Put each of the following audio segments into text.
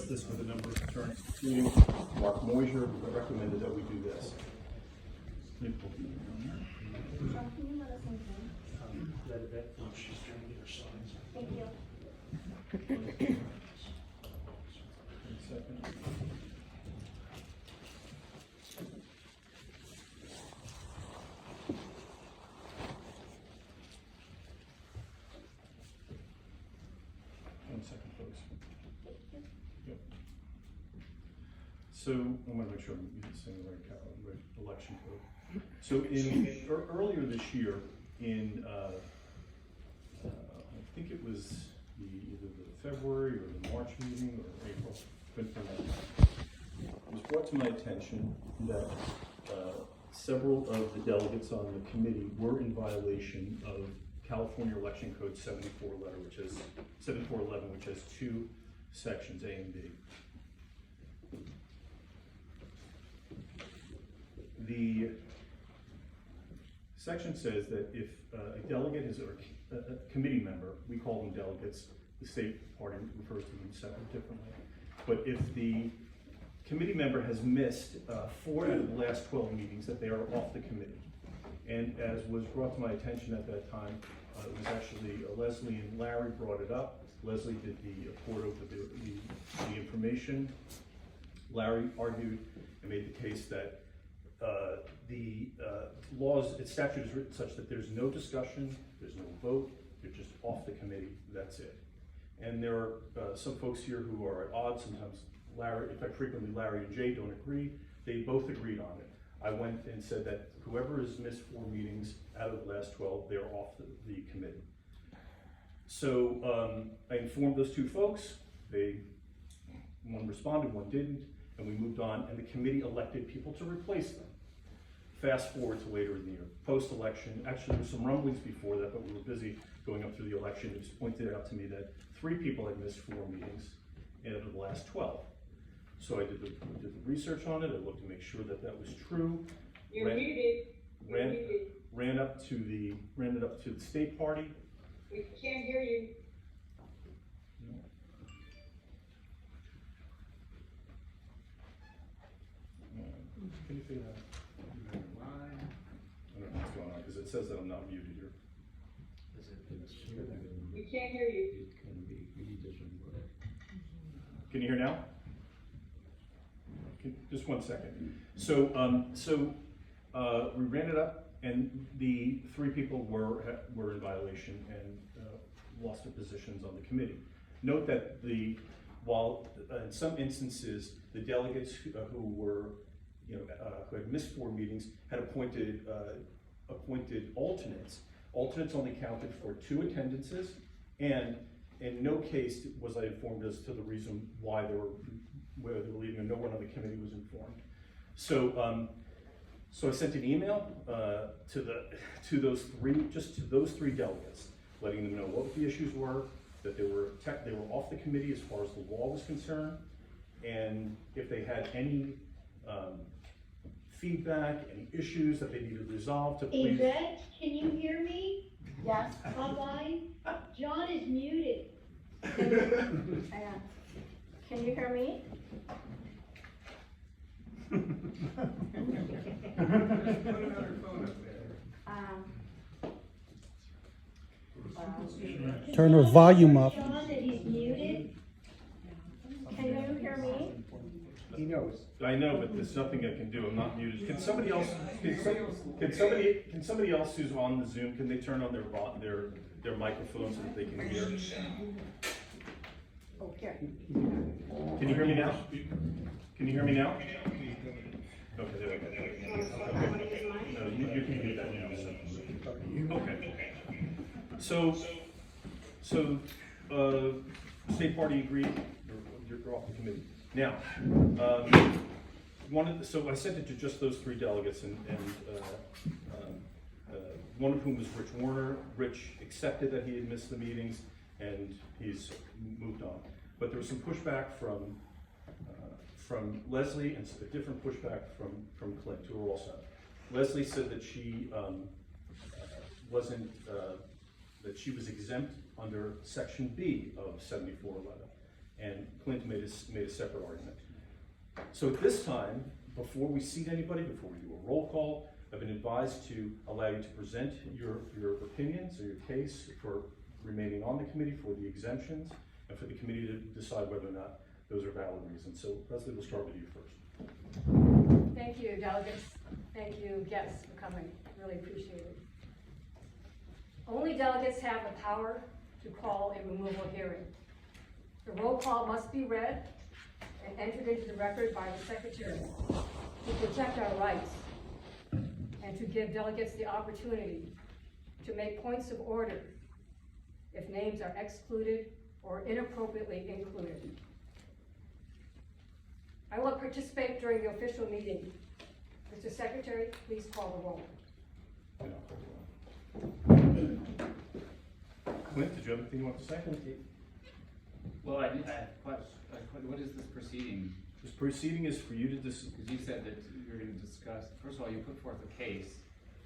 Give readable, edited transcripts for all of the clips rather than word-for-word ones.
this with a number of attorneys, including Mark Moisier, who recommended that we do this. Let me pull the email here. John, can you let us know? She's trying to get her signs. Thank you. 1 second. Folks. Yep. So I want to make sure I'm saying the right election code. So earlier this year, in I think it was either the February or the March meeting or April, couldn't remember. It was brought to my attention that several of the delegates on the committee were in violation of California Election Code 7411, which has two sections, A and B. The section says that if a delegate is a committee member, we call them delegates, the state party refers to them separate differently. But if the committee member has missed 4 out of the last 12 meetings, that they are off the committee. And as was brought to my attention at that time, it was actually Leslie and Larry brought it up. Leslie did the report over the information. Larry argued and made the case that the statute is written such that there's no discussion, there's no vote, you're just off the committee, that's it. And there are some folks here who are at odds. Sometimes Larry, in fact frequently Larry and Jay don't agree. They both agreed on it. I went and said that whoever has missed 4 meetings out of the last 12, they're off the committee. So I informed those 2 folks. One responded, one didn't, and we moved on, and the committee elected people to replace them. Fast forward to later in the year, post-election, actually there were some rumblings before that, but we were busy going up through the election. It was pointed out to me that 3 people had missed 4 meetings out of the last 12. So I did the research on it. I looked to make sure that that was true. You're muted. You're muted. Ran it up to the state party. We can't hear you. Can you figure that out? I don't know what's going on because it says that I'm not muted here. We can't hear you. Can you hear now? Just 1 second. So, we ran it up, and the 3 people were in violation and lost their positions on the committee. Note that while in some instances the delegates who were, who had missed 4 meetings had appointed alternates. Alternates only counted for 2 attendances, and in no case was I informed as to the reason why they were leaving, and no one on the committee was informed. So, so I sent an email to those 3 delegates, letting them know what the issues were, that they were off the committee as far as the law was concerned, and if they had any feedback, any issues that they needed resolved, to please. Yvette, can you hear me? Yes. Online? John is muted. Can you hear me? Turn her volume up. John, that he's muted? Can you hear me? He knows. I know, but there's nothing I can do. I'm not muted. Can somebody else? Can somebody else who's on the Zoom? Can they turn on their microphone so that they can hear? Oh, here. Can you hear me now? Can you hear me now? Okay, there we go. Okay. No, you can hear that now. Okay. So, state party agreed. You're off the committee. Now, so I sent it to just those 3 delegates, and one of whom was Rich Warner. Rich accepted that he had missed the meetings, and he's moved on. But there was some pushback from Leslie, and a different pushback from Clint, who were also. Leslie said that she that she was exempt under Section B of 7411. and Clint made a separate argument. So at this time, before we seat anybody, before we do a roll call, I've been advised to allow you to present your opinions or your case for remaining on the committee, for the exemptions, and for the committee to decide whether or not those are valid reasons. So Leslie, we'll start with you first. Thank you, delegates. Thank you, guests, for coming. Really appreciate it. Only delegates have the power to call a removal hearing. The roll call must be read and entered into the record by the secretary to protect our rights and to give delegates the opportunity to make points of order if names are excluded or inappropriately included. I will participate during the official meeting. Mr. Secretary, please call the roll. Clint, did you have anything you want to say? Well, I have what is this proceeding? This proceeding is for you to Because you said that you're gonna discuss, first of all, you put forth a case,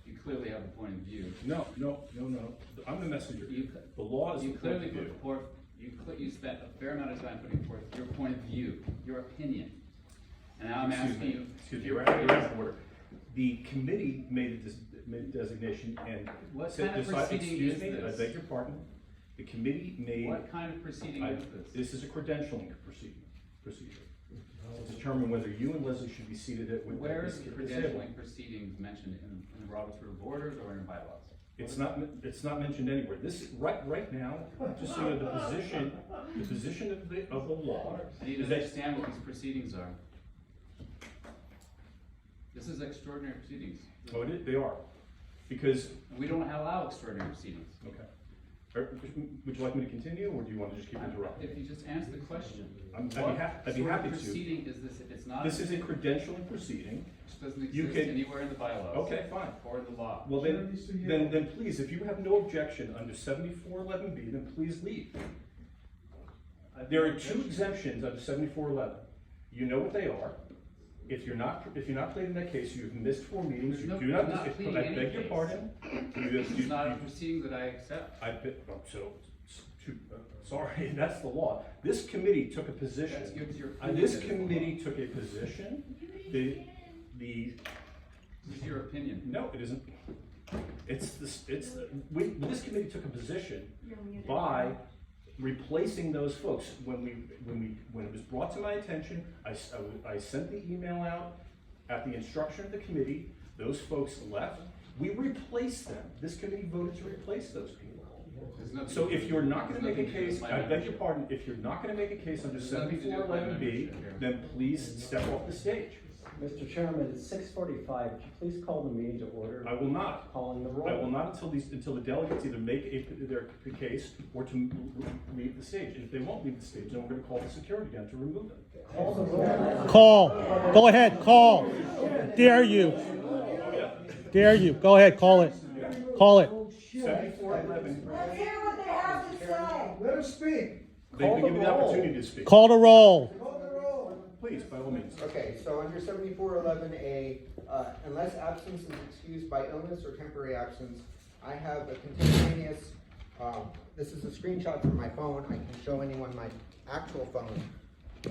you clearly have a point of view. No. I'm the messenger. The law is the You point clearly of view. put forth, you spent a fair amount of time putting forth your point of view, your opinion. And now I'm asking you. Excuse me, you're out of order. The committee made a designation and What said, kind of decide- proceeding excuse is me, I this? beg your pardon. The committee made. What kind of proceeding is this? This is a credentialing procedure. To determine whether you and Leslie should be seated at. Where is this the table. credentialing proceedings mentioned in the Robert's Rule of Orders or in bylaws? It's not mentioned anywhere. This, right now, just so you know, the position of the law. I need to is that- understand what these proceedings are. This is extraordinary proceedings. Oh, they are, because, We don't allow extraordinary proceedings. okay. Would you like me to continue, or do you want to just keep interrupting? If you just answer the question. I'd be What happy sort of to. proceeding is this if it's not? This is a credentialing proceeding. Which doesn't You exist can- anywhere in the bylaws. Okay, fine. Or the law. Well, then please, if you have no objection under 7411B, then please leave. There are two exemptions under 7411. You know what they are. If you're not pleading that case, you've missed 4 meetings, There's you no- do not, I'm not pleading I any beg your case. pardon. This is not a proceeding that I accept. Sorry, that's the law. This committee took a position. That's gives your opinion. This that it's the law. committee took a position, the, This is your opinion. no, it isn't. This committee took a position by replacing those folks. When it was brought to my attention, I sent the email out at the instruction of the committee. Those folks left. We replaced them. This committee voted to replace those people. There's nothing- So if you're not gonna there's make a nothing to do with case, my I beg your membership. pardon, if you're not gonna make a case under There's nothing to do with my 7411B, membership here. then please step off the stage. Mr. Chairman, it's 6:45. Could you please call the meeting to order? I will not. Calling the roll. I will not until the delegates either make their case or to leave the stage. And if they won't leave the stage, then we're gonna call the security down to remove them. Call the roll. Call. Go ahead, call. Dare you. Dare you. Go ahead, call it. Call it. 7411, Let's hear what they have to say. Let her speak. they've been given the opportunity to speak. Call the roll. Call the roll. Please, by all means. Okay, so under 7411A, unless absence is excused by illness or temporary absence, I have a contemporaneous, this is a screenshot from my phone. I can show anyone my actual phone,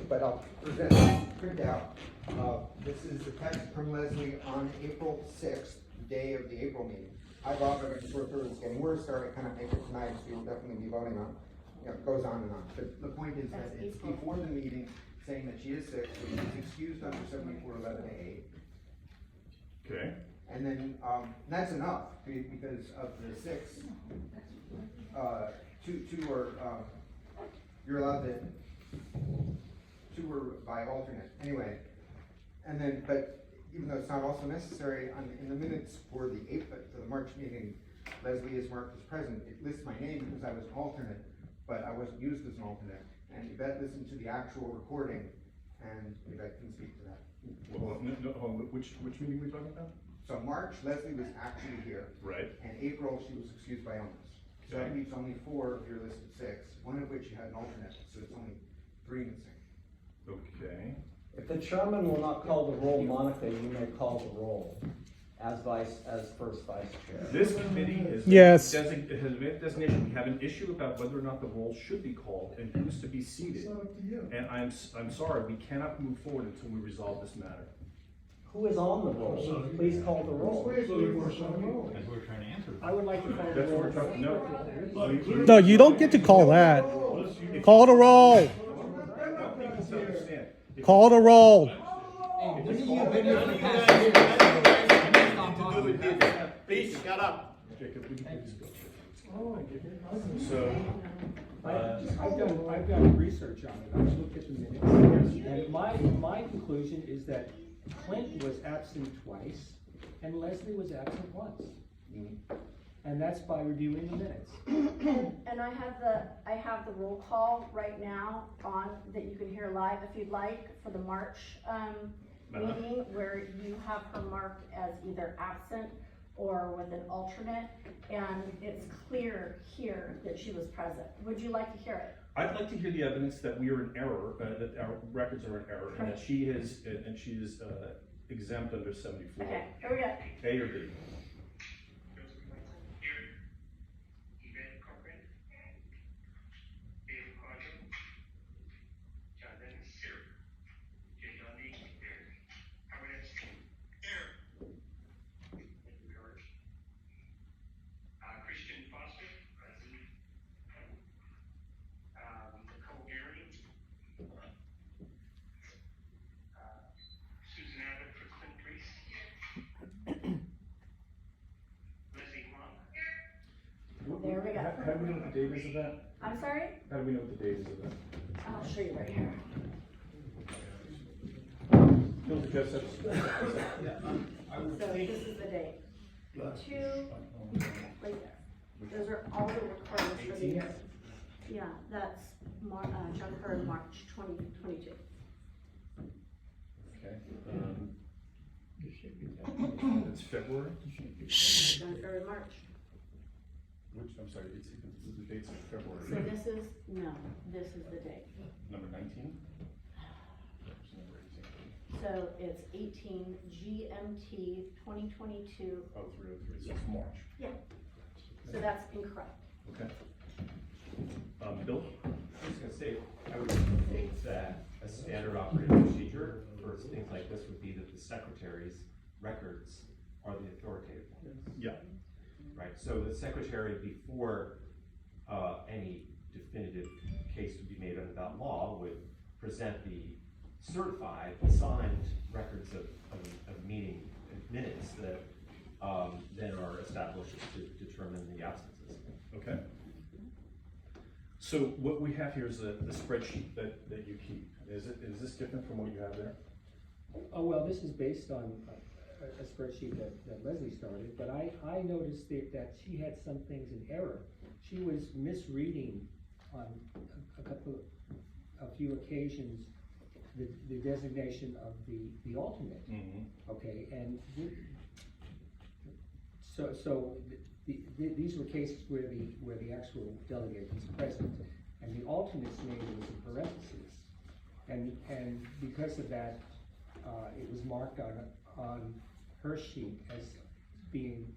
but I'll present it, print out. This is the text from Leslie on April 6th, day of the April meeting. I thought that it's getting worse, so I kind of make it tonight, so you'll definitely be voting on. It goes on and on. But the point is that it's before the meeting, saying that she is sick, so she's excused under 7411A. Okay. And then, that's enough, because of the 6, two are, you're allowed to, 2 are by alternate, anyway. And then, but even though it's not also necessary, in the minutes for the March meeting, Leslie is marked as present. It lists my name because I was an alternate, but I wasn't used as an alternate. And Yvette listened to the actual recording, and Yvette can speak to that. Well, which meeting are we talking about? So March, Leslie was actually here. Right. And April, she was excused by illness. So that leaves only 4 of your listed 6, one of which you had an alternate, so it's only 3 missing. Okay. If the chairman will not call the roll, Monica, you may call the roll. as first vice chair. This committee is. Yes. Has a designation, we have an issue about whether or not the roll should be called and who's to be seated. It's up to you. And I'm sorry, we cannot move forward until we resolve this matter. Who is on the roll? Please call the roll. I would like to call the That's what we're roll. talking, no. No, you don't get to call that. Call the roll. Call the roll. Please, shut up. Jacob, would you please go? So, I've done research on it, I've looked at the minutes, and my conclusion is that Clint was absent twice, and Leslie was absent once. And that's by reviewing the minutes. And I have the roll call right now on, that you can hear live if you'd like, for the March, meeting, where you have her marked as either absent or with an alternate, and it's clear here that she was present. Would you like to hear it? I'd like to hear the evidence that we are in error, that our records are in error, and that she is exempt under 74. Okay, here we go. A or B? Christian Foster, present. Nicole Gary. Susan Abbott for Clint Priest. Leslie Long. There we go. How do we know what the date is of that? I'm sorry? How do we know what the date is of that? I'll show you right here. Bill, did you have such? So this is the date. Two, right there. Those are all the recordings for the year. Yeah, that's John Kerr in March 2022. Okay. It's February? John Kerr in March. Which, I'm sorry, it's the dates of February. So this is the date. Number 19? So it's 18 GMT 2022. Oh, 303, so it's March. Yeah. So that's incorrect. Okay. Bill? I was gonna say, I would think that a standard operating procedure for things like this would be that the secretary's records are the authoritative ones. Yeah. Right, so the secretary, before any definitive case would be made under that law, would present the certified, signed records of meeting minutes that then are established to determine the absences. Okay. So what we have here is the spreadsheet that you keep. Is this different from what you have there? Oh, well, this is based on a spreadsheet that Leslie started, but I noticed that she had some things in error. She was misreading on a few occasions the designation of the alternate. Mm-hmm. Okay, and so these were cases where the actual delegate was present, and the alternate's name was in parentheses, and because of that, it was marked on her sheet as being,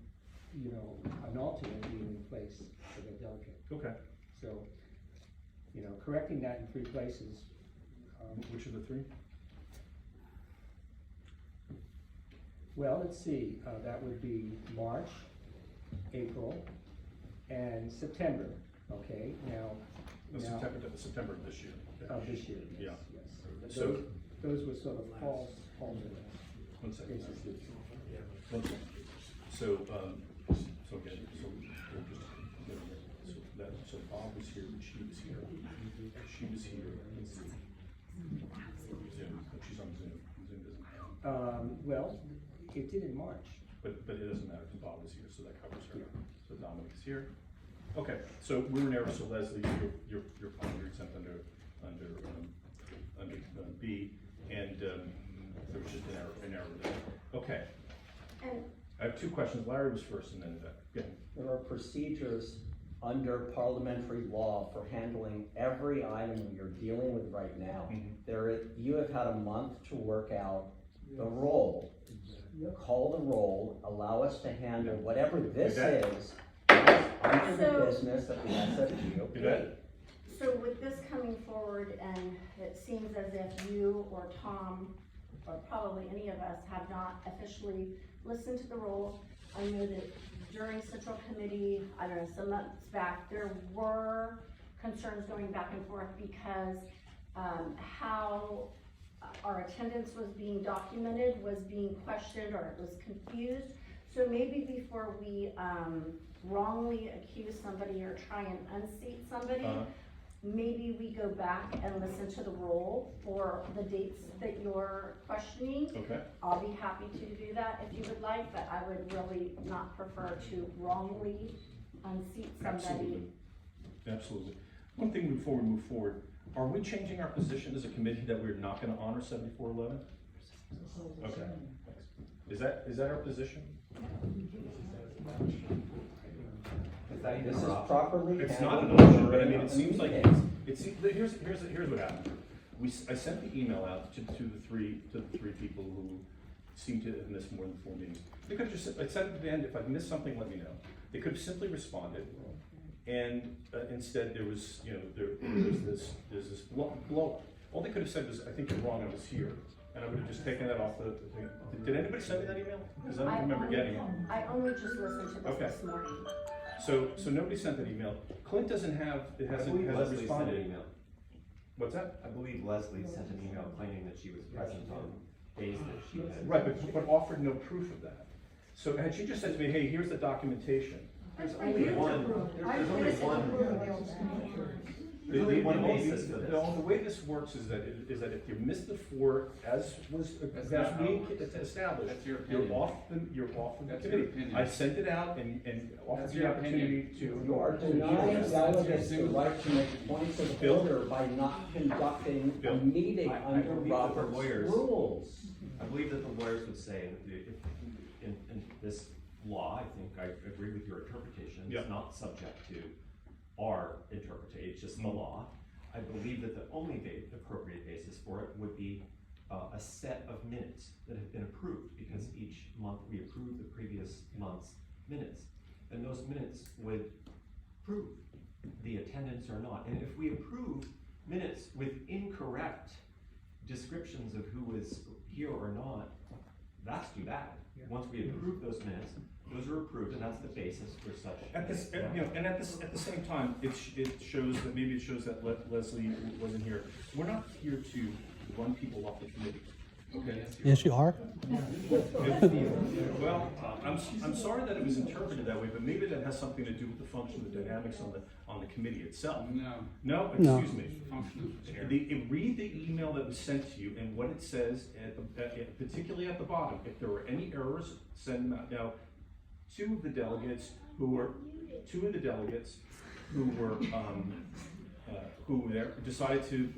an alternate being in place for the delegate. Okay. So, correcting that in 3 places. Which are the 3? Well, let's see, that would be March, April, and September, okay? September of this year. Of this year, Yeah. yes. So- Those were sort of false alternates. 1 second. Cases. One second. So again, so we'll just, so Bob was here, she was here, she was here, let's see. Zoom, she's on Zoom, Zoom doesn't have. Well, it did in March. But it doesn't matter, because Bob was here, so that covers her. So Dominic is here. Okay, so we're in error, so Leslie, you're fine, you're exempt under B, and there was just an error there. Okay. And I have 2 questions. Larry was first, and then Vivek. Yeah. There are procedures under parliamentary law for handling every item you're dealing with right now. Mhm. You have had a month to work out the role. call the roll, allow us to handle whatever this Yvette? is under the So- business of the SFGOP. Yvette? So with this coming forward, and it seems as if you or Tom, or probably any of us, have not officially listened to the roll. I know that during Central Committee, I don't know, some months back, there were concerns going back and forth because how our attendance was being documented was being questioned, or it was confused. So maybe before we wrongly accuse somebody or try and unseat somebody, maybe we go back and listen to the roll for the dates that you're questioning. Okay. I'll be happy to do that if you would like, but I would really not prefer to wrongly unseat somebody. Absolutely. Absolutely. One thing before we move forward, are we changing our position as a committee that we're not gonna honor 7411? Okay. Is that our position? This is properly It's not handled an option, but I during mean, a it seems like, meeting. here's what happened. I sent the email out to the three people who seem to have missed more than 4 meetings. They could have just, I said at the end, if I missed something, let me know. They could have simply responded, and instead there was, there's this blow. All they could have said was, I think you're wrong, I was here. And I would have just taken that off the thing. Did anybody send me that email? Because I don't remember getting it. I only just listened to this Okay. this morning. So nobody sent that email. Clint doesn't have, it I hasn't believe Leslie sent responded. an email. What's that? I believe Leslie sent an email claiming that she was present on days that she had. Right, but offered no proof of that. So had she just said to me, hey, here's the documentation. There's only one, there's only one. There's only one basis for this. The way this works is that if you miss the 4, as was, That's as not how we it works. established, That's your you're opinion. off the That's your committee. opinion. I sent it out and offered That's the your opportunity to. You are denying delegates the right to make points of Bill? order by not conducting a Bill? meeting I under believe that the Robert's lawyers- rules. I believe that the lawyers would say, that in this law, I think I agree with your interpretation, Yeah. it's not subject to our interpretation, it's just the law. I believe that the only appropriate basis for it would be a set of minutes that have been approved, because each month we approve the previous month's minutes. And those minutes would prove the attendance or not. And if we approve minutes with incorrect descriptions of who was here or not, that's too bad. Once we approve those minutes, those are approved, and that's the basis for such. At the same time, it shows that, maybe it shows that Leslie wasn't here. We're not here to run people off the committee, okay? Yes, you are. Well, I'm sorry that it was interpreted that way, but maybe that has something to do with the function, the dynamics on the committee itself. No. No, No. excuse me. Function of the chair. Read the email that was sent to you and what it says, particularly at the bottom. If there were any errors, send them out. Now, two of the delegates who were decided to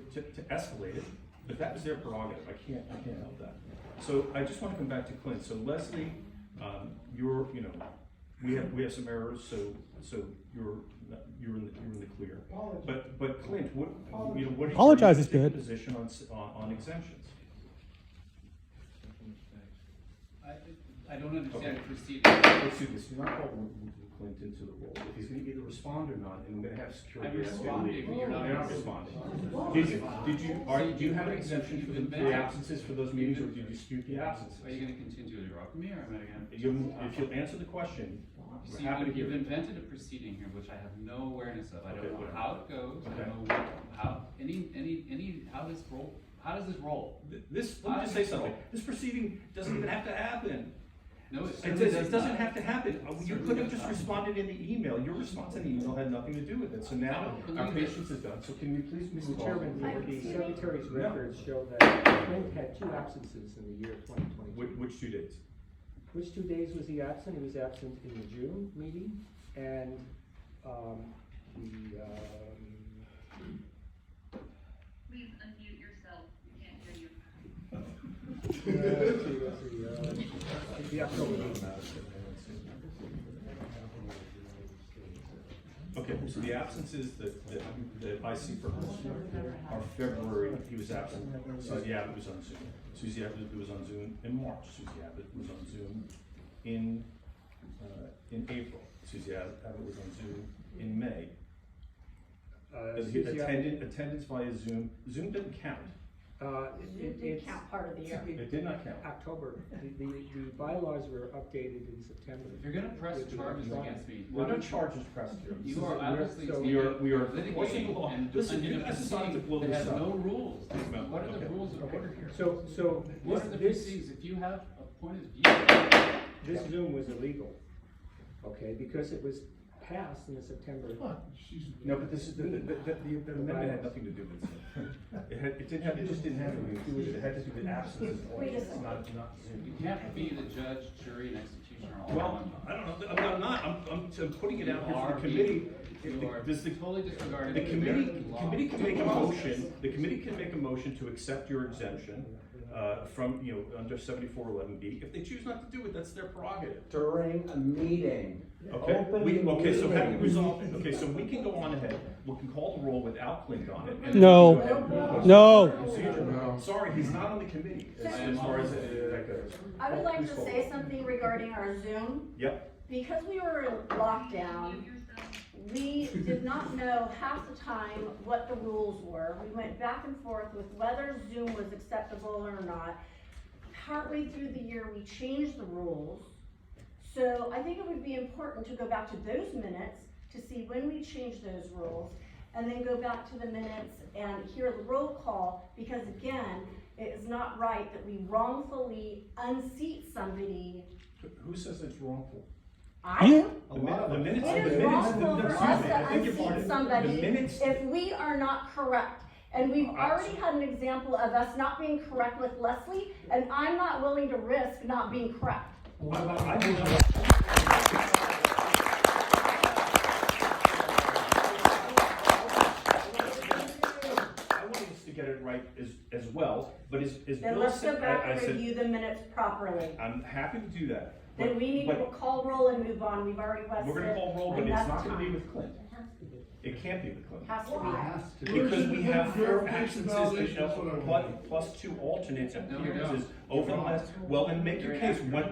escalate it, but that was their prerogative. I can't help that. So I just want to come back to Clint. So Leslie, we have some errors, so you're in the clear. But Clint, what is Apologize your is good. position on exemptions? I don't understand the proceeding. Let's do this. You're not calling Clint into the role. If he's going to either respond or not, and we're going to have security. I'm responding, but you're not responding. Do you have an exemption for the absences for those meetings, or do you dispute the absences? Are you gonna continue to interrupt me, or am I gonna? If you'll answer the question, So we're happy to hear you've it. invented a proceeding here which I have no awareness of. I Okay, don't know whatever. how it goes. I Okay. don't know how, how does this roll? Let me just say something. This proceeding doesn't even have to happen. No, it It certainly does doesn't not. have to happen. You Certainly could have does just not. responded in the email. Your response in the email had nothing to do with it. So now our patience is done. So can we please move Mr. on? Chairman, the Excuse me? secretary's No. records show that Clint had 2 absences in the year 2022. Which 2 dates? Which 2 days was he absent? He was absent in the June meeting and Please unmute yourself, we can't hear you. the October meeting. Okay, so the absences that I see for her are February, he was absent. Susie Abbott was on Zoom. Susie Abbott was on Zoom in March. Susie Abbott was on Zoom in April. Susie Abbott was on Zoom in May. Attendance via Zoom didn't count. It did count part of the year. It did not count. October, the bylaws were updated in September. If you're gonna press With the charges electronic- against me, There are no charges pressed here. you are obviously so we are enforcing the litigating law. and Listen, in you a guys decided to proceeding blow that this has up. no rules. What are the Okay. rules of order here? So What are the this proceedings? If you have a point of view, this Zoom was illegal, okay, because it was passed in the September. No, but this is, the amendment had nothing to do with it. It just didn't have anything to do with it. It had to do with absences. Wait a second. Not Zoom. you can't be the judge, jury, and executioner all at Well, once. I don't know, I'm not, I'm putting it out here You for are the committee. You are Does the, totally disregarding the American law. committee can make a motion, the committee can make a motion to accept your exemption, from, under 7411B. If they choose not to do it, that's their prerogative. During a meeting. Okay, Open so have you meeting. resolved it? Okay, so we can go on ahead, we can call the roll without Clint on it. and No. go ahead and- No. Procedure. Sorry, he's not on the committee, as far as that goes. I would like to say something regarding our Zoom. Yep, Because we were in lockdown, we did not know half the time what the rules were. We went back and forth with whether Zoom was acceptable or not. Partway through the year, we changed the rules. So I think it would be important to go back to those minutes to see when we changed those rules, and then go back to the minutes and hear the roll call, because again, it is not right that we wrongfully unseat somebody. who says it's wrongful? I do. The minutes, It the is minutes, wrongful for us excuse me, I to beg your unseat pardon. somebody The minutes, if we are not correct. And we've already had an example of us not being correct with Leslie, and I'm not willing to risk not being correct. I want us to get it right as well, but as Then Bill let's go said, back I and said, review the minutes properly. I'm happy to do that. Then but- we need to but call roll and move on. We've already wested We're gonna call roll, but it's enough not gonna be time. with Clint. It can't be with Clint. Has to be. Because we have 4 absences, plus 2 alternates and No, we don't. appearances over the last, well, then make your case, where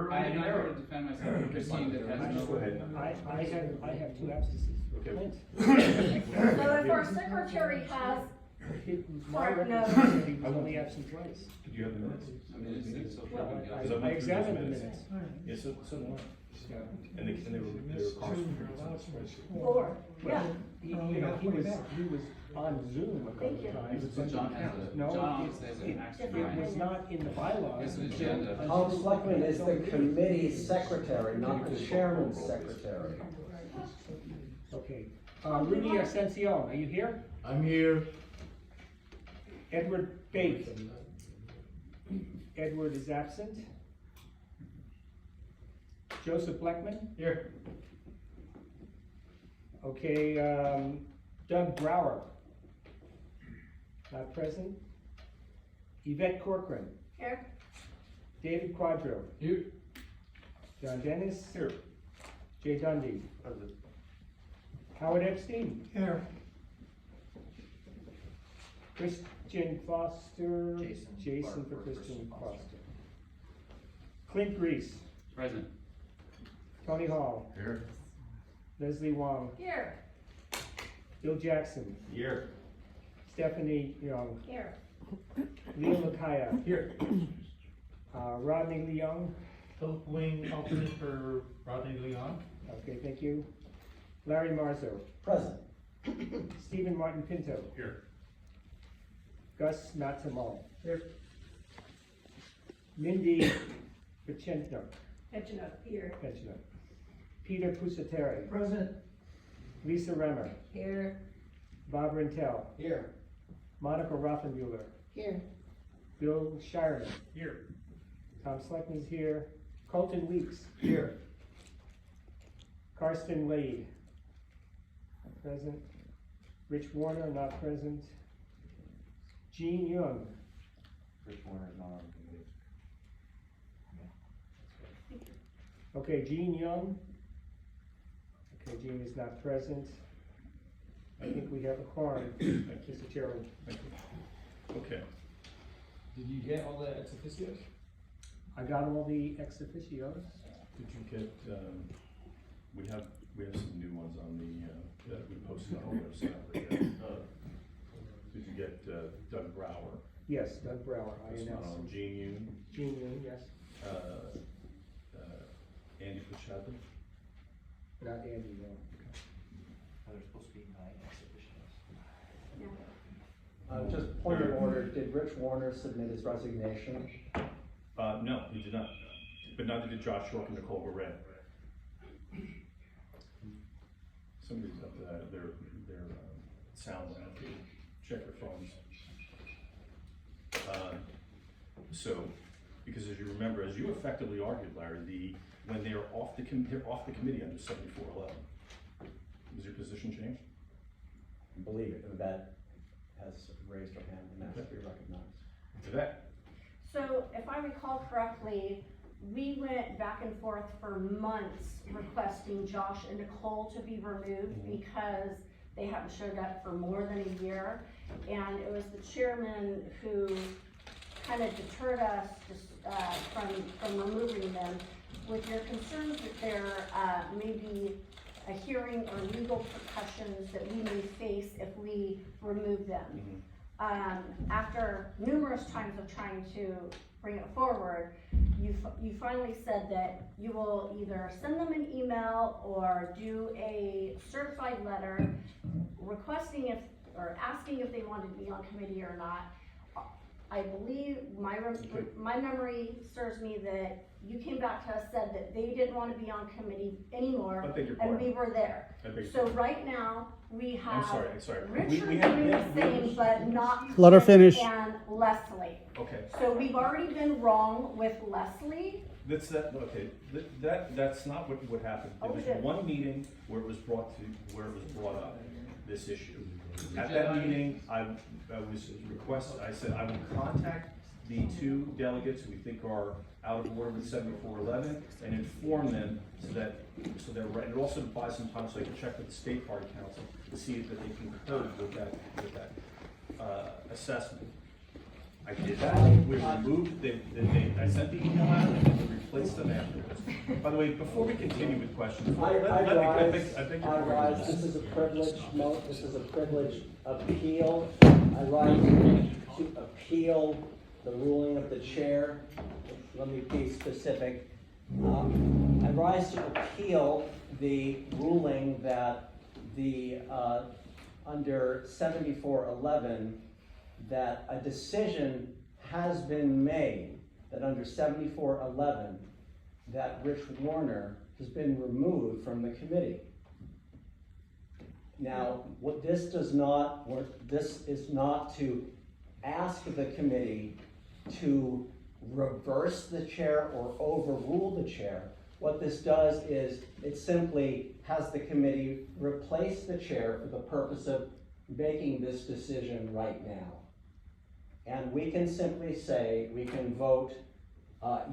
are I we am in not going error? to defend myself in a proceeding that has no. Go ahead. I have 2 absences for Okay. Clint. So if our secretary has, My Sorry, record no. said he was only absent twice. Do you have the minutes? I mean, it's so Well, freaking Because I I went through examined those the minutes. minutes. Yes, so do I. Yeah. And they were cars. or, yeah, He was on Zoom a couple Thank you. of times. So John has a, No, John it- obviously has it- an extra It was right. not in the bylaws. It's an until- agenda. until- Tom Selectman is the committee's secretary, not the chairman's secretary. Okay, Rudy Ascension, are you here? I'm here. Edward Bate. Edward is absent. Joseph Blackman? Here. Okay, Doug Brower. Not present. Yvette Corcoran. here, David Quadro. Here. John Dennis. Here. Jay Dundee. Howard Epstein. Here. Christian Foster. Jason for Christian Foster. Clint Grease. Present. Tony Hall. Here. Leslie Wong. here, Bill Jackson. Here. Stephanie Young. here. Leo Lakaya. Here. Rodney Leung. Philip Wing, alternate for Rodney Leon. Okay, thank you. Larry Marzo. Present. Stephen Martin Pinto. Here. Gus Matzamal. Here. Mindy Pachenko. Pension up here. Pensioner. Peter Pusateri. Present. Lisa Remmer. Here. Bob Rentel. Here. Monica Rothenbuehler. Here. Bill Shireman. Here. Tom Sleckman's here. Colton Weeks. Here. Karsten Wade. Not present. Rich Warner, not present. Gene Young. Rich Warner is not on the committee. Okay, Gene Young. Okay, Gene is not present. I think we have a quorum, Mr. Chairman. Thank you. Okay, Did you get all the ex officios? I got all the ex officios. did you get, we have some new ones on the, that we posted on our website. Did you get Doug Brower? Yes, Doug Brower, I That's one announced. on Gene Yoon, Gene Moon, yes, Andy Puchadli. not Andy, no. There's supposed to be 9 ex officios. Yeah. Just point of order, did Rich Warner submit his resignation? No, he did not, but neither did Josh York and Nicole Guerrero. Somebody's up to that, their sound lab, check your phones. So, because as you remember, as you effectively argued, Larry, when they're off the committee under 7411, has your position changed? I believe it, Yvette has raised her hand and asked to be recognized. Yvette? So if I recall correctly, we went back and forth for months requesting Josh and Nicole to be removed because they haven't showed up for more than a year. And it was the chairman who kind of deterred us from removing them with your concerns that there may be a hearing or legal repercussions that we may face if we remove them. After numerous times of trying to bring it forward, you finally said that you will either send them an email or do a certified letter requesting or asking if they wanted to be on committee or not. I believe my memory serves me that you came back to us, said that they didn't want to be on committee anymore, I beg your and pardon. we were there. I beg your So pardon. right now, we have I'm sorry. Richard We have- doing the same, but not Let her Cliff finish. and Leslie. Okay. So we've already been wrong with Leslie. That's not what happened. There Oh, was we did. one meeting where it was brought up, this issue. At that meeting, I said I will contact the 2 delegates we think are out of order with 7411 and inform them so they're right. And also to buy some time so I can check with the state party council to see that they concurred with that assessment. I did that, we removed, I sent the email out, and we replaced them afterwards. By the way, before we continue with questions, I think rise, this is a privilege, this is a privilege appeal. I rise to appeal the ruling of the chair. Let me be specific. I rise to appeal the ruling that under 7411, that a decision has been made that under 7411, that Rich Warner has been removed from the committee. Now, this is not to ask the committee to reverse the chair or overrule the chair. What this does is it simply has the committee replace the chair for the purpose of making this decision right now. And we can simply say, we can vote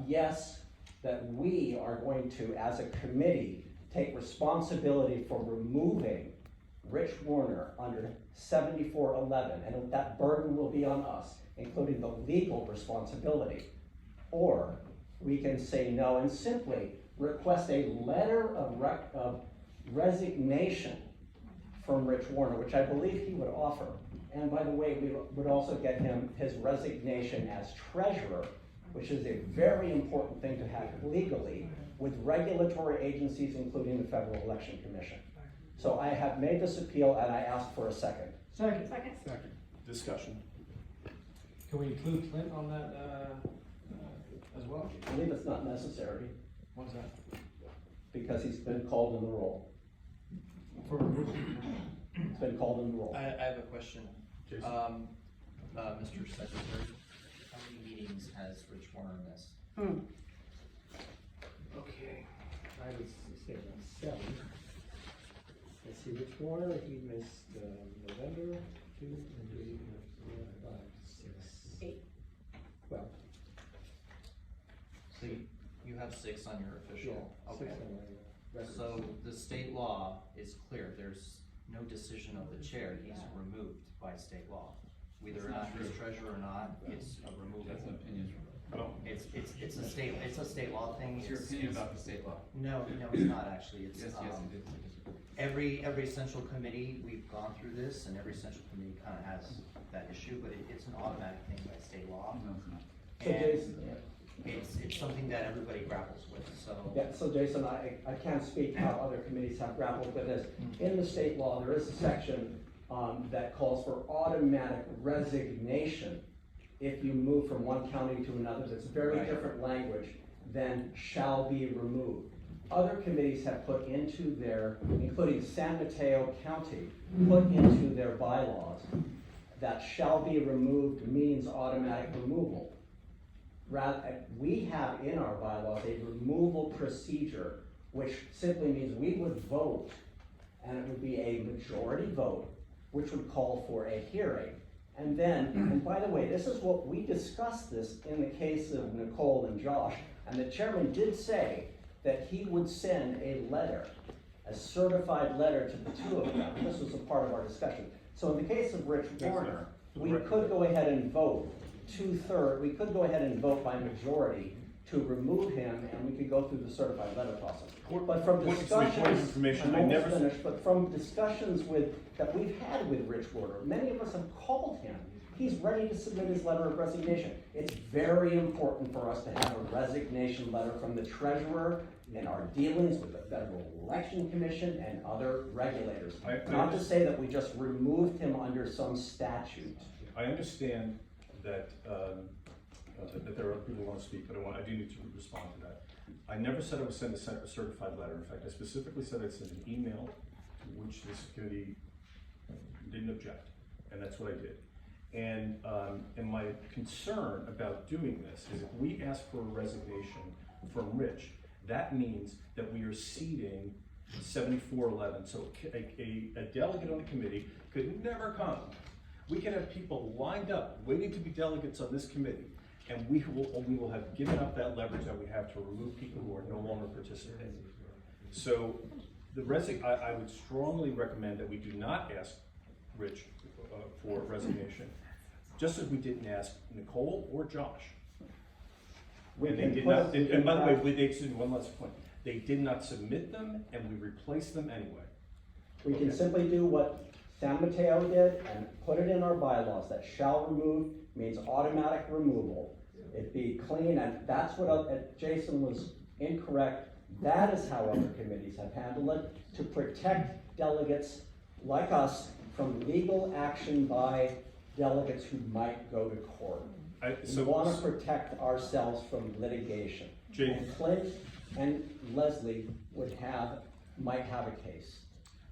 yes, that we are going to, as a committee, take responsibility for removing Rich Warner under 7411, and that burden will be on us, including the legal responsibility. Or we can say no and simply request a letter of resignation from Rich Warner, which I believe he would offer. And by the way, we would also get him his resignation as treasurer, which is a very important thing to have legally with regulatory agencies, including the Federal Election Commission. So I have made this appeal and I ask for a second. Second. Discussion. Can we include Clint on that, as well? I believe it's not necessary What's that? because he's been called in the role. For removal? It's been called in the role. I have a question. Jason? Mr. Secretary, how many meetings has Rich Warner missed? Okay, I would say about 7. Let's see, Rich Warner, he missed November, 2, 3, 4, 5, 6, 8. Well, So you have 6 on your official, yeah, okay. 6 on my record. So the state law is clear, there's no decision of the chair, he's removed by state law. Whether or That's not not he's true. treasurer or not, it's a removal. That's an opinion. Well, It's a state law thing. What's your opinion about the state law? No, it's not actually, it's, Yes, it is. every central committee, we've gone through this, and every central committee kind of has that issue, but it's an automatic thing by state law. No, it's not. So And Jason, it's something that everybody grapples with, so. yeah, so Jason, I can't speak how other committees have grappled with this. In the state law, there is a section, that calls for automatic resignation if you move from one county to another. That's very Right. different language than shall be removed. Other committees have put into their, including San Mateo County, put into their bylaws that shall be removed means automatic removal. Rather, we have in our bylaws a removal procedure, which simply means we would vote, and it would be a majority vote, which would call for a hearing. And then, and by the way, this is what we discussed this in the case of Nicole and Josh, and the chairman did say that he would send a letter, a certified letter to the two of them. This was a part of our discussion. So in the case of Rich Warner, we could go ahead and vote we could go ahead and vote by majority to remove him, and we could go through the certified letter process. But from Point of discussions, information, I'm I never- almost finished, but from discussions that we've had with Rich Warner, many of us have called him. He's ready to submit his letter of resignation. It's very important for us to have a resignation letter from the treasurer in our dealings with the Federal Election Commission and other regulators. Not to say that we just removed him under some statute. I understand that, that there are other people who want to speak, but I do need to respond to that. I never said I would send a certified letter. In fact, I specifically said I'd send an email to which this committee didn't object, and that's what I did. And my concern about doing this is if we ask for a resignation from Rich, that means that we are ceding 7411. So a delegate on the committee could never come. We can have people lined up waiting to be delegates on this committee, and we will have given up that leverage that we have to remove people who are no longer participating. So I would strongly recommend that we do not ask Rich for resignation, just as we didn't ask Nicole or Josh. And they did not, and by the way, excuse me, one last point. They did not submit them, and we replaced them anyway. We can simply do what San Mateo did and put it in our bylaws, that shall remove means automatic removal. It'd be clean, and that's what, Jason was incorrect. That is how other committees have handled it, to protect delegates like us from legal action by delegates who might go to court. We want to protect ourselves from litigation. And Clint and Leslie might have a case.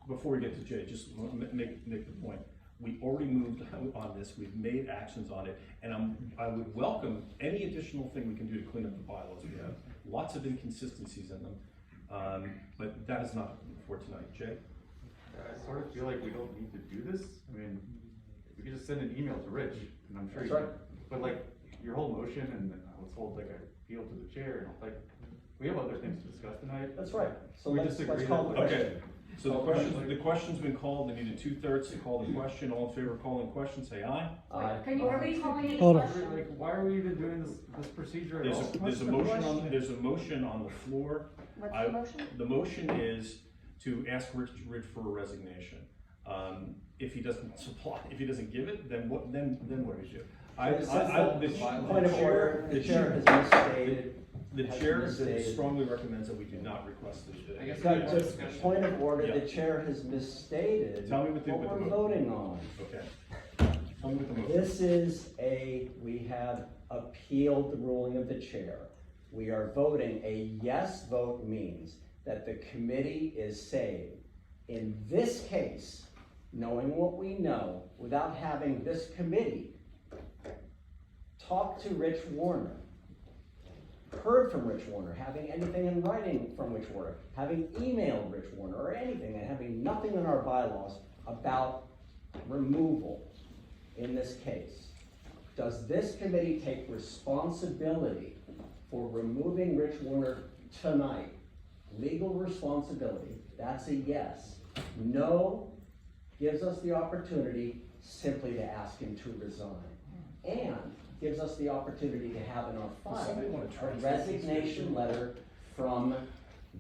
Before we get to Jay, just make the point. We already moved on this, we've made actions on it, and I would welcome any additional thing we can do to clean up the bylaws. We have lots of inconsistencies in them, but that is not for tonight. Jay? I sort of feel like we don't need to do this. I mean, we could just send an email to Rich, and I'm sure That's you right. but like, your whole motion, and let's hold like a appeal to the chair, and like, we have other things to discuss tonight. That's right. So We let's just agree call that- the question. Okay, so the question's been called, they needed 2/3 to call the question. All in favor of calling the question, say aye. Aye. Can you at least tell me? Hold on. Like, why are we even doing this procedure at all? There's a motion on the floor. What's the motion? The motion is to ask Rich for a resignation. If he doesn't give it, then what do we do? Point of order, the chair has misstated. The chair strongly recommends that we do not request this. I guess Just point of order, Yeah. the chair has misstated Tell me what the we're vote- voting on. Okay. Tell me what the motion. This is we have appealed the ruling of the chair. We are voting, a yes vote means that the committee is saying, in this case, knowing what we know, without having this committee talk to Rich Warner, heard from Rich Warner, having anything in writing from Rich Warner, having emailed Rich Warner or anything, and having nothing in our bylaws about removal in this case. Does this committee take responsibility for removing Rich Warner tonight? Legal responsibility, that's a yes. No, gives us the opportunity simply to ask him to resign. And gives us the opportunity to have in our file a resignation letter from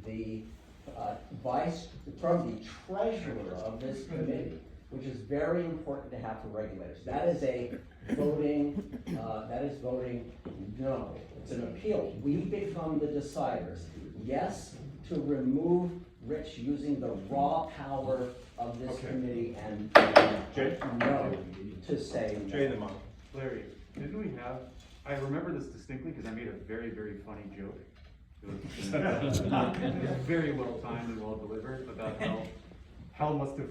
the treasurer of this committee, which is very important to have for regulators. That is voting no. It's an appeal. We become the deciders. Yes, to remove Rich using the raw power of this committee, and no to say no. Jay, Larry, didn't we have, I remember this distinctly because I made a very, very funny joke. It was very well timed and well delivered about how hell must have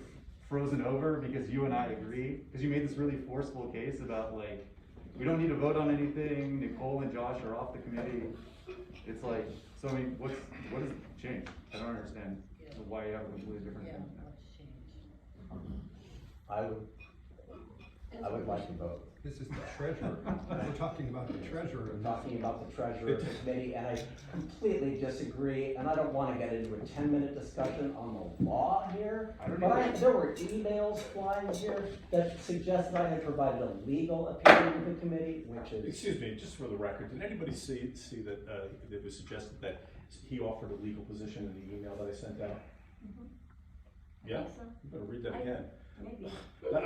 frozen over because you and I agree. Because you made this really forceful case about like, we don't need to vote on anything, Nicole and Josh are off the committee. It's like, so I mean, what has changed? I don't understand why you have a completely different thing. I would like to vote. This is the treasurer. We're talking about the treasurer. We're talking about the treasurer of the committee, and I completely disagree, and I don't want to get into a 10-minute discussion on the law here. But there were emails flying here that suggested I had provided a legal opinion to the committee, which is. Excuse me, just for the record, did anybody see that, it was suggested that he offered a legal position in the email that I sent out? Yeah? think so. You better read that again. Maybe.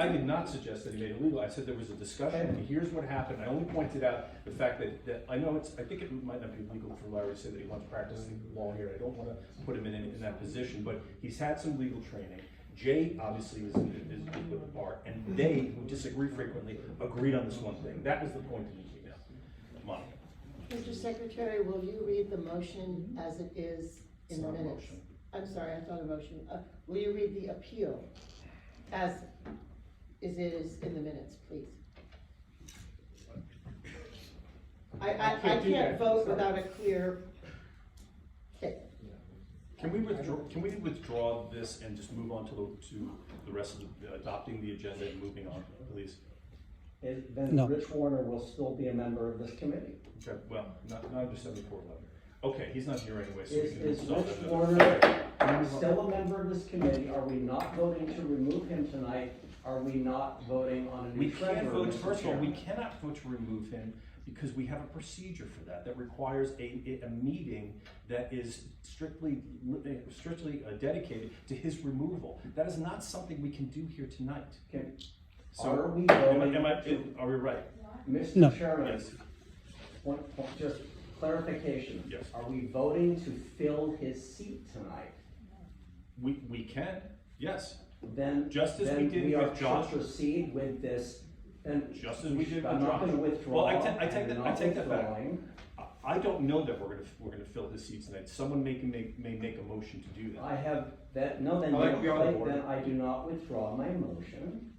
I did not suggest that he made it legal. I said there was a discussion, and here's what happened. I only pointed out the fact that I know I think it might not be legal for Larry to say that he wants to practice law here. I don't want to put him in that position, but he's had some legal training. Jay obviously is with the bar, and they, who disagree frequently, agreed on this one thing. That was the point of the email. Monica. Mr. Secretary, will you read the motion as it is in the minutes? Motion. I'm sorry, I thought a motion. Will you read the appeal as it is in the minutes, please? I can't vote without a clear. Okay. Can we withdraw this and just move on to the rest of the, adopting the agenda and moving on, please? Then No. Rich Warner will still be a member of this committee. Okay, well, not under 7411. Okay, he's not here anyway, so we can Is resolve Rich that. Warner still a member of this committee? Are we not voting to remove him tonight? Are we not voting on a new We treasurer? can't vote, Mr. first of all, we Chairman? cannot vote to remove him because we have a procedure for that. That requires a meeting that is strictly dedicated to his removal. That is not something we can do here tonight. Okay. So, Are we voting are we right? Mr. No. Chairman, Yes. just clarification. Yes. Are we voting to fill his seat tonight? We can, yes. Then, Just as we did we are with Josh. to proceed with this, and Just as we did with I'm not Josh. gonna withdraw. Well, I take I'm that not back. withdrawing. I don't know that we're gonna fill his seat tonight. Someone may make a motion to do that. I have that, no, then, I like to be on the board. then I do not withdraw my motion.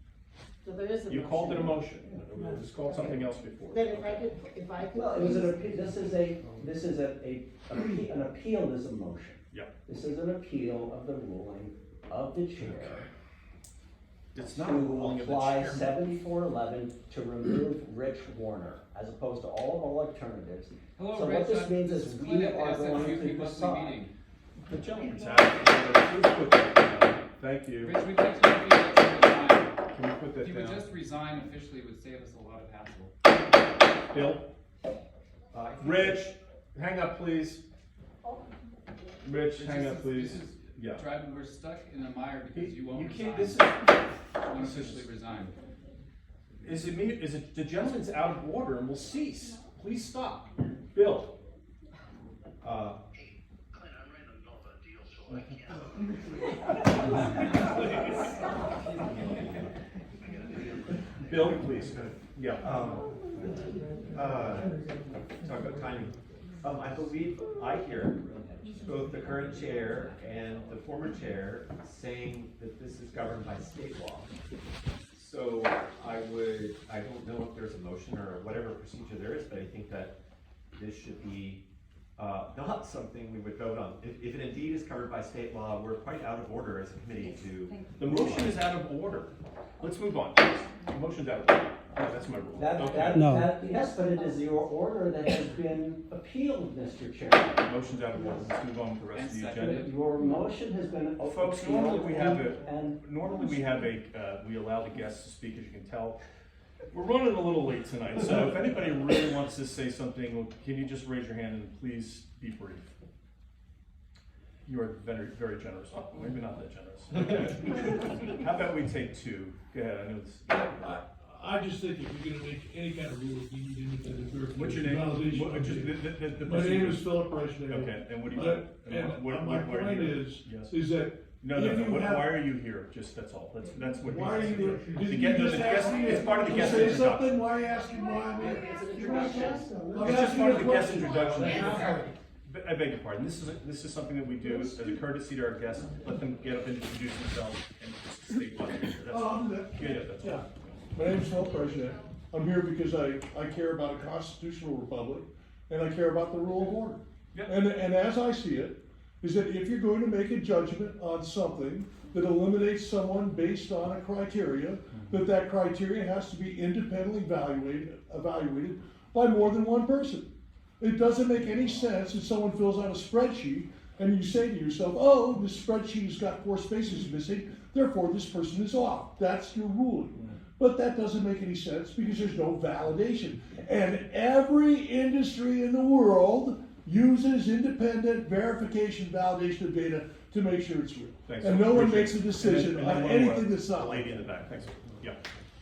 So there is a motion. You called it a motion. It was called something else before. Then if I could. Well, it was an appeal, this is an appeal is a motion. Yeah. This is an appeal of the ruling of the chair. It's not a ruling To of the apply chairman. 7411 to remove Rich Warner, as opposed to all of our alternatives. Hello, So Rich, what this means is we Clint are at going SFU to monthly decide. meeting. The gentleman's out. Please put that down. Thank you. Rich, we'd like to know if you'd like to resign. Can we put that If you would down? just resign officially, it would save us a lot of hassle. Bill? Rich, hang up, please. Rich, This hang is- up, please. this is Yeah. we're stuck in a mire because you won't You resign. can't, this is, Won't officially resign. is it, the gentleman's out of order and will cease. Please stop. Bill? Clint, I'm ready to know the deal, so I can't. Bill, please. Yeah. Talk about timing. I believe I hear both the current chair and the former chair saying that this is governed by state law. So I don't know if there's a motion or whatever procedure there is, but I think that this should be not something we would vote on. If it indeed is covered by state law, we're quite out of order as a committee to. The motion is out of order. Let's move on, please. The motion's out of order. That's my rule. No. Yes, but it is your order that has been appealed, Mr. Chair. Motion's out of order, let's move on with the rest of the And agenda. Your motion has been appealed. Folks, normally we have and we allow the guests to speak, as you can tell. We're running a little late tonight, so if anybody really wants to say something, can you just raise your hand and please be brief? You are very, very generous. Oh, maybe not that generous. How about we take two? Go ahead, I know this. I just think if you're gonna make any kind of rule, you need independent verification. What's your name? Validation. What- just the My name is Philip Reichenau. Okay, and what do you? And my point is that. No, if you have- why are you here? Just, that's all. That's what. Why are you here? To Did get you the just guest, ask me? it's part of the guest Say introduction. something, why are you asking why I'm here? It's just part of the guest introduction. I beg your pardon, this is something that we do as a courtesy to our guests, let them get up and introduce themselves and just state what they're here. That's all. I'll do that. Yeah, that's all. Yeah. My name is Philip Reichenau. I'm here because I care about a constitutional republic and I care about the rule of order. Yep. And as I see it, is that if you're going to make a judgment on something that eliminates someone based on a criteria, that criteria has to be independently evaluated by more than one person. It doesn't make any sense if someone fills out a spreadsheet and you say to yourself, oh, this spreadsheet has got 4 spaces missing, therefore this person is off. That's your ruling. But that doesn't make any sense because there's no validation. And every industry in the world uses independent verification, validation of data to make sure it's real. Thanks. And no one Appreciate makes a it. decision And then on one more. anything that's not The like lady in the that. back, thanks. Yeah.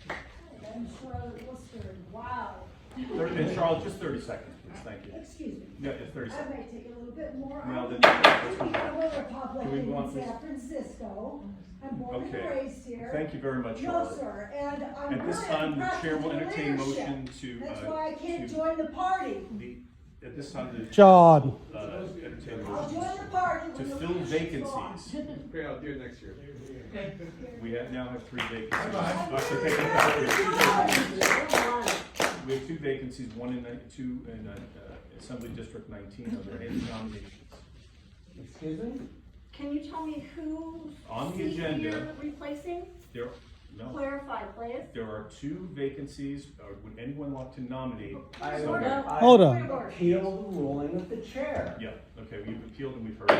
I'm Charlotte Worcester. Wow. And Charlotte, just 30 seconds, please, thank you. Excuse me. Yeah, 30 I seconds. may take a little bit more. No, I'm then- a Republican Can we go on, in please? San Francisco. I'm born and Okay. raised here. Thank you very much, No, Charlotte. sir, and I'm At this really time, the impressed chair with will your entertain leadership. motion to. That's why I can't to- join the party. At this time, the. John. Entertain a I'll motion join the party to when the fill leadership's gone. vacancies. Okay, I'll do it next year. We now have 3 vacancies. Bye-bye. Actually, take it back. We have 2 vacancies, one in, 2 in Assembly District 19. Are there any nominations? Excuse me? Can you tell me who's On the agenda. you're replacing? No. Clarify, please. There are 2 vacancies. Would anyone want to nominate? Order. Hold on. Appeal the ruling of the chair. Yeah, okay, we've appealed and we've heard.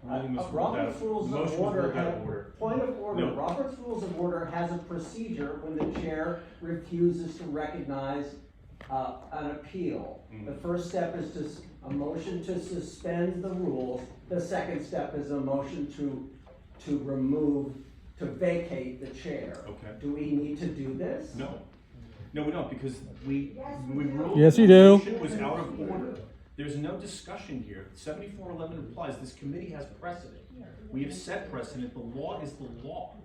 Ruling was ruled out Robert's of- Rules the of motion was Order, ruled out of order. point of order, No. Robert's Rules of Order has a procedure when the chair refuses to recognize an appeal. Mhm. The first step is a motion to suspend the rules. The second step is a motion to vacate the chair. Okay. Do we need to do this? No, we don't, because we ruled. Yes, you the do. motion was out of order. There's no discussion here. 7411 applies. This committee has precedent. We have set precedent. The law is the law.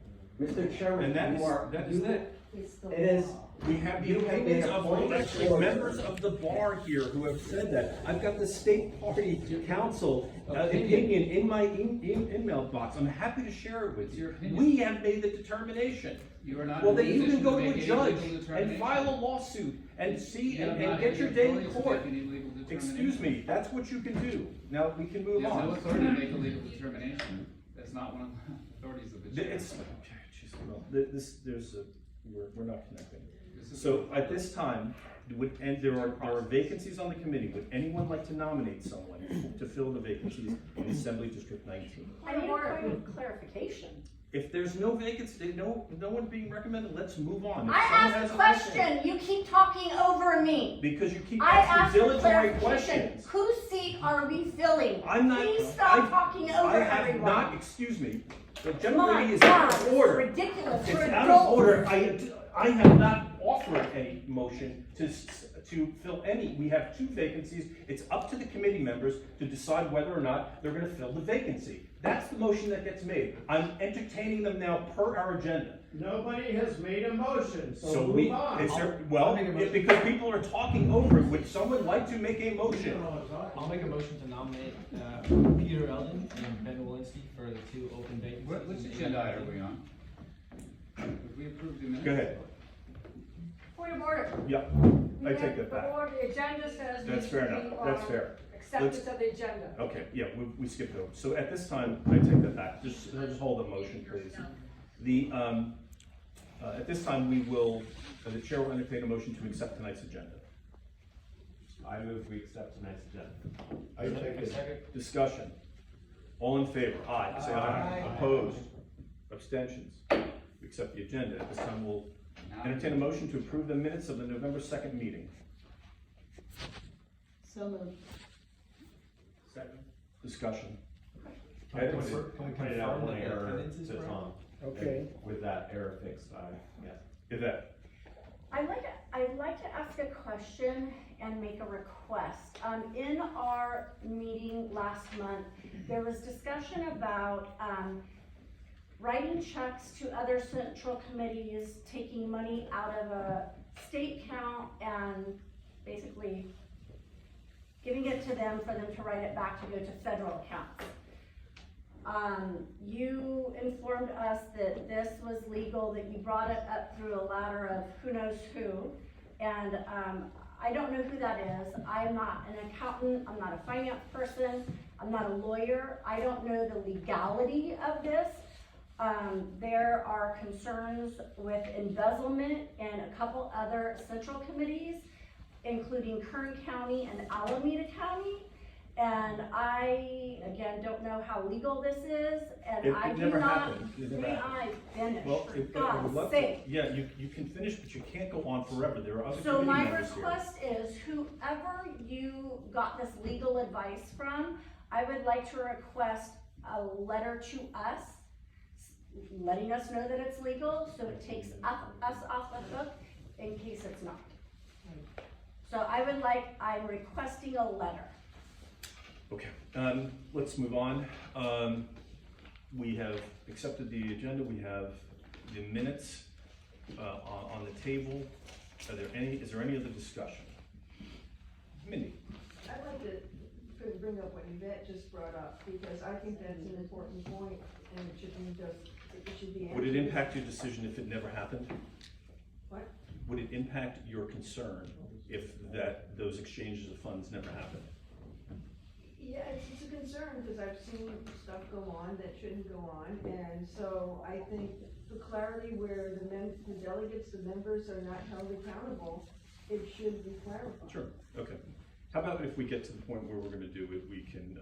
Mr. Chairman, And that you are. is it. It is. We have the You have opinions been of appointed actually for- members of the bar here who have said that. I've got the state party council opinion in my email box. I'm happy to share it with It's your you. opinion. We have made the determination. You are not Well, in then a you can position go to to a make any judge legal and determination. file a lawsuit and see You have and not get had your the day in authority to court. make any legal determination. Excuse me, that's what you can do. Now, we can move You have no on. authority to make a legal determination. That's not one of the authorities of the chair. It's, jeez, well, we're not connecting. So at this time, and there are vacancies on the committee. Would anyone like to nominate someone to fill the vacancies in Assembly District 19? I need a point of clarification. If there's no vacancy, no one being recommended, let's move on. If I someone asked has a a question, you keep talking over me. Because you keep I asking asked for dilatory clarification. questions. Whose seat are we filling? I'm not. Please stop talking over I have everyone. not, excuse me, the My gentleman is God, out this of is order. ridiculous. It's We're out of adults. order. I have not offered a motion to fill any. We have 2 vacancies. It's up to the committee members to decide whether or not they're gonna fill the vacancy. That's the motion that gets made. I'm entertaining them now per our agenda. Nobody has made a motion, So we, is there, well, because people are talking over it, would someone like to make a motion? I'll make a motion to nominate Peter Eldon and Ben Walensky for the 2 open vacancies. Which agenda item are we on? Have we approved the minutes? Go ahead. Point of order. Yeah, I take that back. The agenda says. That's fair enough. That's fair. Acceptance Let's- of the agenda. Okay, yeah, we skipped over. So at this time, I take that back. Just hold the motion, please. At this time, we will, the chair will entertain a motion to accept tonight's agenda. I move we accept tonight's agenda. I take it. Discussion. All in favor? Aye. Say aye. Opposed? Abstentions? We accept the agenda. At this time, we'll entertain a motion to approve the minutes of the November 2nd meeting. So moved. Second. Discussion. I pointed out one error to Tom. Okay. With that error fixed, yes. Yvette? I'd like to ask a question and make a request. In our meeting last month, there was discussion about, writing checks to other central committees, taking money out of a state account and basically giving it to them for them to write it back to go to federal accounts. You informed us that this was legal, that you brought it up through a ladder of who knows who, and I don't know who that is. I'm not an accountant, I'm not a finance person, I'm not a lawyer, I don't know the legality of this. There are concerns with embezzlement in a couple other central committees, including Kern County and Alameda County. And I, again, don't know how legal this is, and I do never not, happened. It never may happened. I finish, Well, for if, God's sake. yeah, you can finish, but you can't go on forever. There are other So committee my members here. request is, whoever you got this legal advice from, I would like to request a letter to us, letting us know that it's legal, so it takes us off the hook in case it's not. So I'm requesting a letter. Okay, let's move on. We have accepted the agenda, we have the minutes on the table. Is there any other discussion? Mindy? I'd like to bring up what Yvette just brought up, because I think that's an important point, and it should be answered. Would it impact your decision if it never happened? What? Would it impact your concern if those exchanges of funds never happened? Yeah, it's a concern, because I've seen stuff go on that shouldn't go on, and so I think the clarity where the delegates, the members are not held accountable, it should be clarified. Sure, okay. How about if we get to the point where we're gonna do it, we can,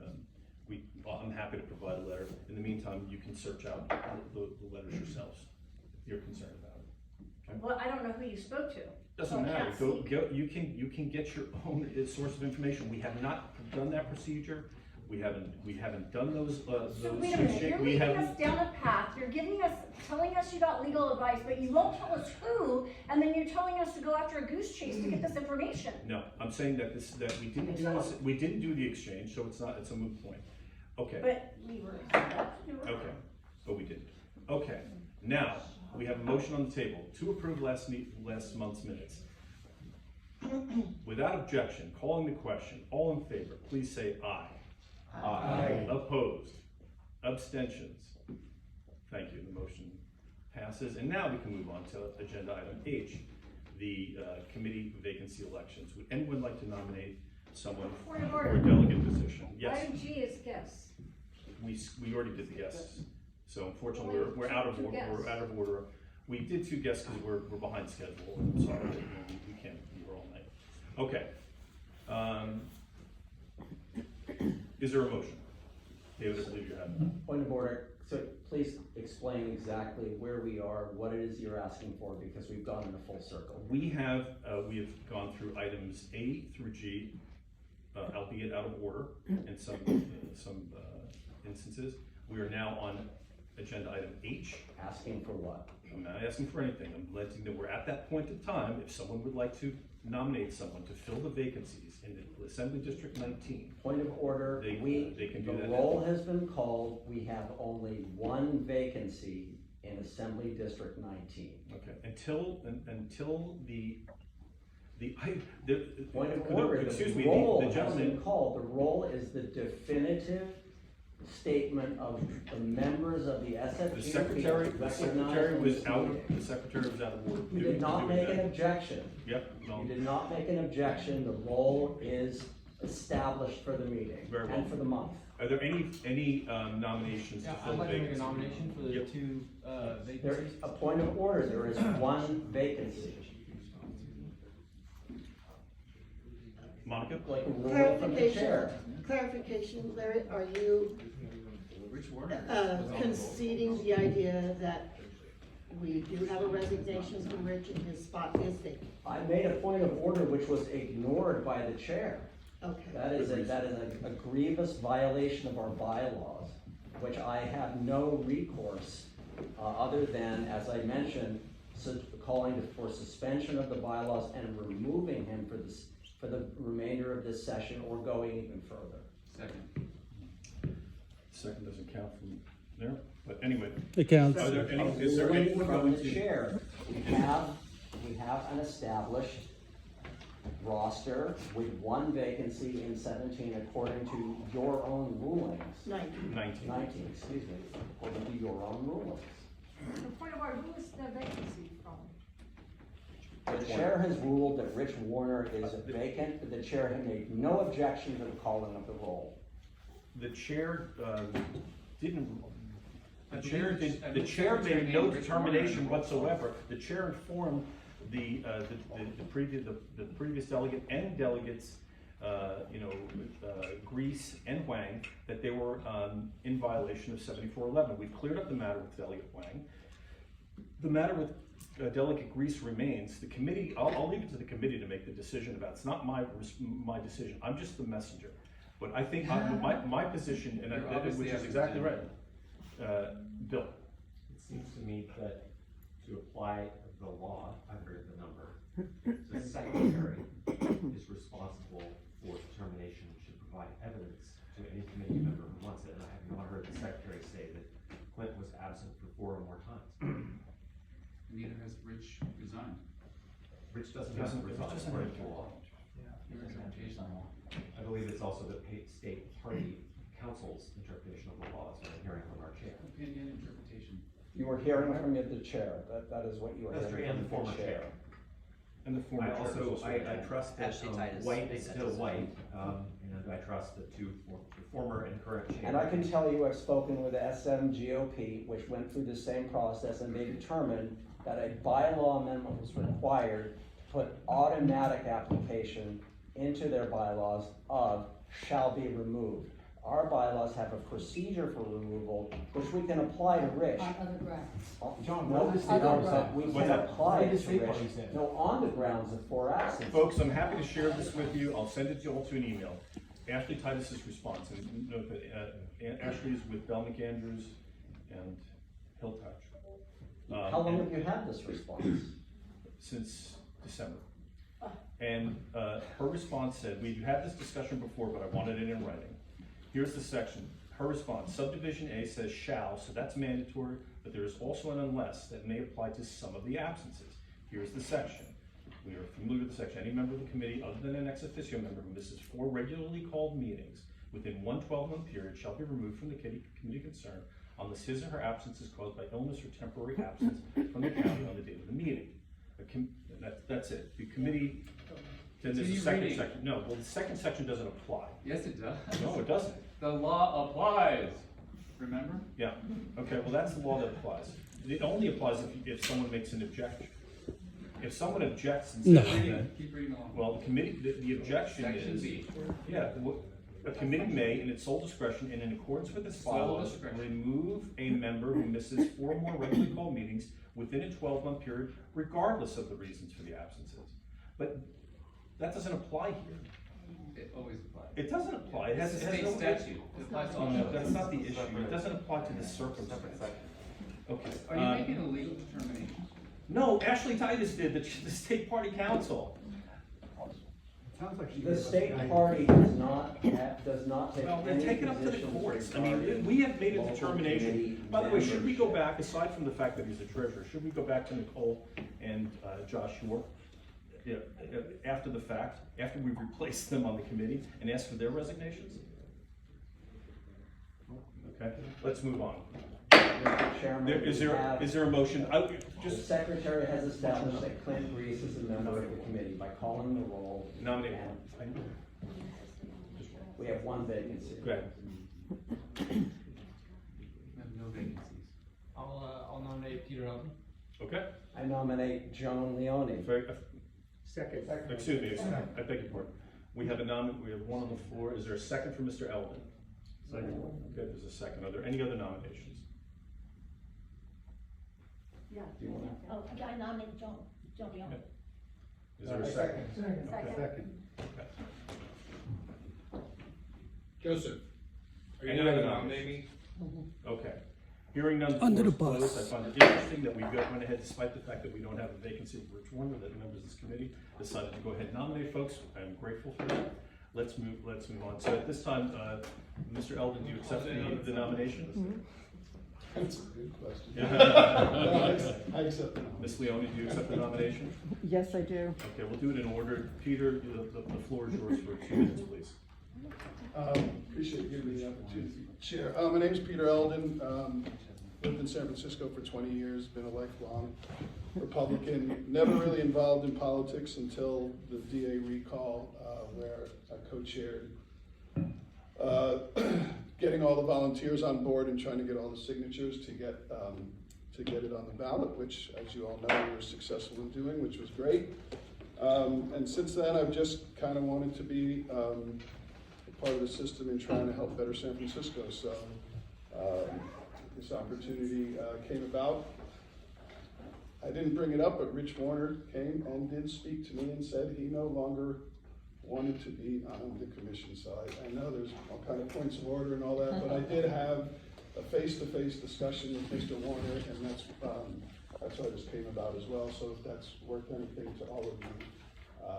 I'm happy to provide a letter. In the meantime, you can search out the letters yourselves, if you're concerned about it. Okay? Well, I don't know who you spoke to. Doesn't so I matter, can't go, you can get your own source of information. We have not done that procedure. We haven't done those So wait a minute, you're leading us down a path, you're telling us you got legal advice, but you won't tell us who, and then you're telling us to go after a goose chase to get this information. No, I'm saying that we didn't do the exchange, so it's a moot point. Okay. But we were supposed to do it. Okay, but we didn't. Okay, now, we have a motion on the table to approve last month's minutes. Without objection, calling the question, all in favor, please say aye. Aye. Opposed? Abstentions? Thank you, the motion passes. And now we can move on to agenda item H, the committee vacancy elections. Would anyone like to nominate someone Point of for order. a delegate position? Yes, Item G is guests. we already did the guests. So unfortunately, Only we're out of two order, guests. we're out of order. We did 2 guests because we're behind schedule. I'm sorry, we can't be here all night. Okay. Is there a motion? David, I believe you have. Point of order, so please explain exactly where we are, what it is you're asking for, because we've gone in a full circle. We have gone through items A through G, albeit out of order in some instances. We are now on agenda item H. Asking for what? I'm not asking for anything. I'm letting that we're at that point in time. If someone would like to nominate someone to fill the vacancies in the Assembly District 19. Point of order, They can do that the now. roll has been called, we have only 1 vacancy in Assembly District 19. Okay, until the Point of order, excuse me, the roll the has gentleman. been called, the roll is the definitive statement of the members of the SFGP. The secretary was out of order. You did not make an objection. Yep. No. You did not make an objection, the roll is established for the meeting Very well. and for the month. Are there any nominations to Yeah, fill I'd the like to make a vacancy? nomination for the Yep. two There vacancies. is a point of order, there is one vacancy. Monica? Like a rule from the chair. Clarification, Larry, are you Rich Warner. conceding the idea that we do have a resignation from Rich and his spot is vacant? I made a point of order which was ignored by the chair. Okay. That is a grievous violation of our bylaws, which I have no recourse, other than, as I mentioned, calling for suspension of the bylaws and removing him for the remainder of this session or going even further. Second. Second doesn't count from there, but anyway. It counts. Are there A any, is there any? ruling from the chair, we have an established roster with one vacancy in 17 according to your own rulings. 19. 19. Excuse me, according to your own rulings. The point of order, who is the vacancy from? The chair has ruled that Rich Warner is vacant. The chair had made no objection to the calling of the roll. The chair, didn't, I the chair believe- I the believe chair Secretary made no named Rich Warner determination in the roll call. whatsoever. The chair informed the previous delegate and delegates, Grease and Wang, that they were, in violation of 7411. We've cleared up the matter with Delegate Wang. The matter with Delegate Grease remains. The committee, I'll leave it to the committee to make the decision about it. It's not my decision. I'm just the messenger. But I think my position, and You're obviously which is acting exactly right, general. Bill. It seems to me that to apply the law under the number, the secretary is responsible for determination, should provide evidence to any committee member who wants it. And I have not heard the secretary say that Clint was absent for 4 or more times. Neither has Rich resigned. Rich doesn't have to resign according to law. He resigned based on law. I believe it's also the state party council's interpretation of the law, as I'm hearing from our chair. Opinion, interpretation. You were hearing from the chair. That is what you were That's true, hearing and the from former the chair. And the former I chair also, was I trust that Ashley Titus White made is that still decision. White, and I trust the the former and current chair. And I can tell you, I've spoken with SMGOP, which went through the same process, and they determined that a bylaw amendment was required to put automatic application into their bylaws of shall be removed. Our bylaws have a procedure for removal, which we can apply to Rich. On other grounds. John, No, what did the state party say? we What's can that? apply What did it the to state party Rich. say? No, on the grounds of 4 absences. Folks, I'm happy to share this with you. I'll send it to you all to an email. Ashley Titus's response, and note that Ashley is with Bell McAndrews and Hilltouch. How long have you had this response? Since December. And her response said, we've had this discussion before, but I wanted it in writing. Here's the section. Her response, subdivision A says shall, so that's mandatory, but there is also an unless that may apply to some of the absences. Here's the section. We are familiar with the section. Any member of the committee other than an ex officio member who misses 4 regularly called meetings within one 12-month period shall be removed from the committee concerned unless his or her absence is caused by illness or temporary absence from the county on the date of the meeting. That's it. The committee, then there's a Continue second reading. section. No, well, the second section doesn't apply. Yes, it does. No, it doesn't. The law applies. Remember? Yeah, okay, well, that's the law that applies. It only applies if someone makes an objection. If someone objects and No. says that, Keep reading along. well, the committee, the objection Section is, B. yeah, a committee may, in its sole discretion and in accordance with its Sole bylaws, discretion. remove a member who misses 4 or more regularly called meetings within a 12-month period, regardless of the reasons for the absences. But that doesn't apply here. It always applies. It doesn't apply. It has, It's a it has state no- statute. It applies to all No, shows. that's not the issue. It doesn't apply to the circumstance. Okay. Are you making a legal determination? No, Ashley Titus did, the state party council. Sounds like she The gave us state guidance. party does not take Well, then any take it up to the positions courts. I regarding mean, we have made a local determination. committee By the way, should we go membership. back, aside from the fact that he's the treasurer, should we go back to Nicole and Josh Shore? Yeah, after the fact, after we've replaced them on the committee and ask for their resignations? Okay, let's move on. Mr. Chairman, Is we have- there a motion? The secretary has established that Clint Grease is a member of the committee by calling the roll. Nominate. and- We have one vacancy. Great. We have no vacancies. I'll nominate Peter Eldon. Okay. I nominate Joan Leone. Second. Excuse me, I beg your pardon. We have one on the floor. Is there a second for Mr. Eldon? Second. Okay, there's a second. Are there any other nominations? Yeah. Do you wanna? Oh, I nominate Joan Leone. Is there a second? Second. Okay. Joseph, are you Any gonna other nominate me? Okay. Hearing none, the Under floor the is bus. closed. I find it interesting that we went ahead, despite the fact that we don't have a vacancy for Rich Warner, that members of this committee decided to go ahead and nominate folks. I'm grateful for that. Let's move on. So at this time, Mr. Eldon, do you accept the nomination? That's a good question. Yeah. I accept the Ms. Leone, do you accept the nomination? Yes, I do. Okay, we'll do it in order. Peter, the floor is yours for 2 minutes, please. Appreciate you giving me the opportunity. Chair, my name is Peter Eldon. Lived in San Francisco for 20 years, been a lifelong Republican. Never really involved in politics until the DA recall, where I co-chaired getting all the volunteers on board and trying to get all the signatures to get it on the ballot, which, as you all know, we were successful in doing, which was great. And since then, I've just kind of wanted to be part of the system in trying to help better San Francisco. So this opportunity came about. I didn't bring it up, but Rich Warner came and did speak to me and said he no longer wanted to be on the commission. So I know there's all kind of points of order and all that, but I did have a face-to-face discussion with Mr. Warner, and that's why this came about as well. So if that's worth anything to all of you, I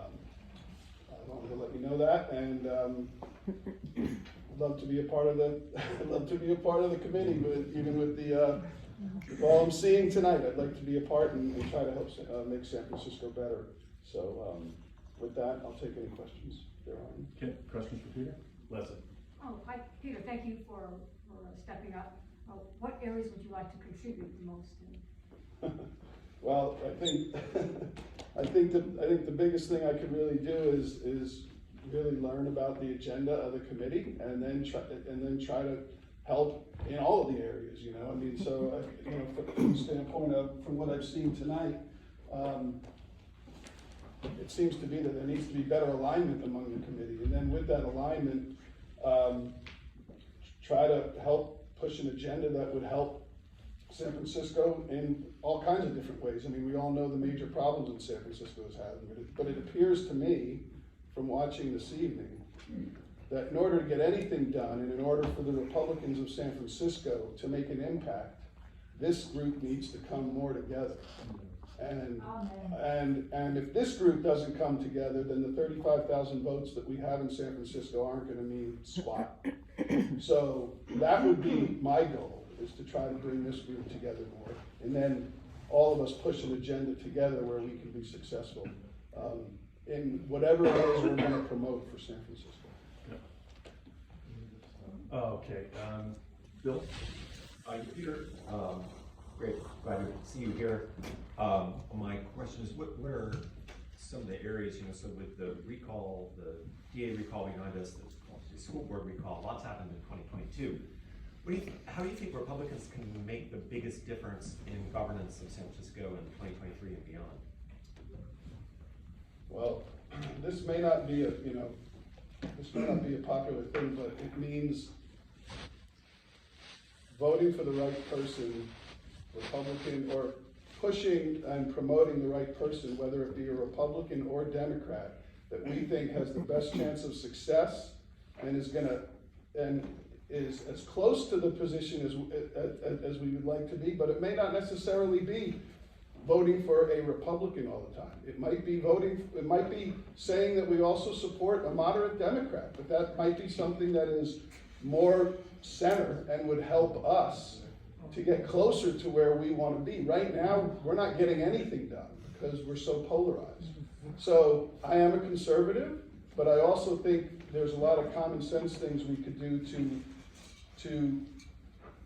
wanted to let you know that, and love to be a part of the committee. But even with all I'm seeing tonight, I'd like to be a part and try to help make San Francisco better. So with that, I'll take any questions there are any. Okay, questions for Peter? Leslie. Oh, hi, Peter, thank you for stepping up. What areas would you like to contribute the most in? Well, I think the biggest thing I could really do is really learn about the agenda of the committee, and then try to help in all of the areas. You know, I mean, so from the standpoint of from what I've seen tonight, it seems to be that there needs to be better alignment among the committee, and then with that alignment, try to help push an agenda that would help San Francisco in all kinds of different ways. I mean, we all know the major problems that San Francisco is having, but it appears to me, from watching this evening, that in order to get anything done, and in order for the Republicans of San Francisco to make an impact, this group needs to come more together. And if this group doesn't come together, then the 35,000 votes that we have in San Francisco aren't going to mean squat. So that would be my goal, is to try to bring this group together more, and then all of us push an agenda together where we can be successful in whatever it is we're going to promote for San Francisco. Okay, Bill? Hi, Peter. Great, glad to see you here. My question is, what are some of the areas, so with the recall, the DA recall behind us, the school board recall, lots happened in 2022. How do you think Republicans can make the biggest difference in governance of San Francisco in 2023 and beyond? Well, this may not be a popular thing, but it means voting for the right person, Republican, or pushing and promoting the right person, whether it be a Republican or Democrat, that we think has the best chance of success and is as close to the position as we would like to be, but it may not necessarily be voting for a Republican all the time. It might be saying that we also support a moderate Democrat, but that might be something that is more center and would help us to get closer to where we want to be. Right now, we're not getting anything done because we're so polarized. So I am a conservative, but I also think there's a lot of common sense things we could do to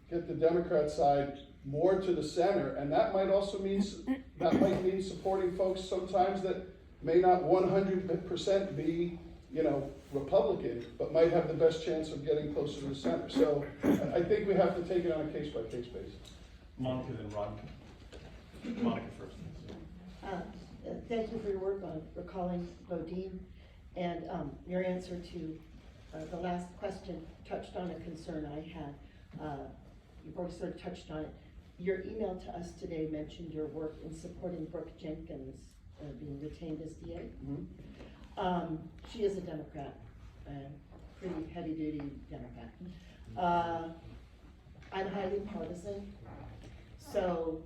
get the Democrat side more to the center, and that might also mean supporting folks sometimes that may not 100% be Republican, but might have the best chance of getting closer to the center. So I think we have to take it on a case-by-case basis. Monica, then Rod. Monica first. Thank you for your work on recalling Bodine, and your answer to the last question touched on a concern I had. You've already sort of touched on it. Your email to us today mentioned your work in supporting Brooke Jenkins being retained as DA. Mm-hmm. She is a Democrat, pretty heavy-duty Democrat. I'm highly partisan, so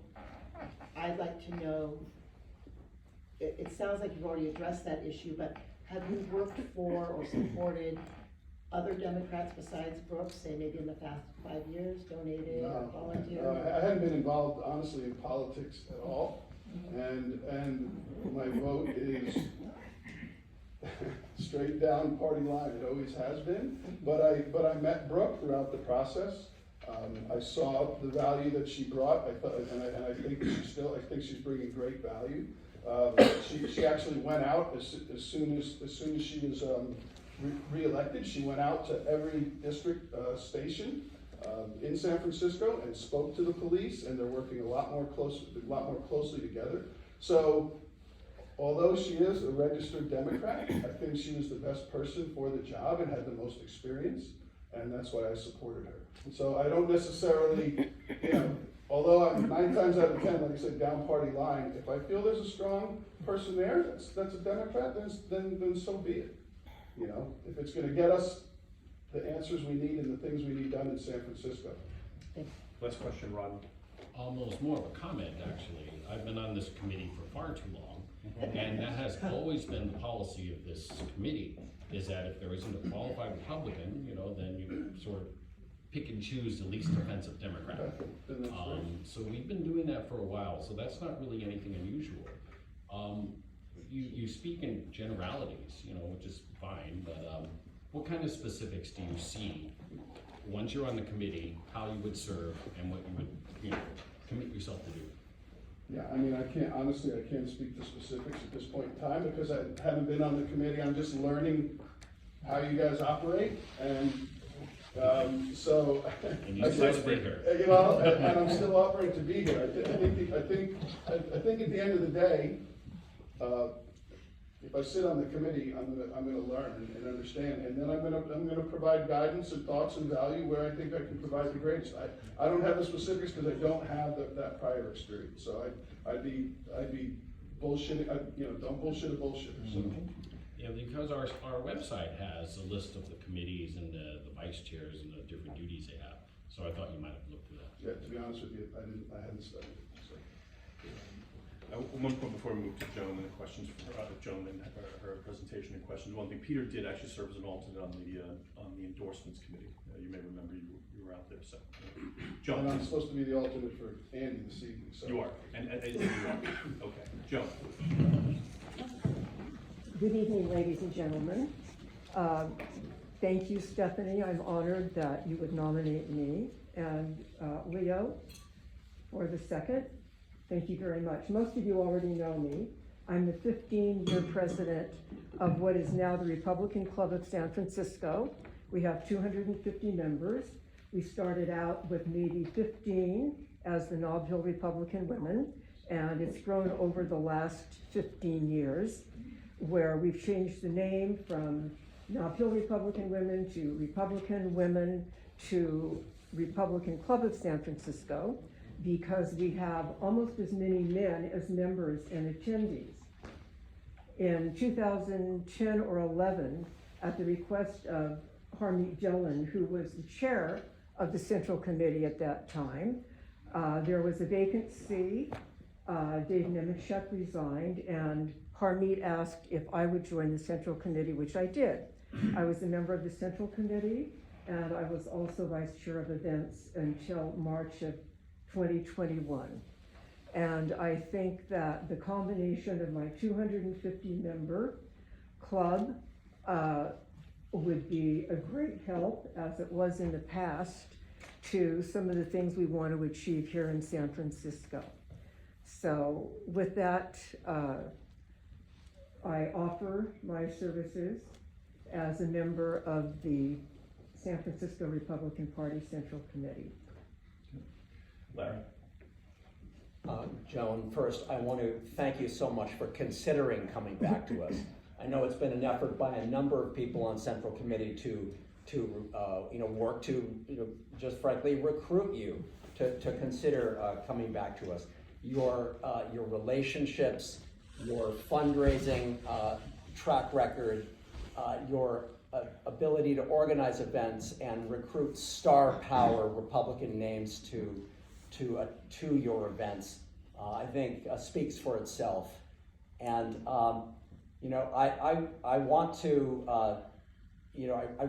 I'd like to know, it sounds like you've already addressed that issue, but have you worked for or supported other Democrats besides Brooke, say maybe in the past 5 years, donated or volunteered? I hadn't been involved, honestly, in politics at all, and my vote is straight down party line. It always has been, but I met Brooke throughout the process. I saw the value that she brought. I thought, and I think I think she's bringing great value. She actually went out as soon as she was re-elected. She went out to every district station in San Francisco and spoke to the police, and they're working a lot more closely together. So, although she is a registered Democrat, I think she was the best person for the job and had the most experience, and that's why I supported her. So I don't necessarily, although I'm 9 times out of 10, like I said, down party line, if I feel there's a strong person there that's a Democrat, then so be it. If it's gonna get us the answers we need and the things we need done in San Francisco. Last question, Rod. Almost more of a comment, actually. I've been on this committee for far too long, and that has always been the policy of this committee, is that if there isn't a qualified Republican, then you sort of pick and choose the least offensive Democrat. So we've been doing that for a while, so that's not really anything unusual. You speak in generalities, which is fine, but what kind of specifics do you see once you're on the committee, how you would serve and what you would, commit yourself to do? Yeah, I mean, I can't speak to specifics at this point in time because I haven't been on the committee. I'm just learning how you guys operate, and so And you still stay here. and I'm still operating to be here. I think at the end of the day, if I sit on the committee, I'm gonna learn and understand, and then I'm gonna provide guidance and thoughts and value where I think I can provide the greatest. I don't have the specifics because I don't have that prior experience. So I'd be bullshitting. Don't bullshit a bullshitter. So. Yeah, because our website has a list of the committees and the vice chairs and the different duties they have. So I thought you might have looked through that. Yeah, to be honest with you, I hadn't studied it. So. One point before we move to Joan and the questions for Joan and her presentation and questions. One thing, Peter did actually serve as an alternate on the endorsements committee. You may remember you were out there. So, Joan, and I'm supposed to be the alternate for Andy this evening. So. You are, and you are. Okay, Joan. Good evening, ladies and gentlemen. Thank you, Stephanie. I'm honored that you would nominate me, and Leo for the second. Thank you very much. Most of you already know me. I'm the 15-year president of what is now the Republican Club of San Francisco. We have 250 members. We started out with maybe 15 as the Nob Hill Republican Women, and it's grown over the last 15 years, where we've changed the name from Nob Hill Republican Women to Republican Women to Republican Club of San Francisco, because we have almost as many men as members and attendees. In 2010 or 11, at the request of Harmeet Dillon, who was the chair of the Central Committee at that time, there was a vacancy. Dave Nemechek resigned, and Harmeet asked if I would join the Central Committee, which I did. I was a member of the Central Committee, and I was also vice chair of events until March of 2021. And I think that the combination of my 250 member club would be a great help, as it was in the past, to some of the things we want to achieve here in San Francisco. So with that, I offer my services as a member of the San Francisco Republican Party Central Committee. Larry? Joan, first, I want to thank you so much for considering coming back to us. I know it's been an effort by a number of people on Central Committee to work to, just frankly recruit you to consider coming back to us. Your relationships, your fundraising track record, your ability to organize events and recruit star power Republican names to your events, I think speaks for itself. And I want to, I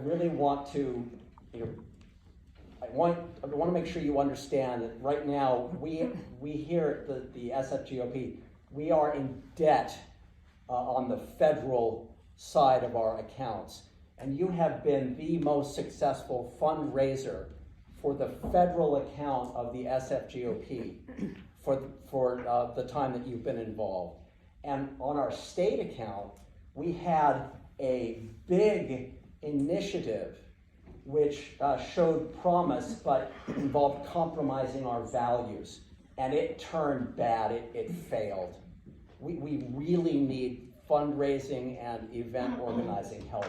really want to, I want to make sure you understand that right now we here at the SFGOP, we are in debt on the federal side of our accounts. And you have been the most successful fundraiser for the federal account of the SFGOP for the time that you've been involved. And on our state account, we had a big initiative which showed promise but involved compromising our values. And it turned bad, it failed. We really need fundraising and event organizing help.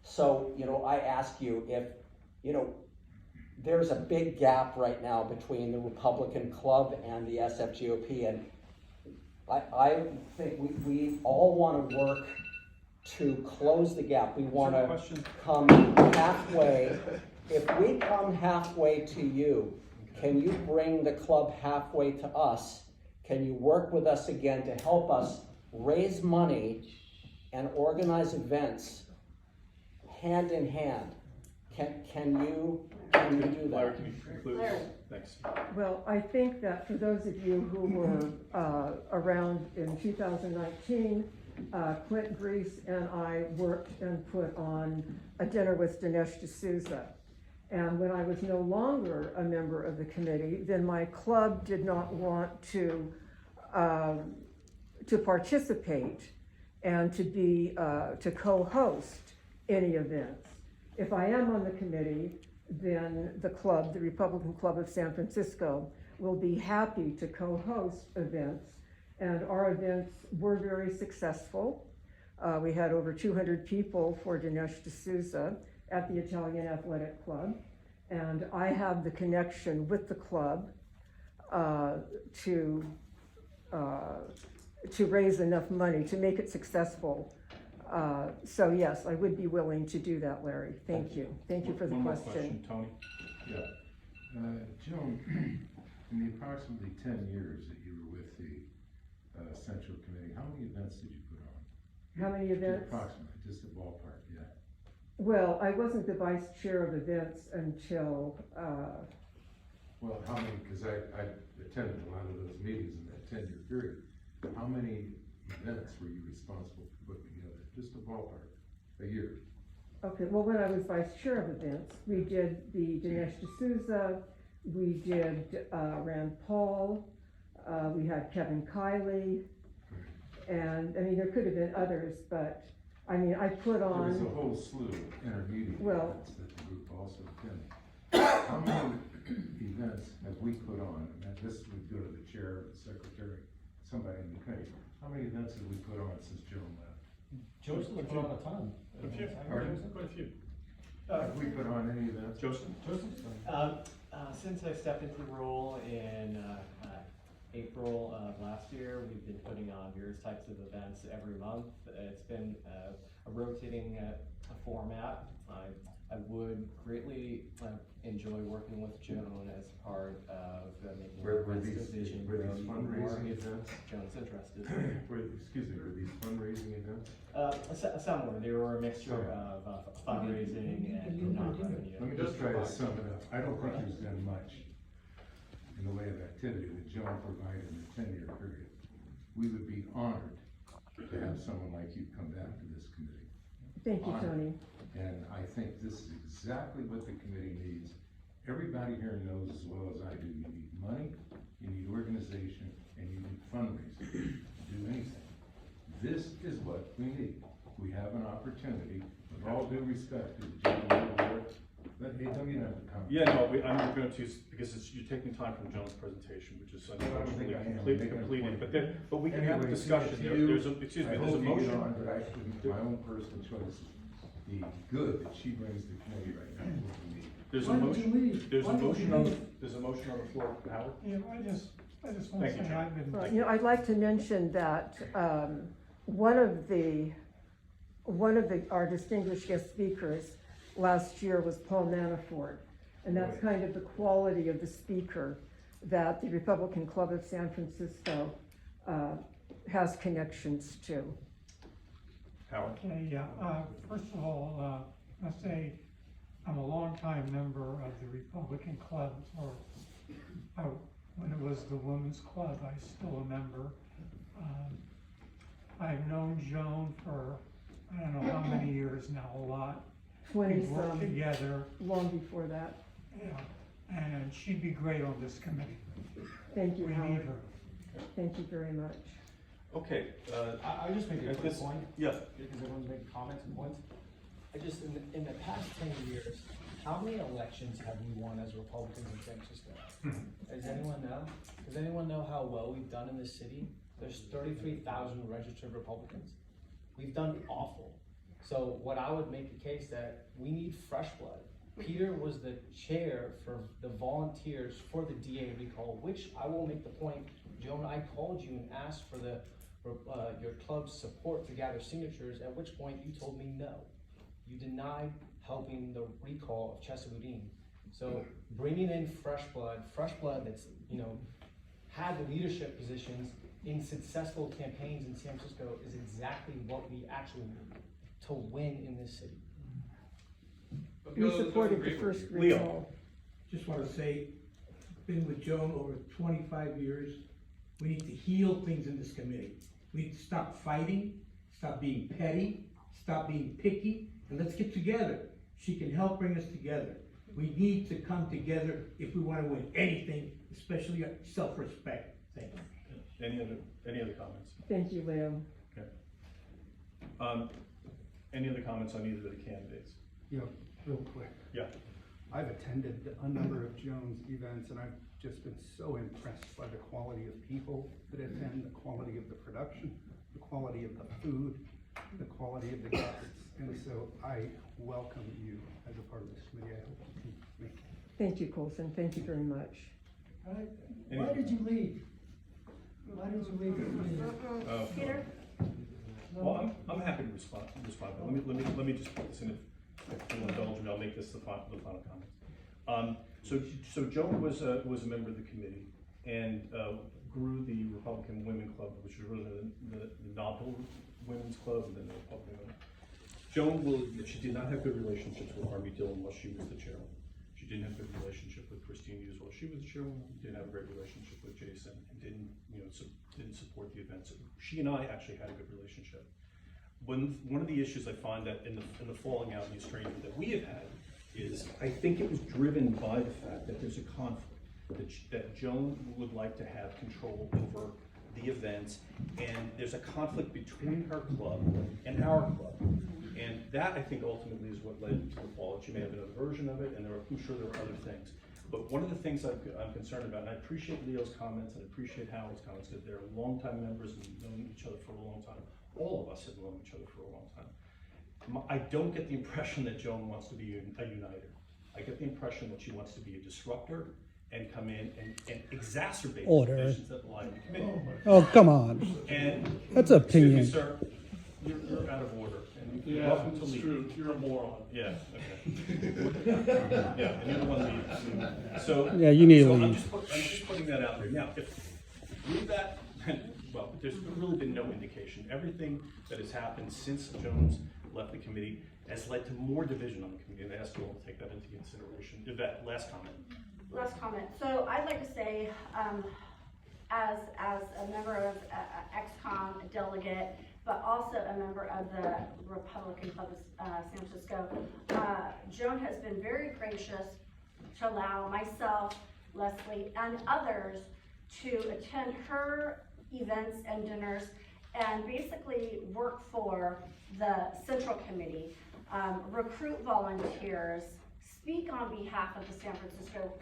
So, I ask you if, there's a big gap right now between the Republican club and the SFGOP, and I think we all want to work to close the gap. We want to come halfway. If we come halfway to you, can you bring the club halfway to us? Can you work with us again to help us raise money and organize events hand in hand? Can you do that? Thanks. Well, I think that for those of you who were around in 2019, Clint Grease and I worked and put on a dinner with Dinesh D'Souza. And when I was no longer a member of the committee, then my club did not want to participate and to co-host any events. If I am on the committee, then the club, the Republican Club of San Francisco, will be happy to co-host events. And our events were very successful. We had over 200 people for Dinesh D'Souza at the Italian Athletic Club. And I have the connection with the club to raise enough money to make it successful. So yes, I would be willing to do that, Larry. Thank you. Thank you for the One more question. Tony? Yeah. Joan, in the approximately 10 years that you were with the Central Committee, how many events did you put on? How many events? Approximately, just a ballpark, yeah. Well, I wasn't the vice chair of events until, Well, how many, because I attended a lot of those meetings in that 10-year period. How many events were you responsible for putting together? Just a ballpark, a year. okay, well, when I was vice chair of events, we did the Dinesh D'Souza, we did Rand Paul, we had Kevin Kiley, and I mean, there could have been others, but I mean, I put on. There was a whole slew of intermediate Well, events that the group also attended. How many events have we put on? And this would go to the chair, the secretary, somebody in the committee. How many events have we put on since Joan left? Joseph put on a ton. A few. Pardon? Quite a few. Have we put on any events? Joseph? Since I stepped into the role in April of last year, we've been putting on various types of events every month. It's been a rotating format. I would greatly enjoy working with Joan as part of making Were the these vision grow even more fundraising if events? Joan's interested. Were these fundraising events? Some were. They were a mixture of fundraising and non-revenue. Let me just try to sum it up. I don't think there's been much in the way of activity that Joan provided in a 10-year period. We would be honored to have someone like you come back to this committee. Thank you, Honored. Tony. And I think this is exactly what the committee needs. Everybody here knows as well as I do, you need money, you need organization, and you need fundraising to do anything. This is what we need. We have an opportunity with With all due respect to the gentleman over there, hey, don't you have to come? Yeah, no, I'm going to, because you're taking time from John's presentation, which is I don't think I am. completely I'm making a completed, point. but we can have a Anyway, discussion, to you, there's a, excuse me, I there's a hope you get motion. on, but I shouldn't, my own personal choice, the good that she brings to the committee right now will be. There's a Why did you motion, leave? there's a Why did you motion on, leave? there's a motion on the floor, Howard? Yeah, I just want Thank to you, say, John. I've been. Well, you know, I'd like to mention that one of our distinguished guest speakers last year was Paul Manafort. And that's kind of the quality of the speaker that the Republican Club of San Francisco has connections to. Howard? Okay, yeah, first of all, I say I'm a longtime member of the Republican Club, or when it was the Women's Club, I'm still a member. I've known Joan for, I don't know how many years now, a lot. 20 We've worked some, together, long before that. yeah, and she'd be great on this committee. Thank you, We Howard. need her. Thank you very much. Okay, I'll just make a at quick this- point. yeah. Because everyone's making comments and points. I just, in the past 10 years, how many elections have we won as Republicans in San Francisco? Does anyone know? Does anyone know how well we've done in this city? There's 33,000 registered Republicans. We've done awful. So what I would make a case that we need fresh blood. Peter was the chair for the volunteers for the DA recall, which I will make the point, Joan, I called you and asked for your club's support to gather signatures, at which point you told me no. You denied helping the recall of Chesa Boudin. So bringing in fresh blood that's, had the leadership positions in successful campaigns in San Francisco is exactly what we actually need to win in this city. We supported the first Leo. recall. Just want to say, been with Joan over 25 years. We need to heal things in this committee. We need to stop fighting, stop being petty, stop being picky, and let's get together. She can help bring us together. We need to come together if we want to win anything, especially self-respect. Thank you. Any other comments? Thank you, Leo. Okay. Any other comments on either of the candidates? Yeah, real quick. Yeah. I've attended a number of Joan's events, and I've just been so impressed by the quality of people that attend, the quality of the production, the quality of the food, the quality of the guests. And so I welcome you as a part of this committee. I hope you can make it. Thank you, Colson. Thank you very much. Why did you leave? Why did you leave the committee? Peter? Well, I'm happy to respond, but let me just put this in, if you'll indulge me, I'll make this the final comment. So Joan was a member of the committee and grew the Republican Women Club, which was really the novel women's club, and then the Republican Women. Joan will admit she did not have good relationships with Harvey Dillon while she was the chairwoman. She didn't have a good relationship with Christine Hughes while she was the chairwoman. Didn't have a great relationship with Jason, and didn't support the events. She and I actually had a good relationship. One of the issues I find that in the falling out and the estrangement that we have had is, I think it was driven by the fact that there's a conflict, that Joan would like to have control over the events, and there's a conflict between her club and our club. And that, I think, ultimately is what led to the fall. She may have another version of it, and I'm sure there are other things. But one of the things I'm concerned about, and I appreciate Leo's comments, and I appreciate Howard's comments, because they're longtime members and known each other for a long time. All of us have known each other for a long time. I don't get the impression that Joan wants to be a uniter. I get the impression that she wants to be a disruptor and come in and exacerbate the divisions that lie in the committee. Oh, come on. And That's opinion. Excuse me, sir, you're out of order. And you're welcome to leave. True. You're a moron. Yeah, okay. Yeah, and you're the one leaving. So Yeah, you need to so leave. I'm just putting that out there. Now, if leave that, well, there's really been no indication. Everything that has happened since Jones left the committee has led to more division on the committee, and I ask you all to take that into consideration. That last comment. Last comment. So I'd like to say, as a member of ex-con delegate, but also a member of the Republican Club of San Francisco, Joan has been very gracious to allow myself, Leslie, and others to attend her events and dinners and basically work for the Central Committee. recruit volunteers, speak on behalf of the San Francisco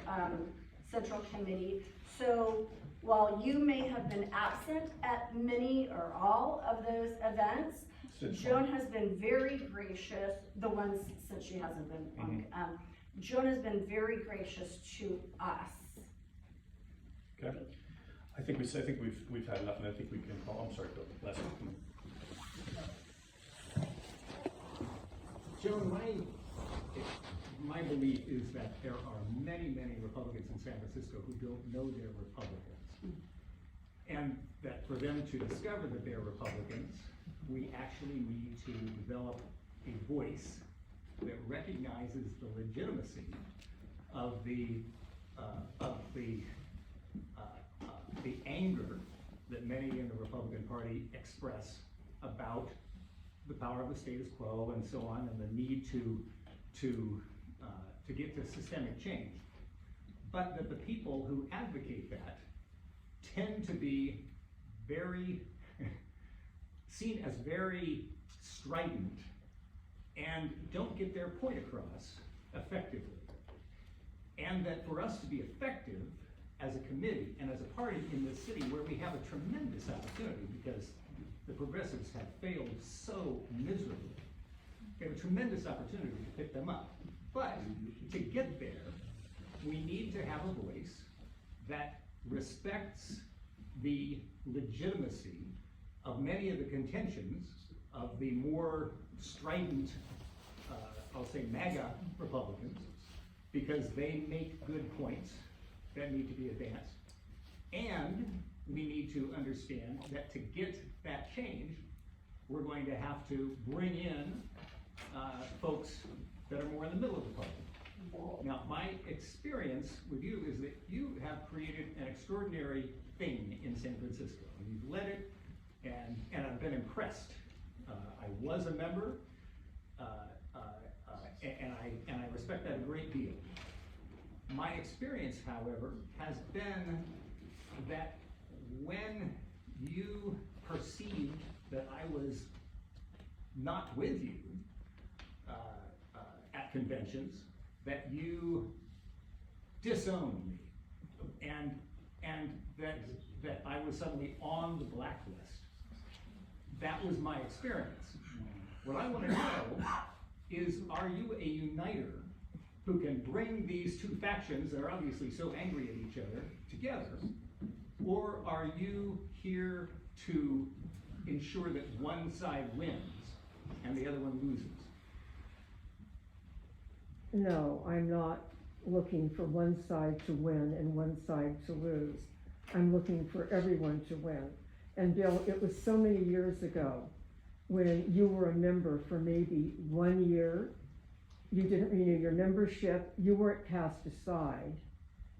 Central Committee. So while you may have been absent at many or all of those events, Joan has been very gracious, the ones since she hasn't been on, Joan has been very gracious to us. Okay. I think we've had enough, and I think we can call. I'm sorry, Bill. Last one. Joan, my belief is that there are many, many Republicans in San Francisco who don't know they're Republicans. And that for them to discover that they're Republicans, we actually need to develop a voice that recognizes the legitimacy of the anger that many in the Republican Party express about the power of the status quo and so on, and the need to get to systemic change. But that the people who advocate that tend to be very seen as very strident and don't get their point across effectively. And that for us to be effective as a committee and as a party in this city where we have a tremendous opportunity because the progressives have failed so miserably, we have a tremendous opportunity to pick them up. But to get there, we need to have a voice that respects the legitimacy of many of the contentions of the more strident, I'll say MAGA Republicans, because they make good points that need to be advanced. And we need to understand that to get that change, we're going to have to bring in folks that are more in the middle of the party. Now, my experience with you is that you have created an extraordinary thing in San Francisco. You've led it, and I've been impressed. I was a member, and I respect that a great deal. My experience, however, has been that when you perceived that I was not with you at conventions, that you disowned me, and that I was suddenly on the blacklist. That was my experience. What I want to know is, are you a uniter who can bring these two factions that are obviously so angry at each other together, or are you here to ensure that one side wins and the other one loses? No, I'm not looking for one side to win and one side to lose. I'm looking for everyone to win. And Bill, it was so many years ago when you were a member for maybe 1 year. You didn't renew your membership. You weren't cast aside.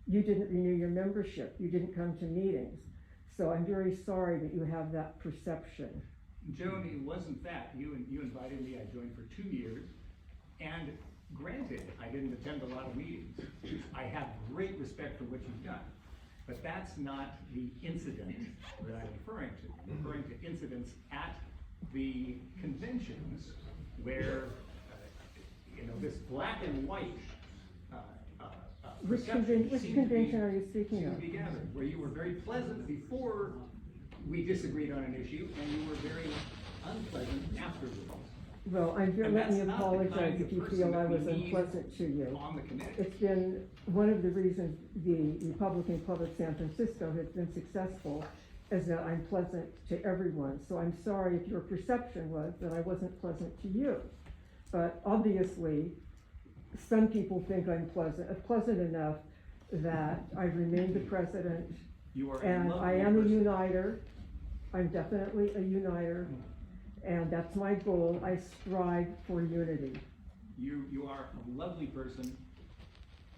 You didn't renew your membership. You didn't come to meetings. So I'm very sorry that you have that perception. Joan, it wasn't that. You invited me. I joined for 2 years. And granted, I didn't attend a lot of meetings. I have great respect for what you've done. But that's not the incident that I'm referring to. I'm referring to incidents at the conventions where, this black and white Which perception convention are you speaking of? seemed to be gathered, where you were very pleasant before we disagreed on an issue, and you were very unpleasant afterwards. Well, let me apologize if you feel I was need unpleasant to you. On the committee. It's been one of the reasons the Republican Club of San Francisco has been successful, is that I'm pleasant to everyone. So I'm sorry if your perception was that I wasn't pleasant to you. But obviously, some people think I'm pleasant enough that I've remained the president. You are and I am a uniter. I'm definitely a uniter. And that's my goal. I strive for unity. You are a lovely person,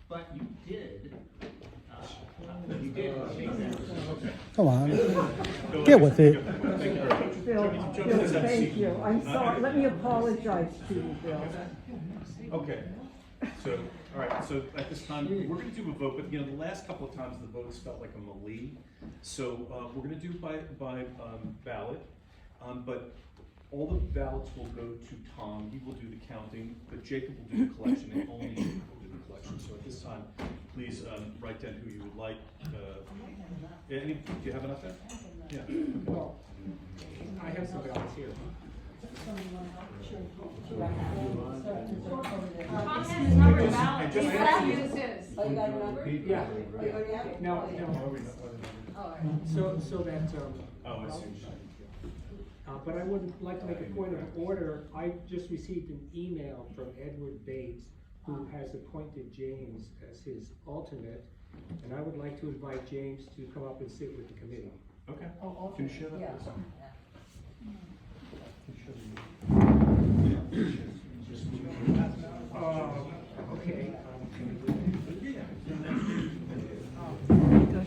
but you did Come on. Get with it. Bill, thank you. I'm sorry. Let me apologize to you, Bill. Okay, so, all right, so at this time, we're gonna do a vote, but the last couple of times the votes felt like a melee. So, we're gonna do by ballot, but All the ballots will go to Tom, he will do the counting, but Jacob will do the collection, and only Jacob will do the collection. So at this time, please write down who you would like. Do you have enough there? Yeah. Well, I have some ballots here. Tom has his number of ballots. And He's just- got to use his. Oh, you got a number? Yeah. Oh, you already have it? No, Oh, yeah. no. So that, Oh, I see. but I would like to make a point of order. I just received an email from Edward Bates, who has appointed James as his alternate, and I would like to invite James to come up and sit with the committee. Okay. Oh, Can you share that? yeah. with us? Okay.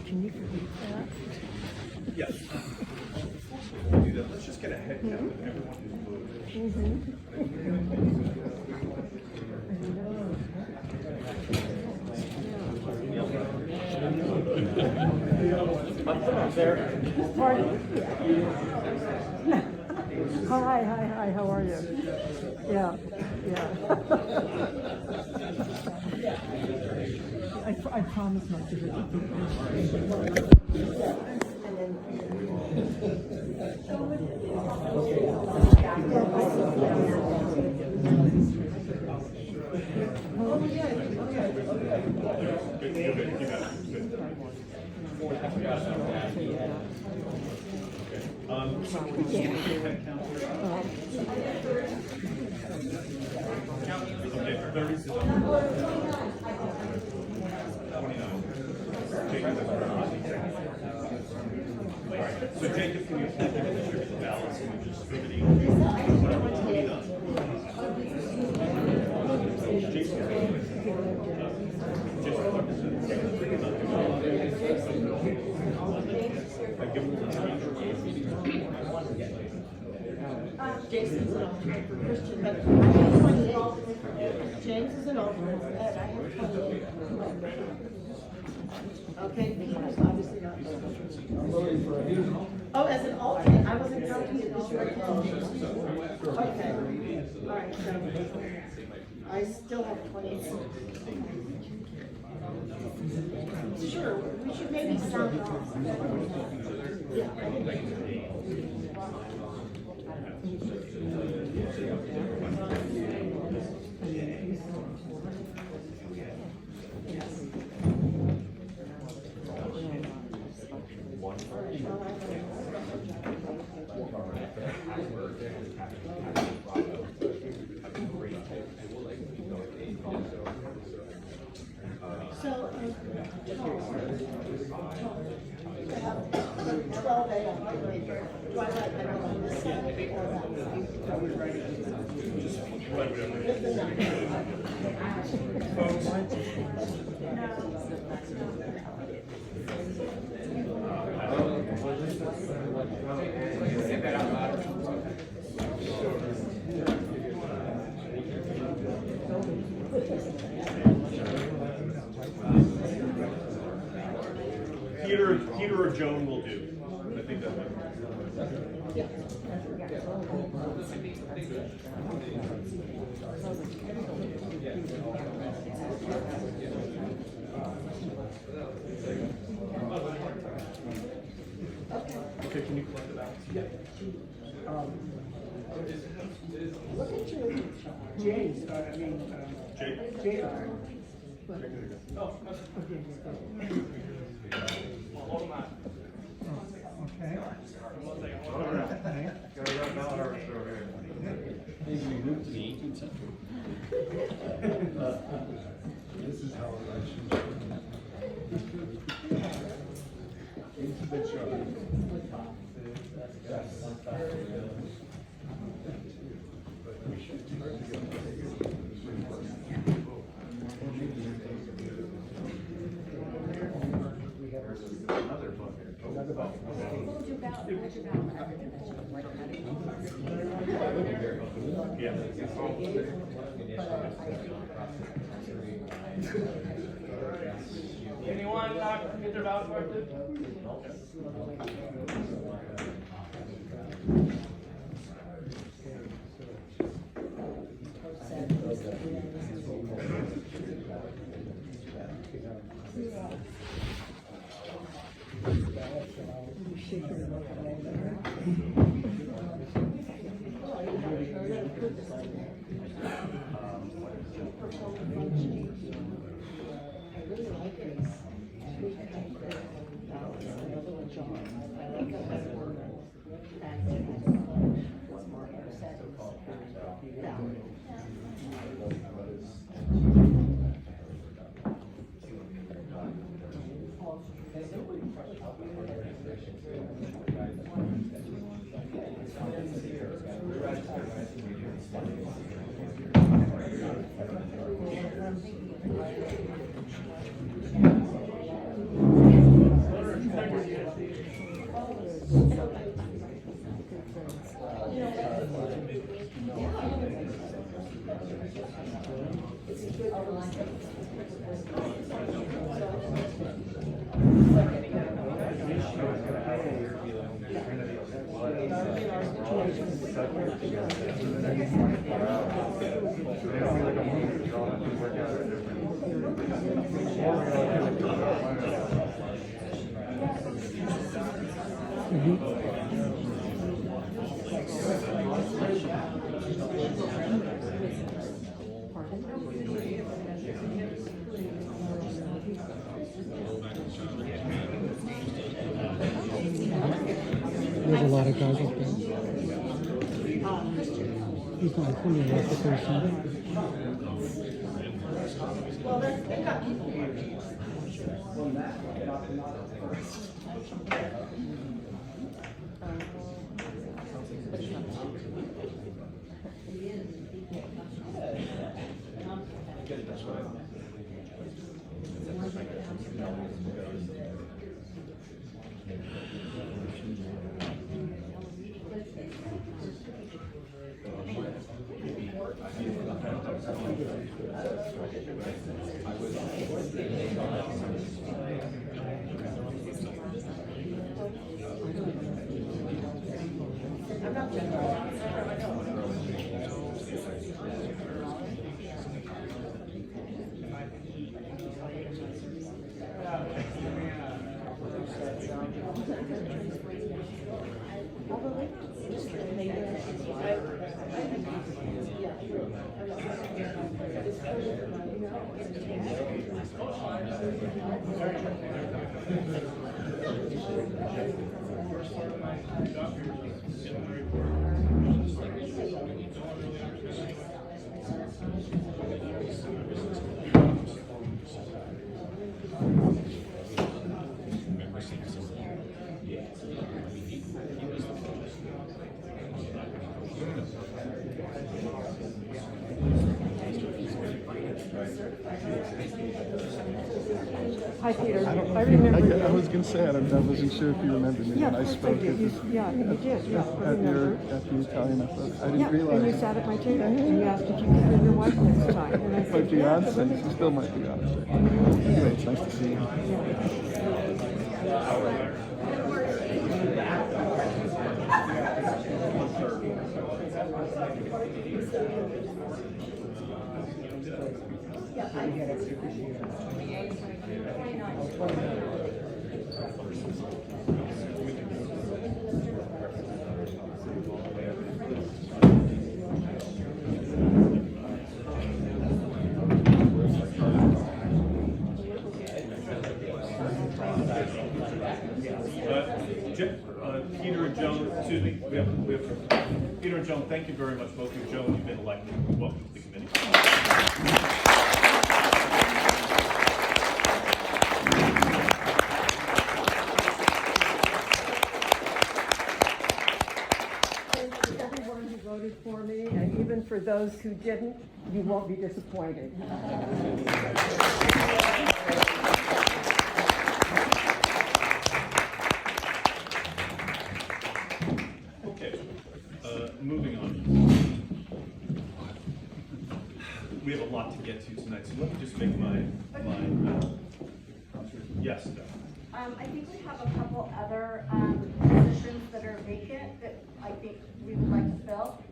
Can you repeat that? Yes. We'll do that. Let's just get a head count of everyone who's voted. Hi, how are you? Yeah. I promise not to hurt So Jacob, can you distribute the ballots and we just distribute Jason's an alternate, Christian, but I have 28. James is an alternate, and I have 28. Okay, Peter's obviously not. Oh, as an alternate, I wasn't counting it as your alternate. Okay, all right, so I still have 28. Sure, we should maybe sound off. Yeah, I think. So, 12 a.m. Do I write that on this side or that? With the number. Peter or Joan will do. I think that might Yeah. Okay, can you collect the ballots? Yeah. Look at you, James, Jake? James. Oh, hold on. Okay. Maybe we moved to the 18th century. This is how elections are. Into the chart. Anyone get their ballot corrected? appreciate your work on all that. I really like this. We have another one, John. I like that better one. There's a lot of guys up there. He's not including the person. Well, they've got people here. I'm not Hi, Peter. I remember you. I was gonna say, I wasn't sure if you remembered me Yeah, when I of course I spoke did. at You, the, yeah, you did, yeah, I at remember. the Italian, I didn't Yeah, realize. and you sat at my table, and you asked if you could bring your wife next time, and I My said, yeah. fiance, she still my fiance. Anyway, it's nice to see you. Peter and Joan, excuse me, we have Peter and Joan, thank you very much, both of you. Joan, you've been elected. Welcome to the committee. Thank you to everyone who voted for me, and even for those who didn't, you won't be disappointed. Okay, moving on. We have a lot to get to tonight, so let me just make my yes, Steph. I think we have a couple other, positions that are vacant that I think we would like to fill.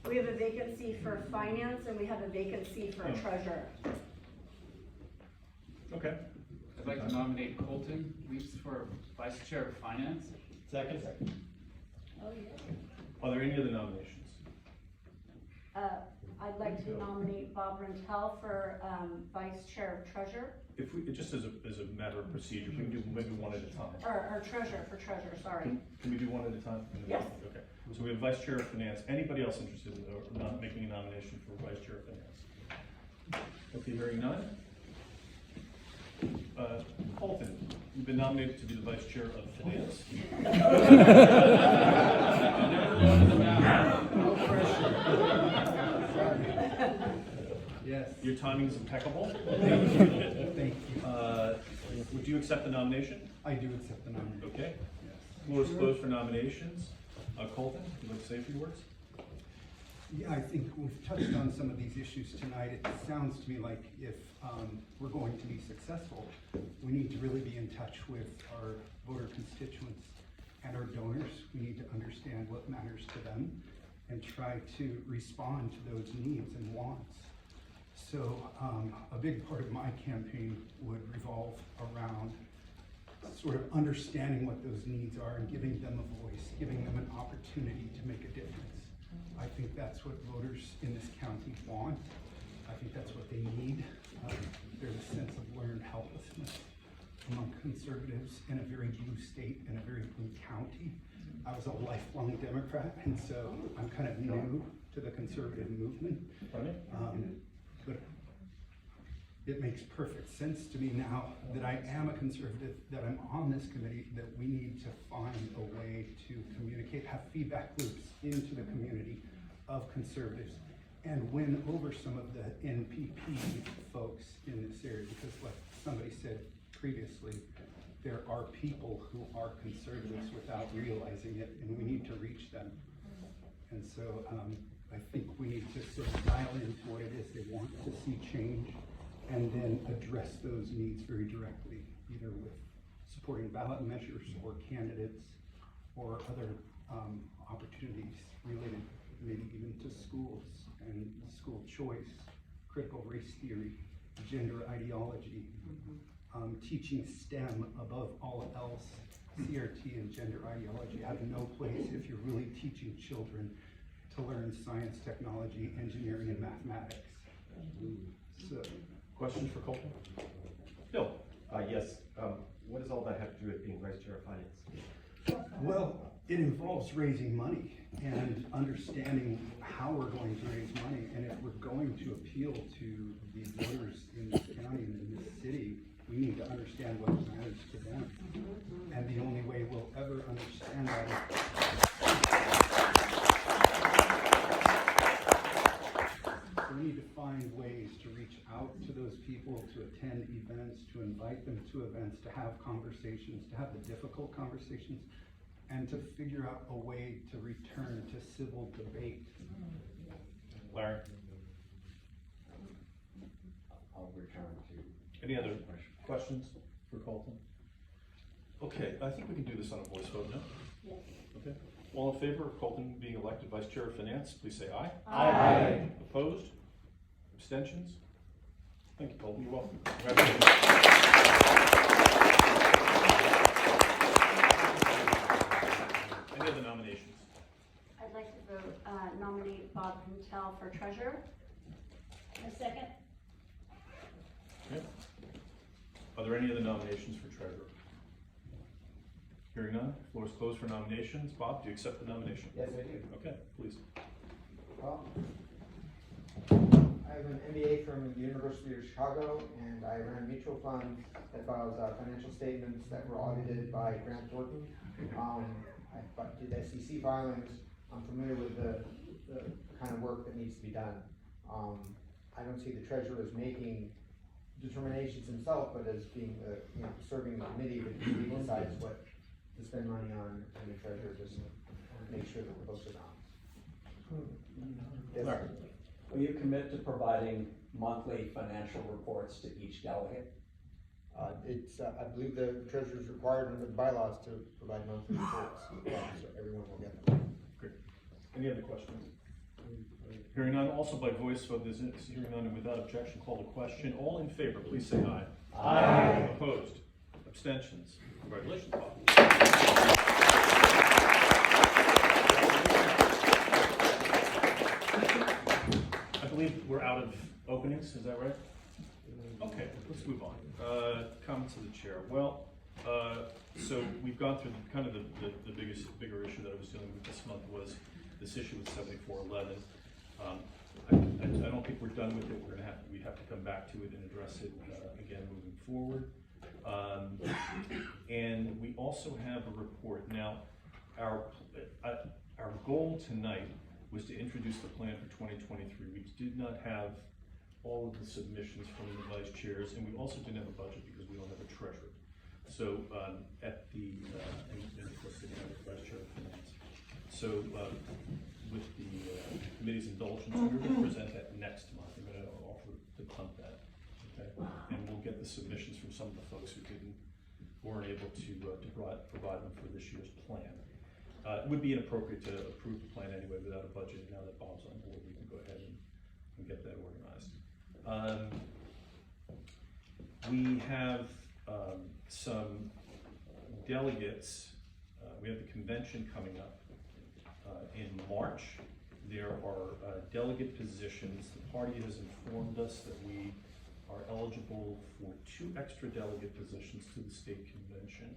We have a vacancy for finance and we have a vacancy for a treasurer. Okay. I'd like to nominate Colton Weeps for Vice Chair of Finance. Second? Oh, yeah. Are there any other nominations? I'd like to nominate Bob Rentel for, Vice Chair of Treasurer, If we, just as a matter of procedure, we can do maybe one at a time. or Treasurer, sorry. Can we do one at a time? Yes. Okay, so we have Vice Chair of Finance. Anybody else interested in not making a nomination for Vice Chair of Finance? Okay, hearing none. Colton, you've been nominated to be the Vice Chair of Finance. No Yes. Your timing is impeccable. Thank you. Thank you. Would you accept the nomination? I do accept the nomination. Okay. Floor is closed for nominations. Colton, would you like to say a few words? Yeah, I think we've touched on some of these issues tonight. It sounds to me like if we're going to be successful, we need to really be in touch with our voter constituents and our donors. We need to understand what matters to them and try to respond to those needs and wants. So a big part of my campaign would revolve around sort of understanding what those needs are and giving them a voice, giving them an opportunity to make a difference. I think that's what voters in this county want. I think that's what they need. There's a sense of learned helplessness among conservatives in a very blue state, in a very blue county. I was a lifelong Democrat, and so I'm kind of new to the conservative movement. But it makes perfect sense to me now that I am a conservative, that I'm on this committee, that we need to find a way to communicate, have feedback loops into the community of conservatives and win over some of the NPP folks in this area, because like somebody said previously, there are people who are conservatives without realizing it, and we need to reach them. And so I think we need to sort of dial into what it is they want to see change, and then address those needs very directly, either with supporting ballot measures or candidates or other opportunities related maybe even to schools and school choice, critical race theory, gender ideology, teaching STEM above all else. CRT and gender ideology have no place if you're really teaching children to learn science, technology, engineering, and mathematics. So, questions for Colton? Bill? Yes. What does all that have to do with being Vice Chair of Finance? well, it involves raising money and understanding how we're going to raise money, and if we're going to appeal to the voters in this county and in this city, we need to understand what matters to them. And the only way we'll ever understand that is we need to find ways to reach out to those people, to attend events, to invite them to events, to have conversations, to have the difficult conversations, and to figure out a way to return to civil debate. Larry? I'll return to. Any other questions for Colton? Okay, I think we can do this on a voice vote now. Yes. Okay. All in favor of Colton being elected Vice Chair of Finance, please say aye. Aye. Opposed? Abstentions? Thank you, Colton. You're welcome. Congratulations. Any other nominations? I'd like to vote, nominate Bob Rentel for Treasurer. A second. Okay. Are there any other nominations for Treasurer? Hearing none, floor is closed for nominations. Bob, do you accept the nomination? Yes, I do. Okay, please. Well, I have an MBA from the University of Chicago, and I ran a mutual fund that files financial statements that were audited by Grant Thornton. I did SEC filings. I'm familiar with the kind of work that needs to be done. I don't see the treasurer as making determinations himself, but as being, serving the committee, the committee decides what to spend money on, and the treasurer just make sure that the books are balanced. Yes. Will you commit to providing monthly financial reports to each delegate? I believe the treasurer is required under the bylaws to provide monthly reports, so everyone will get them. Great. Any other questions? Hearing none, also by voice vote, this is hearing none and without objection, call the question. All in favor, please say aye. Aye. Opposed? Abstentions? Congratulations, Bob. I believe we're out of openings, is that right? Okay, let's move on. Comments of the chair. Well, so we've gone through kind of the bigger issue that I was dealing with this month was this issue with 7411. I don't think we're done with it. We have to come back to it and address it again moving forward. And we also have a report. Now, our goal tonight was to introduce the plan for 2023. We did not have all of the submissions from the vice chairs, and we also didn't have a budget because we don't have a treasurer. So at the, and of course, we have a vice chair of finance. So with the committee's indulgence, we're going to present that next month. I'm going to offer to punt that, okay? And we'll get the submissions from some of the folks who weren't able to provide them for this year's plan. It would be inappropriate to approve the plan anyway without a budget. Now that Bob's on board, we can go ahead and get that organized. We have some delegates. We have the convention coming up in March. There are delegate positions. The party has informed us that we are eligible for 2 extra delegate positions to the state convention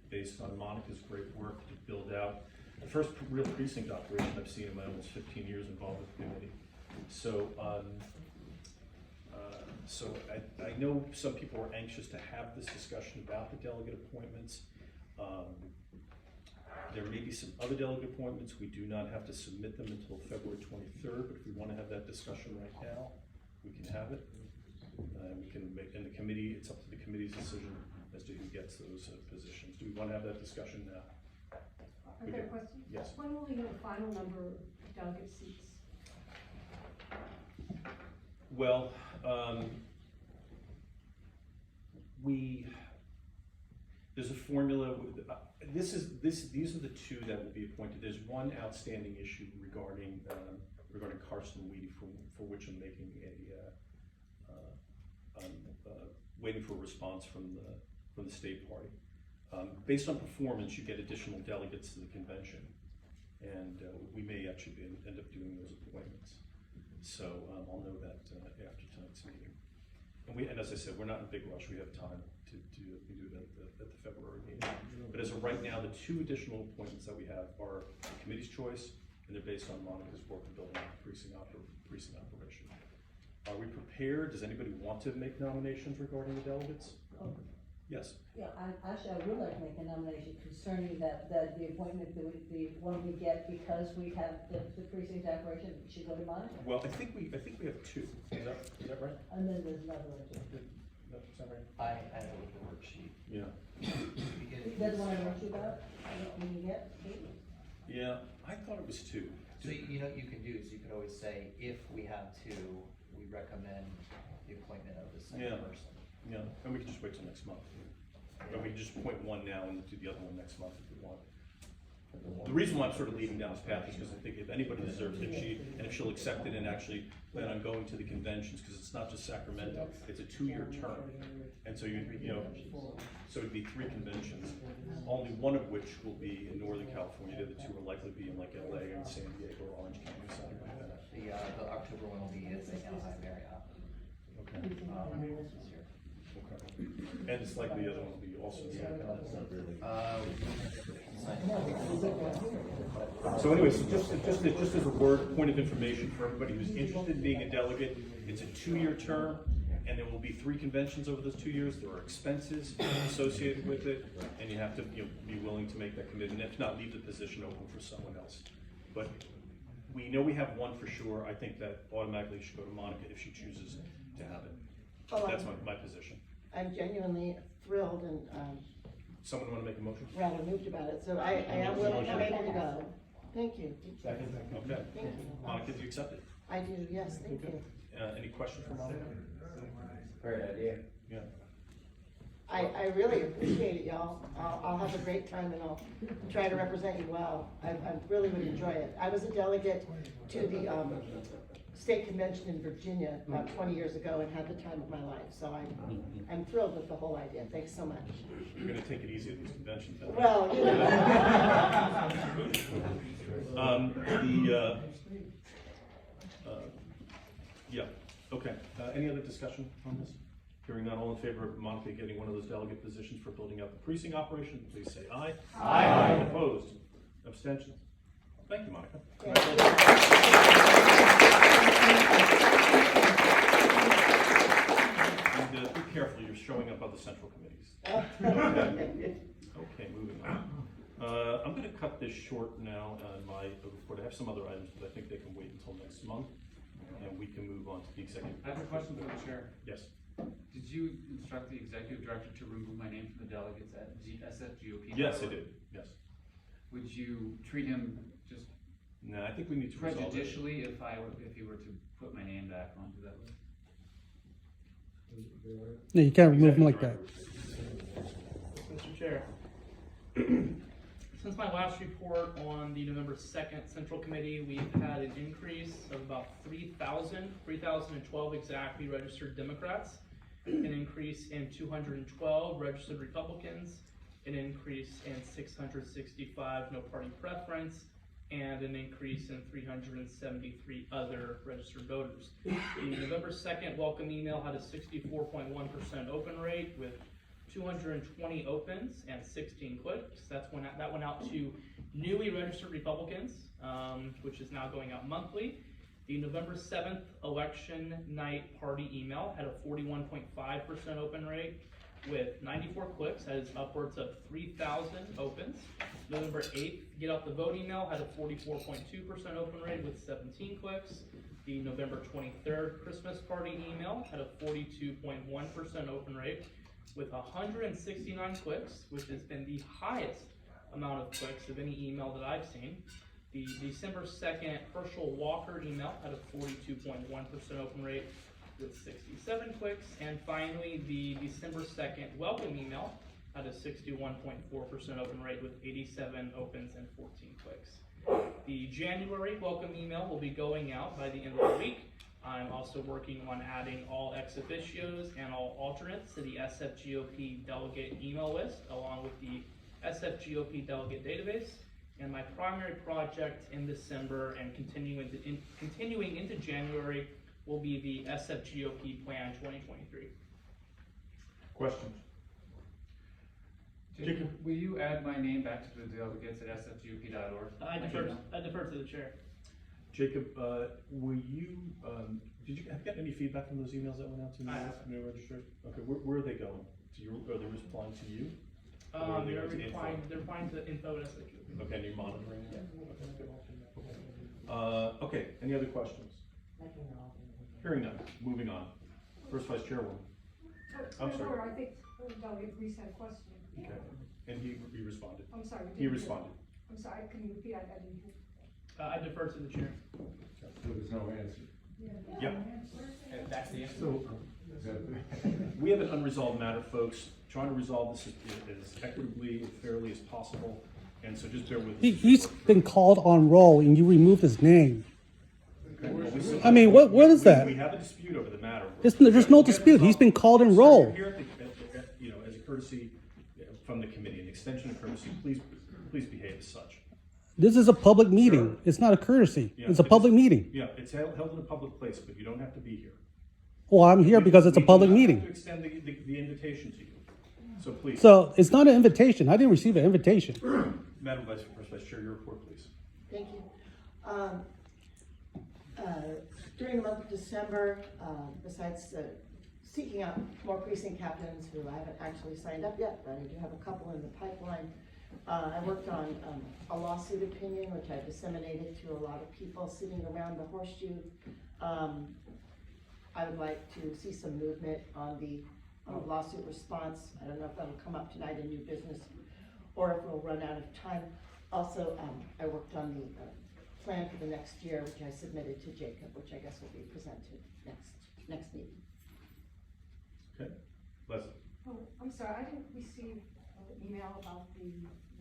based on Monica's great work to build out the first real precinct operation I've seen in my almost 15 years involved with the committee. So, I know some people are anxious to have this discussion about the delegate appointments. There may be some other delegate appointments. We do not have to submit them until February 23rd, but if we want to have that discussion right now, we can have it. We can make, in the committee, it's up to the committee's decision as to who gets those positions. Do we want to have that discussion now? I've got a question. Yes. When will we know the final number of delegate seats? Well, there's a formula. These are the 2 that will be appointed. There's one outstanding issue regarding Carson Weedy, for which I'm making waiting for a response from the state party. Based on performance, you get additional delegates to the convention, and we may actually end up doing those appointments. So I'll know that after tonight's meeting. And as I said, we're not in a big rush. We have time to do it at the February meeting. But as of right now, the 2 additional appointments that we have are the committee's choice, and they're based on Monica's work in building out the precinct operation. Are we prepared? Does anybody want to make nominations regarding the delegates? Yes. Yeah, I would like to make a nomination concerning the appointment, the one we get because we have the precinct operation should go to Monica. Well, I think we have 2. Is that right? And then there's another one too. Is that right? I know the worksheet. Yeah. That's the one I wrote you about, when you get? Yeah, I thought it was 2. So you know what you can do is you could always say, if we have 2, we recommend the appointment of the second person. Yeah, and we can just wait till next month. Or we can just appoint one now and do the other one next month if we want. The reason why I'm sort of leading down this path is because I think if anybody deserves it, if she'll accept it and actually plan on going to the conventions, because it's not just Sacramento, it's a 2-year term. And so so it'd be 3 conventions, only one of which will be in Northern California. The other 2 will likely be in like LA and San Diego or Orange County, something like that. The October one will be at the Anaheim Marriott. Okay. And it's likely the other one will be also in San So anyway, so just as a point of information for everybody who's interested in being a delegate, it's a 2-year term, and there will be 3 conventions over those 2 years. There are expenses associated with it, and you have to be willing to make that commitment. If not, leave the position open for someone else. But we know we have one for sure. I think that automatically should go to Monica if she chooses to have it. That's my position. I'm genuinely thrilled and Someone want to make a motion? rather moved about it, so I am willing, I'm able to go. Thank you. Second. Okay. Thank you. Monica, do you accept it? I do, yes, thank you. Any questions for Monica? Great idea. Yeah. I really appreciate it, y'all. I'll have a great time and I'll try to represent you well. I really would enjoy it. I was a delegate to the, state convention in Virginia about 20 years ago and had the time of my life. So I'm thrilled with the whole idea. Thanks so much. You're gonna take it easy at these conventions. Then. Well, you know. Yeah, okay. Any other discussion on this? Hearing none, all in favor of Monica getting one of those delegate positions for building out the precinct operation, please say aye. Aye. Opposed? Abstentions? Thank you, Monica. And be careful, you're showing up other central committees. Okay, moving on. I'm gonna cut this short now on my report. I have some other items, but I think they can wait until next month, and we can move on to the executive. I have a question for the chair. Yes. Did you instruct the executive director to remove my name from the delegates at SFGOP? Yes, I did, yes. Would you treat him just No, I think we need to resolve it. prejudicially if he were to put my name back onto that list? No, you can't remove them like that. Mr. Chair, since my last report on the November 2nd Central Committee, we've had an increase of about 3,012 exactly registered Democrats, an increase in 212 registered Republicans, an increase in 665 no party preference, and an increase in 373 other registered voters. The November 2nd welcome email had a 64.1% open rate with 220 opens and 16 clicks. That went out to newly registered Republicans, which is now going out monthly. The November 7th election night party email had a 41.5% open rate with 94 clicks, that is upwards of 3,000 opens. November 8th get out the vote email had a 44.2% open rate with 17 clicks. The November 23rd Christmas party email had a 42.1% open rate with 169 clicks, which has been the highest amount of clicks of any email that I've seen. The December 2nd Herschel Walker email had a 42.1% open rate with 67 clicks. And finally, the December 2nd welcome email had a 61.4% open rate with 87 opens and 14 clicks. The January welcome email will be going out by the end of the week. I'm also working on adding all ex officios and all alternates to the SFGOP delegate email list, along with the SFGOP delegate database. And my primary project in December and continuing into January will be the SFGOP Plan 2023. Questions? Jacob, will you add my name back to the delegates at sfgop.org? I defer to the chair. Jacob, were you, did you have gotten any feedback from those emails that went out to new registrars? Okay, where are they going? To you, are they responding to you? They're replying to info at SFGOP. Okay, and you're monitoring it? Yeah. Okay, any other questions? Hearing none, moving on. First Vice Chairwoman. I'm sorry. I think Delegate Reese had a question. Okay, and he responded. I'm sorry. He responded. I'm sorry, can you repeat? I didn't hear. I defer to the chair. So there's no answer. Yeah. That's the answer. So, we have an unresolved matter, folks. Trying to resolve this as equitably and fairly as possible, and so just bear with us. He's been called on roll and you remove his name. Okay, well, we still I mean, what is that? We have a dispute over the matter. There's no dispute. He's been called in Sir, roll. you're here you know, as a courtesy from the committee, an extension of courtesy. Please behave as such. This is a public meeting. Sir. It's not a courtesy. Yeah, It's a public meeting. Yeah, it's held in a public place, but you don't have to be here. Well, I'm here because it's a public We do not meeting. have to extend the invitation to you. So please. So it's not an invitation. I didn't receive an invitation. Madam First Vice Chair, your report, please. Thank you. During the month of December, besides seeking out more precinct captains who I haven't actually signed up yet, but I do have a couple in the pipeline, I worked on a lawsuit opinion, which I disseminated to a lot of people sitting around the horseshoe. I would like to see some movement on the lawsuit response. I don't know if that'll come up tonight in new business or if we'll run out of time. Also, I worked on the plan for the next year, which I submitted to Jacob, which I guess will be presented next meeting. Okay. Leslie. Oh, I'm sorry, I didn't receive an email about the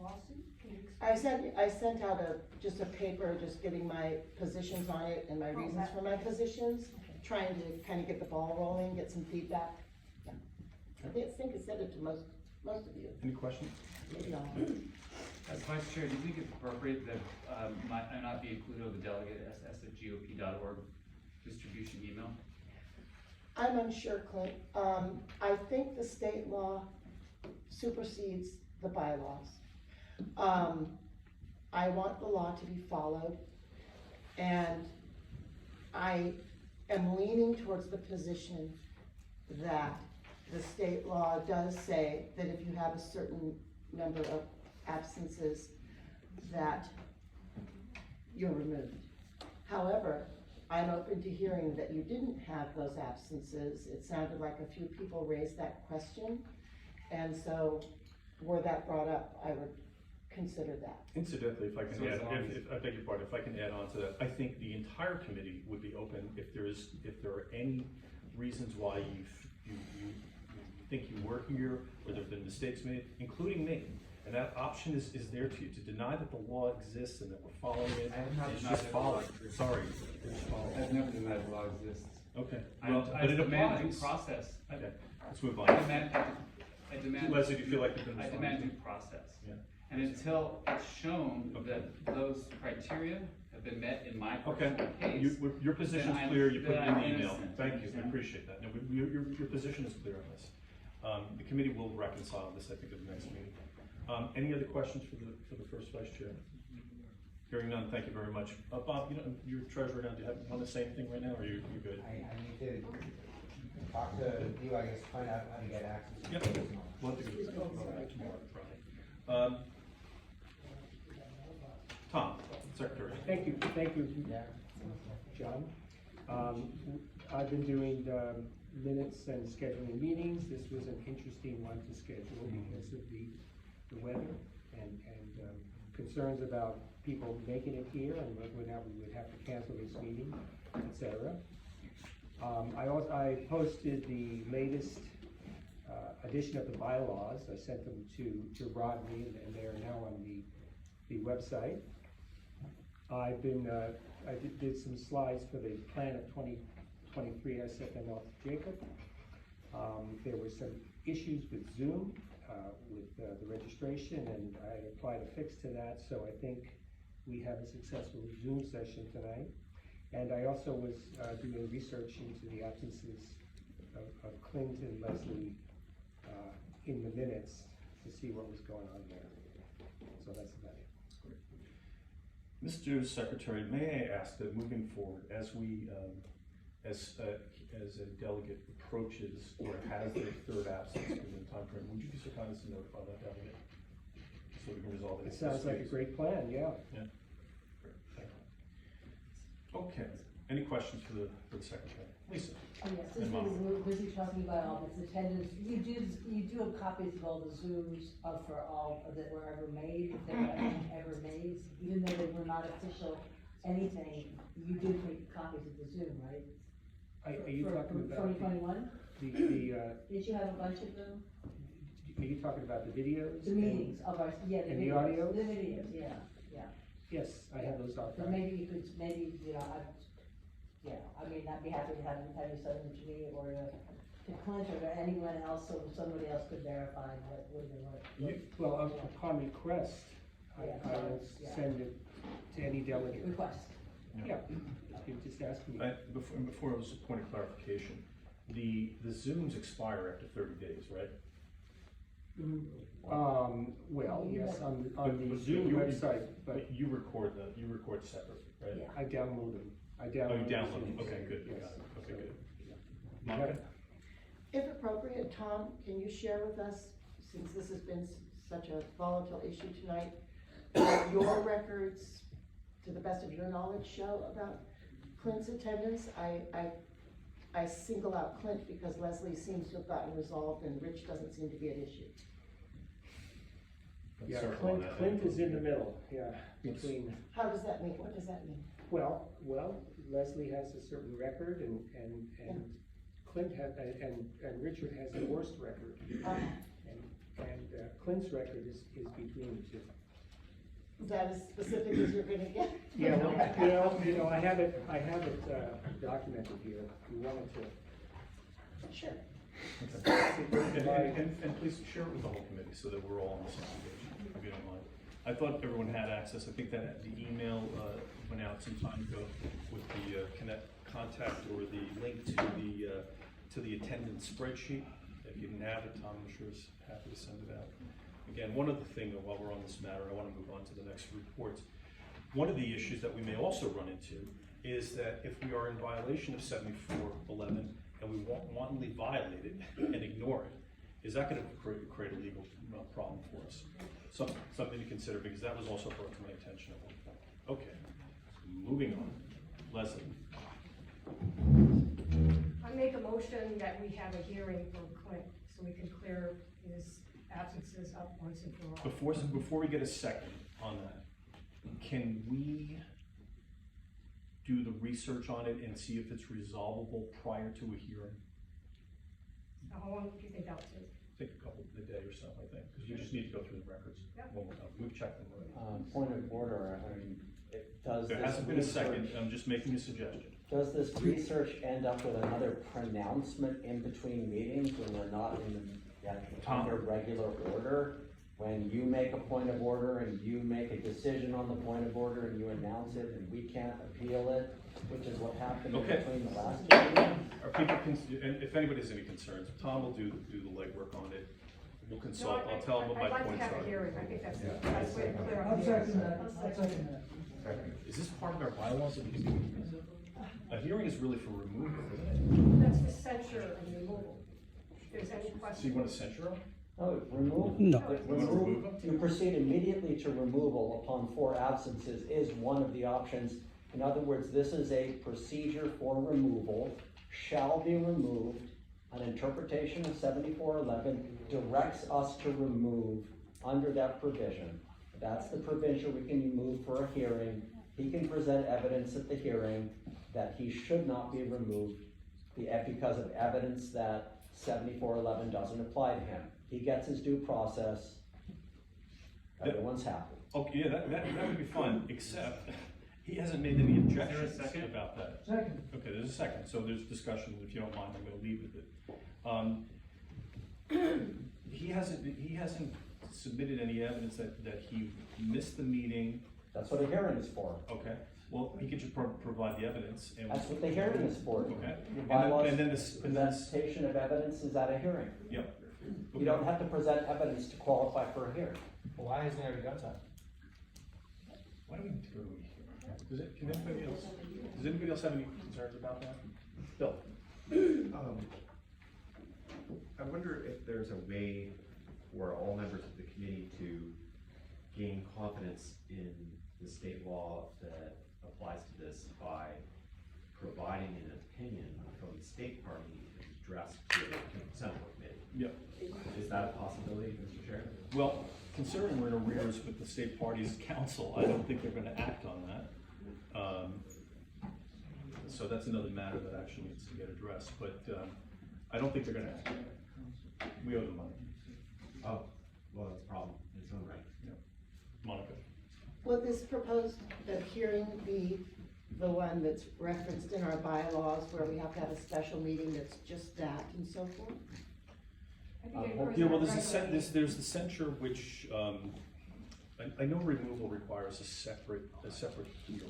lawsuit. Can you explain? I sent out just a paper, just giving my positions on it and my reasons for my positions, trying to kind of get the ball rolling, get some feedback. Yeah. I think I said it to most of you. Any questions? Maybe all. As Vice Chair, do you think it's appropriate that I not be included on the delegate ss@gop.org distribution email? I'm unsure, Clint. I think the state law supersedes the bylaws. I want the law to be followed, and I am leaning towards the position that the state law does say that if you have a certain number of absences, that you're removed. However, I'm open to hearing that you didn't have those absences. It sounded like a few people raised that question, and so were that brought up, I would consider that. Incidentally, if I can So as add, long as- if I beg your pardon, if I can add on to that, I think the entire committee would be open if there are any reasons why you think you were here, or there have been mistakes made, including me. And that option is there to you, to deny that the law exists and that we're following it. I have not It's denied just that the law follow. exists. Sorry, it's follow. I've never denied the law exists. Okay, I well, but it demand due applies. process. Okay, let's move on. I demand. Leslie, do you feel like you've been I responded demand to? due process. Yeah. And until it's shown that those criteria have been met in my Okay, particular case. your position's then I'm- clear, you put it then in I'm the email. innocent, Thank you, I understand? appreciate that. No, your position is clear on this. The committee will reconcile this, I think, at the next meeting. Any other questions for the first vice chair? Hearing none, thank you very much. Bob, you're treasurer now, do you want to say anything right now, or you good? I need to talk to you, I guess, find out how to get access. Yep. We'll have to go tomorrow, Friday. Tom, Secretary. Thank you, John. I've been doing the minutes and scheduling meetings. This was an interesting one to schedule because of the weather and concerns about people making it here and whether now we would have to cancel this meeting, etc. I posted the latest edition of the bylaws. I sent them to Rodney, and they are now on the website. I did some slides for the plan of 2023. I sent them off to Jacob. There were some issues with Zoom, with the registration, and I applied a fix to that, so I think we have a successful Zoom session tonight. And I also was doing research into the absences of Clint and Leslie in the minutes to see what was going on there. So that's about it. Mr. Secretary, may I ask that moving forward, as we, as a delegate approaches or has their third absence within the time frame, would you be so kind as to notify that delegate? So we can resolve it. It sounds like a great plan, yeah. Yeah. Great, thank you. Okay, any questions for the Secretary? Lisa? Oh, yes, And since Mom. we're busy talking about all this attendance, you do have copies of all the Zooms for all that were ever made, if they were ever made, even though they were not official anything, you did make copies of the Zoom, right? Are you talking about? 2021? Did you have a bunch of them? Are you talking about the videos? The meetings of our, yeah, the and the videos. audio? The videos, yeah. Yes, I have those So archived. maybe you could, I mean, I'd be happy to have you send them to me or to Clint or to anyone else, so somebody else could verify what they were. Well, upon request, I will send it to any delegate. Request. Yeah, you just ask me. Before it was a point of clarification, the Zooms expire after 30 days, right? Well, yes, on the But Zoom you- website, but you record separately, right? I download them. Oh, you download them, okay, good, Yes. got it, okay, good. You Monica? have- If appropriate, Tom, can you share with us, since this has been such a volatile issue tonight, what your records, to the best of your knowledge, show about Clint's attendance? I single out Clint because Leslie seems to have gotten resolved and Rich doesn't seem to be at issue. Yeah, Clint is in the middle, yeah, between. How does that mean? What does that mean? Well, Leslie has a certain record and Clint has, and Richard has the worst record. And Clint's record is between the two. Is that as specific as you're gonna get? Yeah, well, you know, I have it documented here, if you wanted to. Sure. And please share it with the whole committee so that we're all on the same page, if you don't mind. I thought everyone had access. I think that the email went out some time ago with the contact or the link to the attendance spreadsheet. If you didn't have it, Tom, I'm sure is happy to send it out. Again, one other thing, while we're on this matter, I want to move on to the next reports. One of the issues that we may also run into is that if we are in violation of 7411 and we wantonly violate it and ignore it, is that going to create a legal problem for us? Something to consider, because that was also brought to my attention at one point. Okay, moving on. Leslie. I make a motion that we have a hearing for Clint, so we can clear his absences up once and for all. Before we get a second on that, can we do the research on it and see if it's resolvable prior to a hearing? How long do you think that would take? Take a day or so, I think, because we just need to go through the records. Yep. One more time. We've checked them already. Point of order, I mean, does There this hasn't been a second, research- I'm just making a suggestion. Does this research end up with another pronouncement in between meetings when they're not in their regular order? When you make a point of order and you make a decision on the point of order and you announce it and we can't appeal it, which is what happened in Okay. between the last two meetings? Are people, and if anybody has any concerns, Tom will do the legwork on it. We'll consult, I'll tell him what my I'd like points to have are. a hearing, I think that's the best way to clear up. I'll the second air. that, I'll second that. Is this part of our bylaws? A hearing is really for removal, isn't That's for censure and removal. If there's any it? So you question. want to censure them? No, remove. No. Remove them? You proceed immediately to removal upon 4 absences is one of the options. In other words, this is a procedure for removal, shall be removed. An interpretation of 7411 directs us to remove under that provision. That's the provision we can move for a hearing. He can present evidence at the hearing that he should not be removed because of evidence that 7411 doesn't apply to him. He gets his due process. Everyone's happy. Okay, yeah, that would be fun, except he hasn't made any objections Is there a second? about that. Second. Okay, there's a second, so there's discussion. If you don't mind, I'm gonna leave with it. He hasn't submitted any evidence that he missed the meeting. That's what a hearing is for. Okay, well, he could just provide the evidence and. That's what the hearing is for. Okay. Your bylaws, And then this, presentation of evidence is at a hearing. yep. You don't have to present evidence to qualify for a hearing. Well, why hasn't there begun time? Why do we go to a hearing? Can anybody else, does anybody else have any concerns about that? Bill? I wonder if there's a way for all members of the committee to gain confidence in the state law that applies to this by providing an opinion from the state party addressed to the central committee. Yep. Is that a possibility, Mr. Chair? Well, considering we're in arrears with the state party's council, I don't think they're gonna act on that. So that's another matter that actually needs to get addressed, but, I don't think they're gonna act. We owe them money. Oh, well, that's a problem in its own right. Monica? Will this proposed hearing be the one that's referenced in our bylaws where we have to have a special meeting that's just that and so forth? Yeah, well, there's the censure, which, I know removal requires a separate hearing.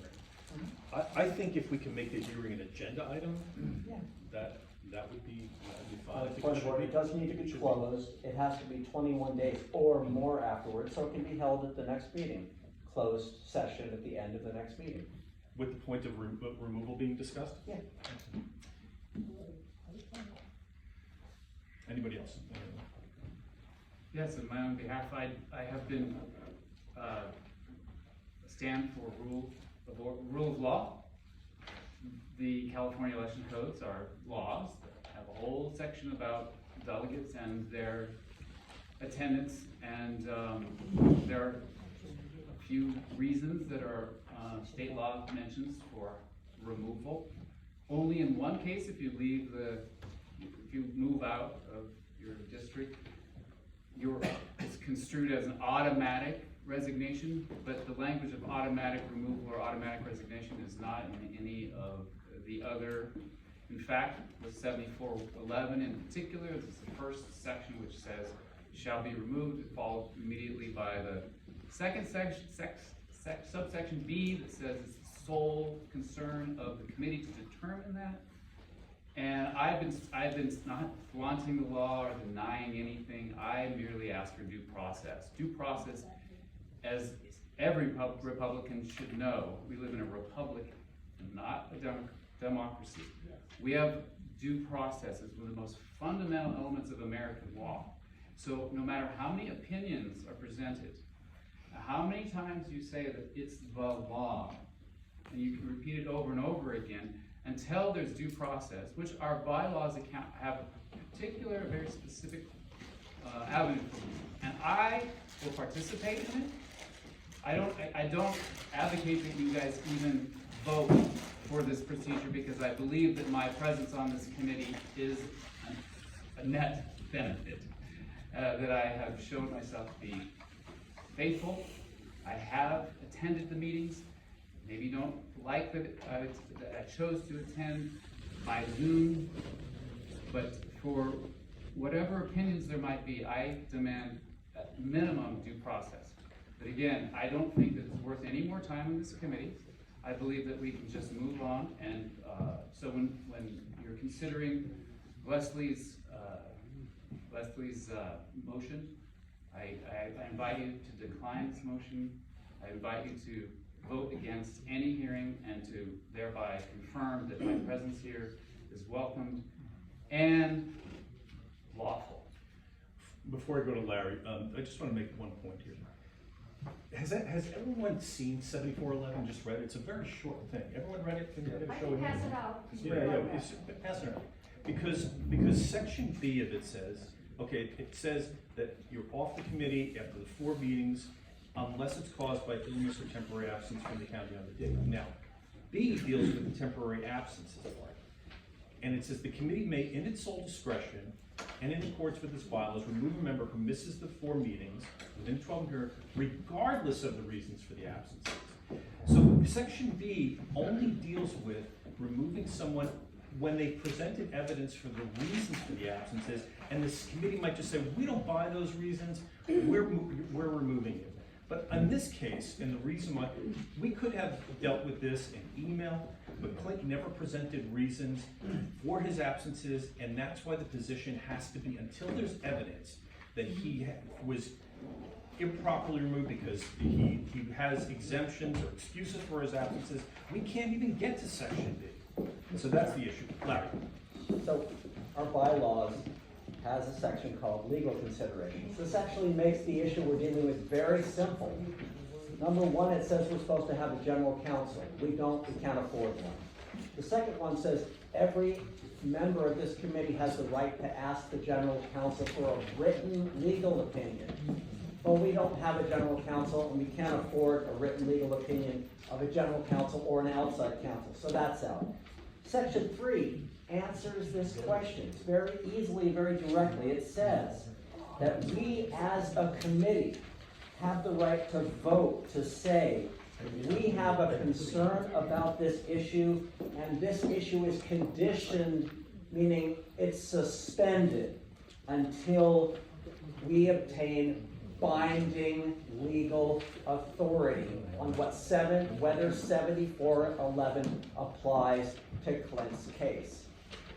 I think if we can make the hearing an agenda item, that would be fine. I think Point it of should order, be- it doesn't need to be closed. It has to be 21 days or more afterwards, so it can be held at the next meeting. Closed session at the end of the next meeting. With the point of removal being discussed? Yeah. Anybody else? Yes, on my own behalf, I have been, stand for rule of law. The California election codes are laws that have a whole section about delegates and their attendance, and there are a few reasons that are state law mentions for removal. Only in one case, if you move out of your district, your construed as an automatic resignation, but the language of automatic removal or automatic resignation is not in any of the other. In fact, with 7411 in particular, this is the first section which says shall be removed. It followed immediately by the second section, subsection B, that says it's the sole concern of the committee to determine that. And I've been not flaunting the law or denying anything. I merely ask for due process. Due process, as every Republican should know, we live in a republic, not a democracy. We have due process as one of the most fundamental elements of American law. So no matter how many opinions are presented, how many times you say that it's the law, and you can repeat it over and over again, until there's due process, which our bylaws have a particular, very specific avenue for, and I will participate in it. I don't advocate that you guys even vote for this procedure, because I believe that my presence on this committee is a net benefit, that I have shown myself to be faithful. I have attended the meetings. Maybe you don't like that I chose to attend by Zoom, but for whatever opinions there might be, I demand at minimum due process. But again, I don't think that it's worth any more time in this committee. I believe that we can just move on, and so when you're considering Leslie's motion, I invite you to decline this motion. I invite you to vote against any hearing and to thereby confirm that my presence here is welcomed and lawful. Before I go to Larry, I just want to make one point here. Has everyone seen 7411? Just read it? It's a very short thing. Everyone read it? Can you I show can it? pass it out. Yeah, pass it out. Because section B of it says, okay, it says that you're off the committee after the 4 meetings unless it's caused by illness or temporary absence from the county on the date. Now, B deals with the temporary absences part. And it says the committee may, in its sole discretion and in accordance with its bylaws, remove a member who misses the 4 meetings within 12 years, regardless of the reasons for the absences. So section B only deals with removing someone when they presented evidence for the reasons for the absences, and this committee might just say, we don't buy those reasons, we're removing you. But in this case, and the reason why, we could have dealt with this in email, but Clint never presented reasons for his absences, and that's why the position has to be, until there's evidence that he was improperly removed because he has exemptions or excuses for his absences, we can't even get to section B. So that's the issue. Larry. So our bylaws has a section called legal considerations. This actually makes the issue we're dealing with very simple. Number 1, it says we're supposed to have a general counsel. We can't afford one. The second one says every member of this committee has the right to ask the general counsel for a written legal opinion. But we don't have a general counsel, and we can't afford a written legal opinion of a general counsel or an outside counsel, so that's out. Section 3 answers this question very easily, very directly. It says that we as a committee have the right to vote to say, we have a concern about this issue, and this issue is conditioned, meaning it's suspended until we obtain binding legal authority on whether 7411 applies to Clint's case.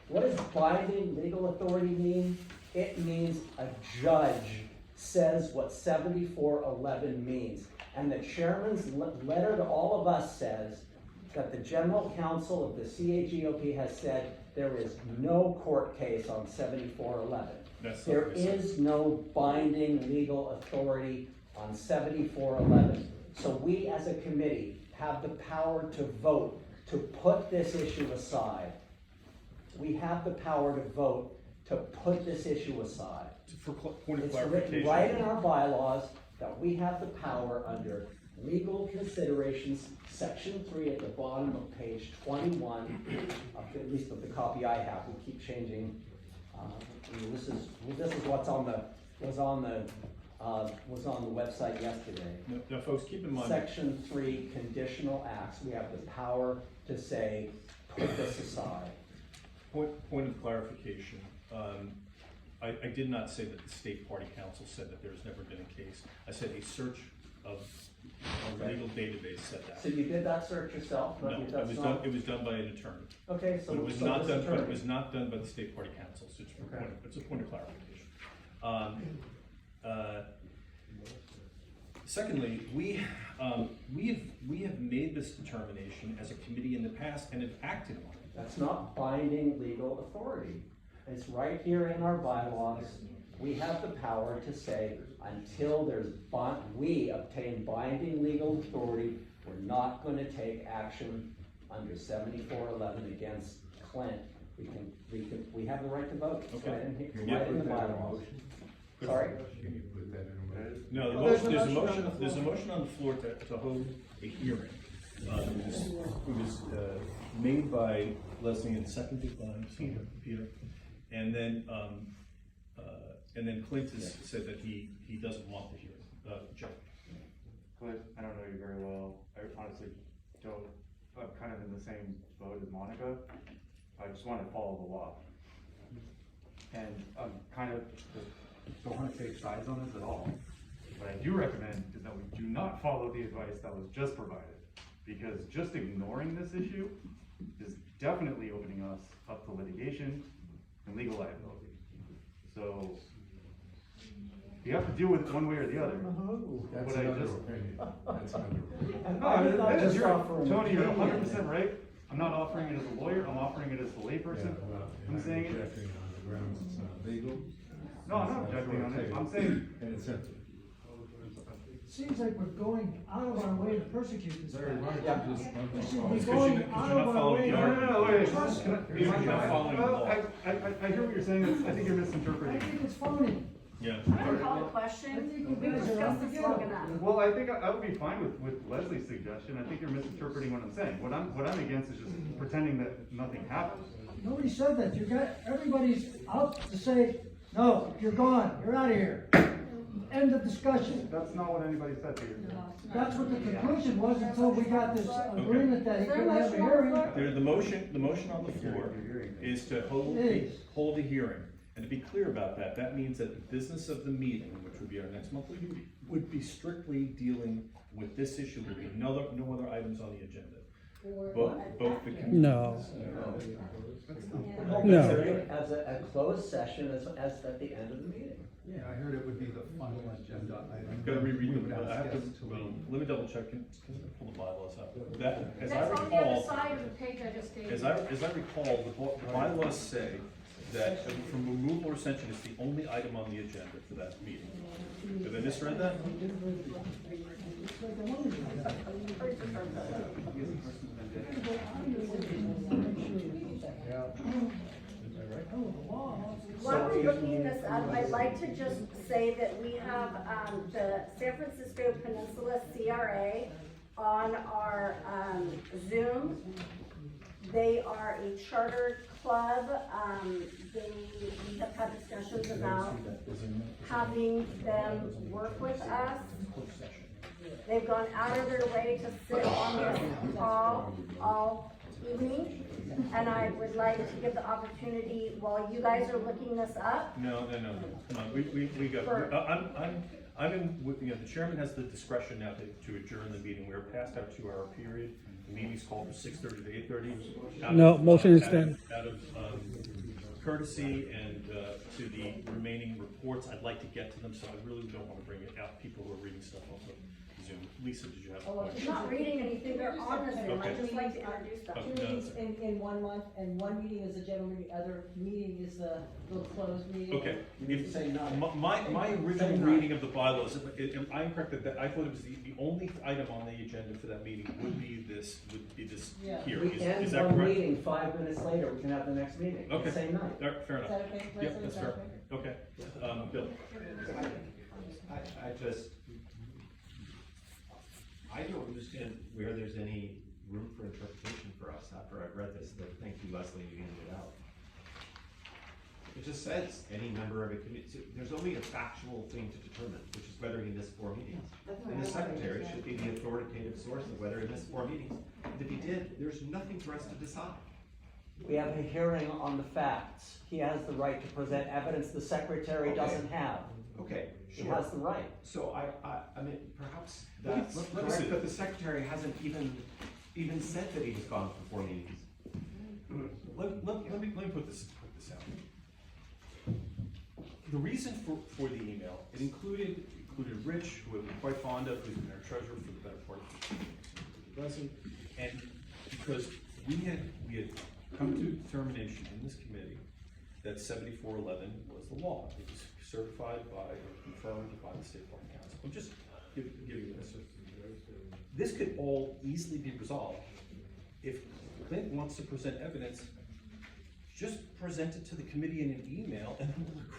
What does binding legal authority mean? It means a judge says what 7411 means. And the chairman's letter to all of us says that the general counsel of the CAGOP has said there is no court case on 7411. There is no binding legal authority on 7411. So we as a committee have the power to vote to put this issue aside. We have the power to vote to put this issue aside. For point of It's clarification. written right in our bylaws that we have the power under legal considerations, section 3 at the bottom of page 21, at least of the copy I have. We keep changing. This is what's on the was on the website yesterday. Now, folks, keep in mind. Section 3, conditional acts, we have the power to say, put this aside. Point of clarification. I did not say that the state party council said that there's never been a case. I said a search of a legal database said that. So you did that search yourself? No, it was done by an attorney. Okay, so. But it was so not this done, but it attorney- was not done by the state party council, so it's a point of clarification. Secondly, we have made this determination as a committee in the past and have acted on it. That's not binding legal authority. It's right here in our bylaws. We have the power to say, until we obtain binding legal authority, we're not gonna take action under 7411 against Clint. We have the right to vote. It's Okay. right in here, Yeah. right in the bylaws. Sorry? Can you put that in a motion? No, There's there's a motion motion on the floor to hold a hearing. It was made by Leslie and seconded by Peter. And then Clint has said that he doesn't want the hearing. Joe? Clint, I don't know you very well. I honestly don't, I'm kind of in the same boat as Monica. I just want to follow the law. And I'm kind of, don't want to take sides on this at all. What I do recommend is that we do not follow the advice that was just provided. Because just ignoring this issue is definitely opening us up to litigation and legal liability. So, you have to deal with it one way or the other. That's What I another just- opinion. That's another opinion. And I did not just offer an Tony, you're opinion. 100% right. I'm not offering it as a lawyer, I'm offering it as a layperson. Yeah, well, I'm saying it. objecting on the grounds it's not legal. No, I'm not objecting on it. I'm saying. And it's empty. Seems like we're going out of our way to persecute this guy. Yeah. We should be Because going you're out not of our following way. the No, wait. Trust me. You're not following the law. I hear what you're saying. I think you're I misinterpreting. think it's phony. Yeah. Can I call a I question? think We you guys are discussed this long enough. Well, I think I would be fine with Leslie's suggestion. I think you're misinterpreting what I'm saying. What I'm against is just pretending that nothing happened. Nobody said that. You got, everybody's out to say, no, you're gone, you're out of here. End of discussion. That's not what anybody said to you. That's what the conclusion was until we got this agreement that he couldn't have a hearing. The motion on the floor is to hold a hearing. And to be clear about that, that means that the business of the meeting, which would be our next monthly meeting, would be strictly dealing with this issue. There would be no other items on the agenda. Both the. No. No. No. As a closed session, as at the end of the meeting. Yeah, I heard it would be the final agenda item. Gotta reread We would them, I ask have to, guests to leave. let me double check, can I pull the bylaws up? That, as I That's on the other recall, side of the page I just gave you. as I recall, the bylaws say that from removal or recension is the only item on the agenda for that meeting. Have I misread that? While we're looking this up, I'd like to just say that we have, the San Francisco Peninsula CRA on our, Zoom. They are a chartered club, we have had discussions about having them work with us. They've gone out of their way to sit on this call all evening, and I would like to give the opportunity, while you guys are looking this up. No, come on, we got, I'm in, the chairman has the discretion now to adjourn the meeting. We're past our 2-hour period. The meeting's called from 6:30 to 8:30. No, motion is stand. Out of courtesy and to the remaining reports, I'd like to get to them, so I really don't want to bring it out, people who are reading stuff off of Zoom. Lisa, did you have a I'm question? not reading anything, they're on the Zoom, Okay. I'd just like to introduce them. Okay. Two meetings in 1 month, and one meeting is a general meeting, other meeting is a little closed meeting. Okay, if, Say no. my original reading of the bylaws, if I'm correct, that I thought it was the only item on the agenda for that meeting would be this Yeah. here. We Is end that one correct? meeting, 5 minutes later, we can have the next meeting, Okay. same night. All right, fair Is enough. that okay, Yep, Leslie? that's Is that fair. okay? Okay, Bill. I don't understand where there's any room for interpretation for us after I've read this, but thank you, Leslie, you handed it out. It just says any member of a committee, so there's only a factual thing to determine, which is whether he missed 4 meetings. And the secretary should be the authoritative source of whether he missed 4 meetings. And if he did, there's nothing for us to decide. We have a hearing on the facts. He has the right to present evidence the secretary doesn't have. Okay, He sure. has the right. So I mean, perhaps that's Let me correct, see. but the secretary hasn't even said that he has gone for 4 meetings. Let me put this out. The reason for the email, it included Rich, who I'm quite fond of, who's been our treasurer for the better part of 2 years, and because we had come to determination in this committee that 7411 was the law. It was certified by, or confirmed by the State Farm Council. I'm just giving you this. This could all easily be resolved if Clint wants to present evidence. Just present it to the committee in an email, and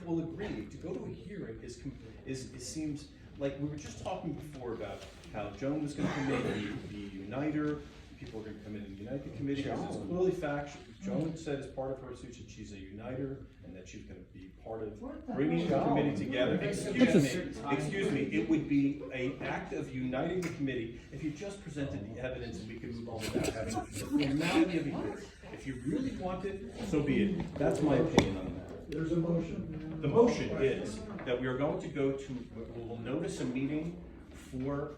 we'll agree. To go to a hearing it seems like we were just talking before about how Joan was going to come in, the uniter. People are going to come in and unite the committee. It's clearly factual. Joan said as part of her speech that she's a uniter and that she's going to be part of bringing the committee together. Excuse me. It would be an act of uniting the committee if you just presented the evidence and we could move on without having the formality of a hearing. If you really want it, so be it. That's my opinion on that. There's a motion. The motion is that we are going to go to, we'll notice a meeting for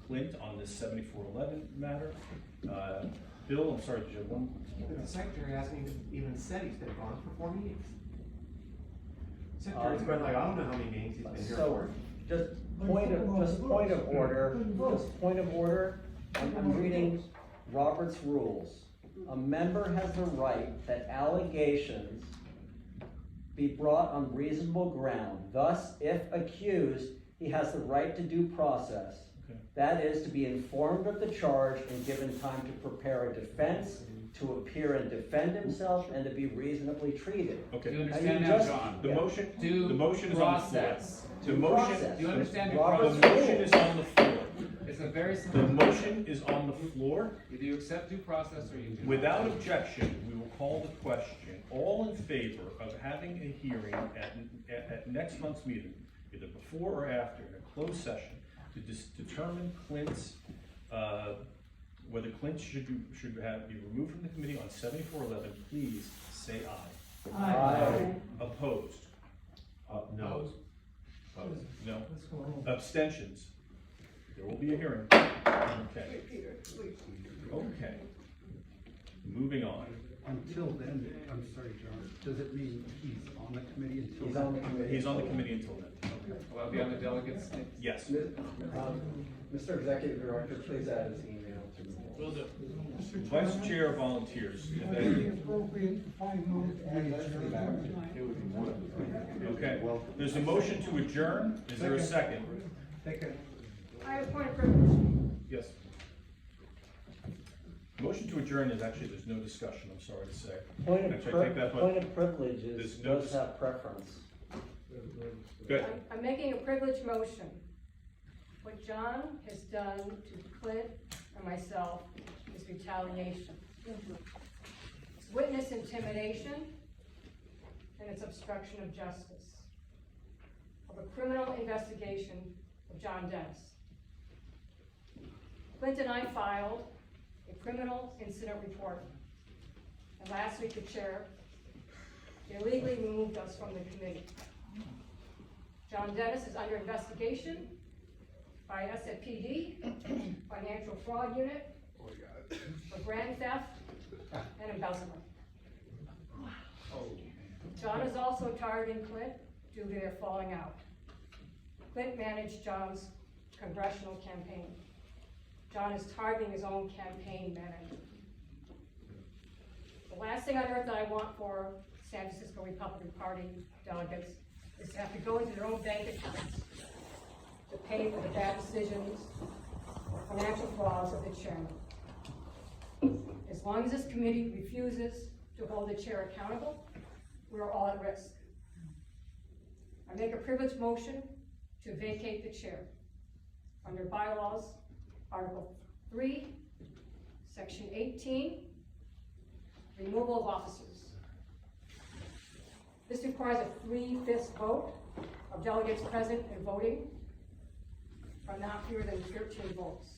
Clint on this 7411 matter. Bill, I'm sorry, did you have one? But the secretary hasn't even said he's been gone for 4 meetings. Secretary's been like, I don't know how many meetings he's been here for. Just point of order, I'm reading Robert's rules. A member has the right that allegations be brought on reasonable ground. Thus, if accused, he has the right to due process. Okay. That is, to be informed of the charge and given time to prepare a defense, to appear and defend himself, and to be reasonably treated. Okay. Do you understand now, John? The motion is on the floor. Process. The motion, Do you understand your Robert's process? the motion is on the floor. It's a very simple. The motion is on the floor. Do you accept due process or you do not? Without objection, we will call the question. All in favor of having a hearing at next month's meeting, either before or after, in a closed session, to determine Clint's, whether Clint should be removed from the committee on 7411, please say aye. Aye. Opposed? No. Opposed? No. Abstentions? There will be a hearing. Okay. Okay. Moving on. Until then, I'm sorry, John, does it mean he's on the committee until? He's on the committee. He's on the committee until then. Okay. Will I be on the delegates? Yes. Mr. Executive Director, please add his email to me. Will do. Vice Chair volunteers. Appropriate 5 minutes. Okay, there's a motion to adjourn. Is there a second? Second. I have a point of privilege. Yes. Motion to adjourn is actually, there's no discussion, I'm sorry to say. Actually, I take that, but Point of privilege is, there's no does have preference. Good. I'm making a privileged motion. What John has done to Clint and myself is retaliation. It's witness intimidation, and it's obstruction of justice of a criminal investigation of John Dennis. Clint and I filed a criminal incident report, and last week the chair illegally removed us from the committee. John Dennis is under investigation by SFPD, Financial Fraud Unit, for grand theft and embezzlement. John is also targeting Clint due to their falling out. Clint managed John's congressional campaign. John is targeting his own campaign manager. The last thing on earth that I want for San Francisco Republican Party delegates is to have to go into their own bank accounts to pay for the bad decisions or financial flaws of the chairman. As long as this committee refuses to hold the chair accountable, we're all at risk. I make a privileged motion to vacate the chair under bylaws, Article 3, Section 18, removal of officers. This requires a 3/5 vote of delegates present and voting, or not fewer than 13 votes.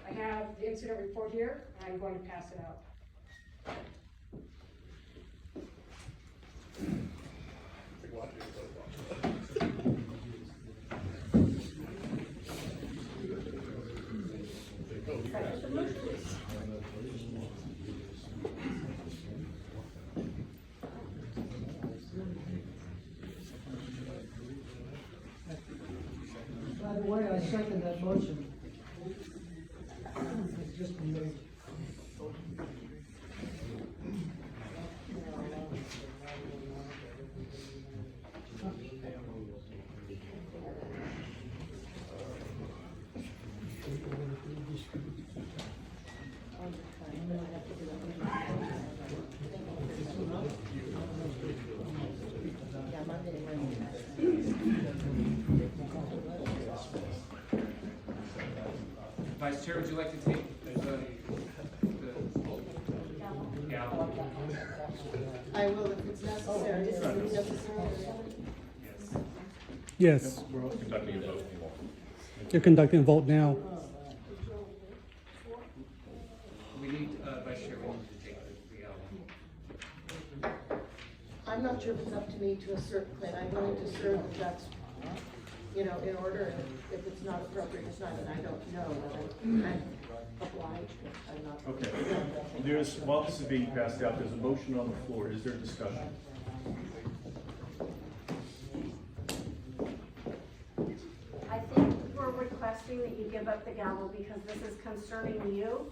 I have the incident report here, and I'm going to pass it out. By the way, I second that motion. It's just been made. Vice Chair, would you like to take the gavel? I will if it's necessary. Is it necessary? Yes, We're conducting a vote. you're conducting a vote now. We need, Vice Chair, we need to take the gavel. I'm not sure if it's up to me to assert the claim. I'm willing to serve if that's, in order, and if it's not appropriate, it's not, and I don't know, but I'm obliged, I'm not. Okay, while this is being passed out, there's a motion on the floor. Is there discussion? I think we're requesting that you give up the gavel because this is concerning you.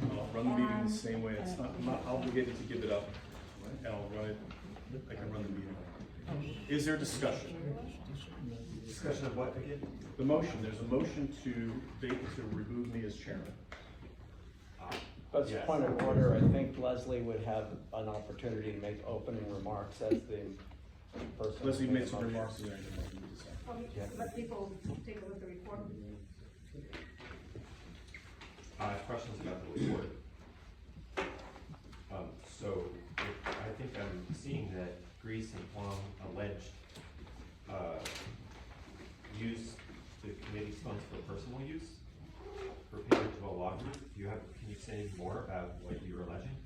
I'll run the meeting the same way. I'm not obligated to give it up. And I'll run it, I can run the meeting. Is there discussion? Discussion of what again? The motion, there's a motion to remove me as chairman. As a Yes. point of order, I think Leslie would have an opportunity to make opening remarks as the person. Leslie who made made some the motion. remarks and then Let people take a look at the report. I have questions about the report. So I think I'm seeing that Grease and Plum alleged, use the committee's funds for personal use for payment to a law group. Can you say more about what you're alleging?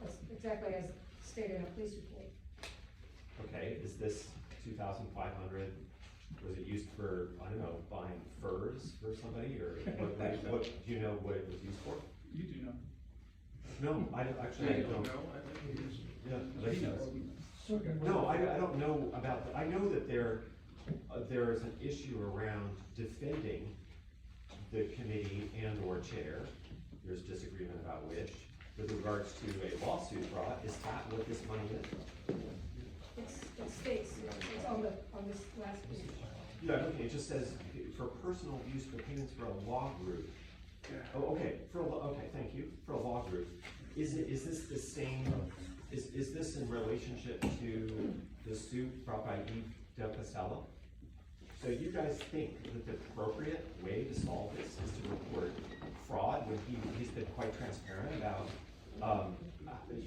That's exactly as stated in a police report. Okay, is this 2,500, was it used for, I don't know, buying furs for somebody, or what, do you know what it was used for? You do know. No, I don't, actually, I don't. Yeah, Lady knows. No, I don't know about, I know that there is an issue around defending the committee and or chair. There's disagreement about which, with regards to a lawsuit brought. Is that what this money is? It states, it's on this last page. Yeah, okay, it just says for personal use for payments for a law group. Oh, okay, okay, thank you, for a law group. Is this the same, is this in relationship to the suit brought by Yves Del Castello? So you guys think that the appropriate way to solve this is to report fraud when he's been quite transparent about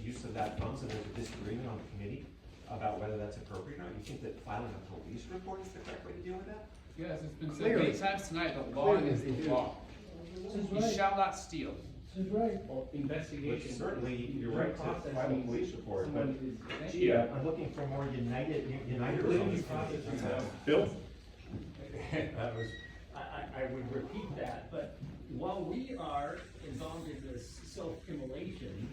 use of that funds, and there's a disagreement on the committee about whether that's appropriate or not? You think that filing a police report is the correct way to deal with that? Yes, it's been said many times tonight, the law is the law. You shall not steal. This is right. Well, investigation. But certainly, you're right to file a police report, but gee, I'm looking for more united on this process. Bill? That was, I would repeat that, but while we are involved in this self-immolation,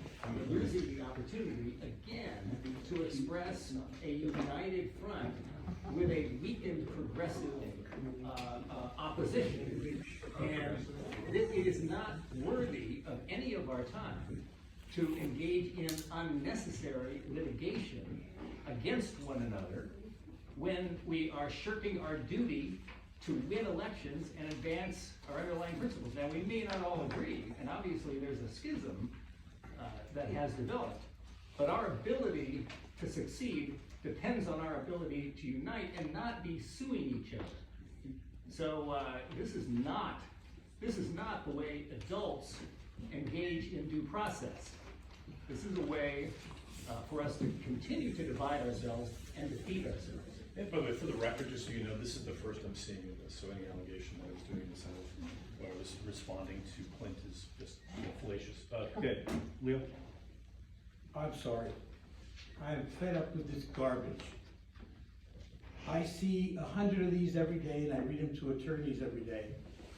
we're losing the opportunity again to express a united front with a weakened progressive opposition. And it is not worthy of any of our time to engage in unnecessary litigation against one another when we are shirking our duty to win elections and advance our underlying principles. Now, we may not all agree, and obviously there's a schism that has developed, but our ability to succeed depends on our ability to unite and not be suing each other. So this is not the way adults engage in due process. This is a way for us to continue to divide ourselves and defeat ourselves. And by the way, for the record, just so you know, this is the first I'm seeing of this, so any allegation that I was doing this or I was responding to Clint is just fallacious. Okay, Leo? I'm sorry. I'm fed up with this garbage. I see 100 of these every day, and I read them to attorneys every day.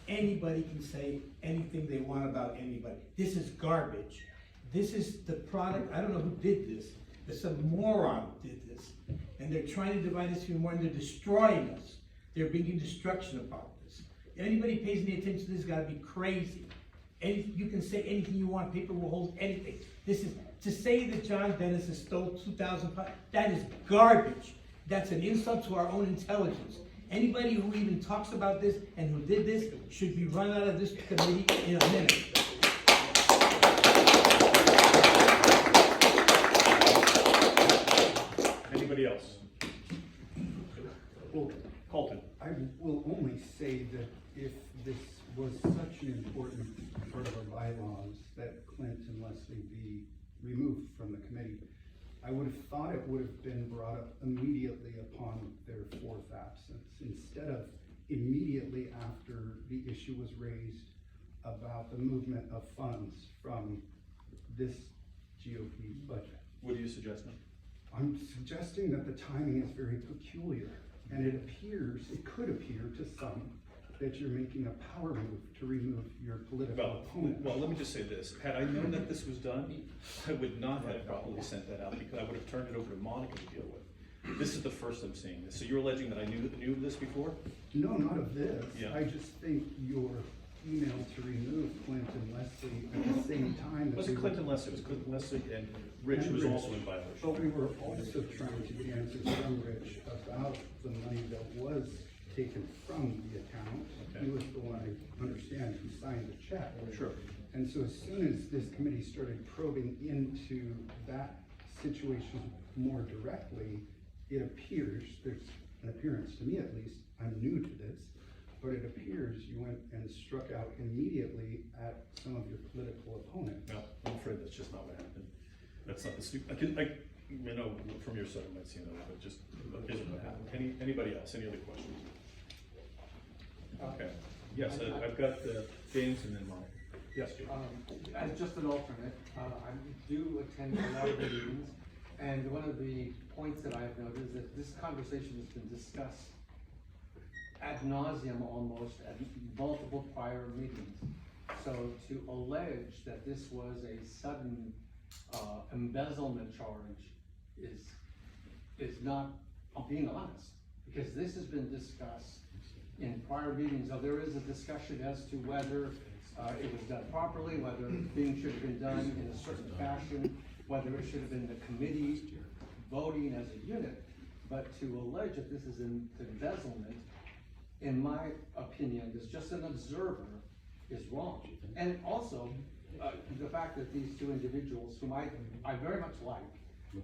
Anybody can say anything they want about anybody. This is garbage. This is the product, I don't know who did this, but some moron did this. And they're trying to divide us even more, and they're destroying us. They're bringing destruction about this. Anybody pays any attention to this gotta be crazy. You can say anything you want, paper will hold anything. This is, to say that John Dennis has stole 2,000, that is garbage. That's an insult to our own intelligence. Anybody who even talks about this and who did this should be run out of this committee in a minute. Anybody else? Well, Colton. I will only say that if this was such an important part of our bylaws that Clint and Leslie be removed from the committee, I would have thought it would have been brought up immediately upon their fourth absence, instead of immediately after the issue was raised about the movement of funds from this GOP budget. What are you suggesting? I'm suggesting that the timing is very peculiar, and it could appear to some that you're making a power move to remove your political opponent. Well, let me just say this. Had I known that this was done, I would not have probably sent that out, because I would have turned it over to Monica to deal with. This is the first I'm seeing this. So you're alleging that I knew of this before? No, not of this. Yeah. I just think your email to remove Clint and Leslie at the same time. It wasn't Clint and Leslie, it was Clint and Leslie, and Rich was also in violation. But we were also trying to get answers from Rich about the money that was taken from the account. Okay. He was the one, I understand, who signed the check. Sure. And so as soon as this committee started probing into that situation more directly, it appears, there's an appearance to me at least, I'm new to this, but it appears you went and struck out immediately at some of your political opponents. No, I'm afraid that's just not what happened. That's not the you know, from your side, I might see another, but just isn't what happened. Anybody else? Any other questions? Okay. Yes, I've got James and then Monica. Yes, James. As just an alternate, I do attend a lot of the meetings, and one of the points that I've noted is that this conversation has been discussed ad nauseum almost at multiple prior meetings. So to allege that this was a sudden embezzlement charge is not, I'm being honest, because this has been discussed in prior meetings. Now, there is a discussion as to whether it was done properly, whether things should have been done in a certain fashion, whether it should have been the committee voting as a unit. But to allege that this is an embezzlement, in my opinion, as just an observer, is wrong. And also, the fact that these two individuals, whom I very much like,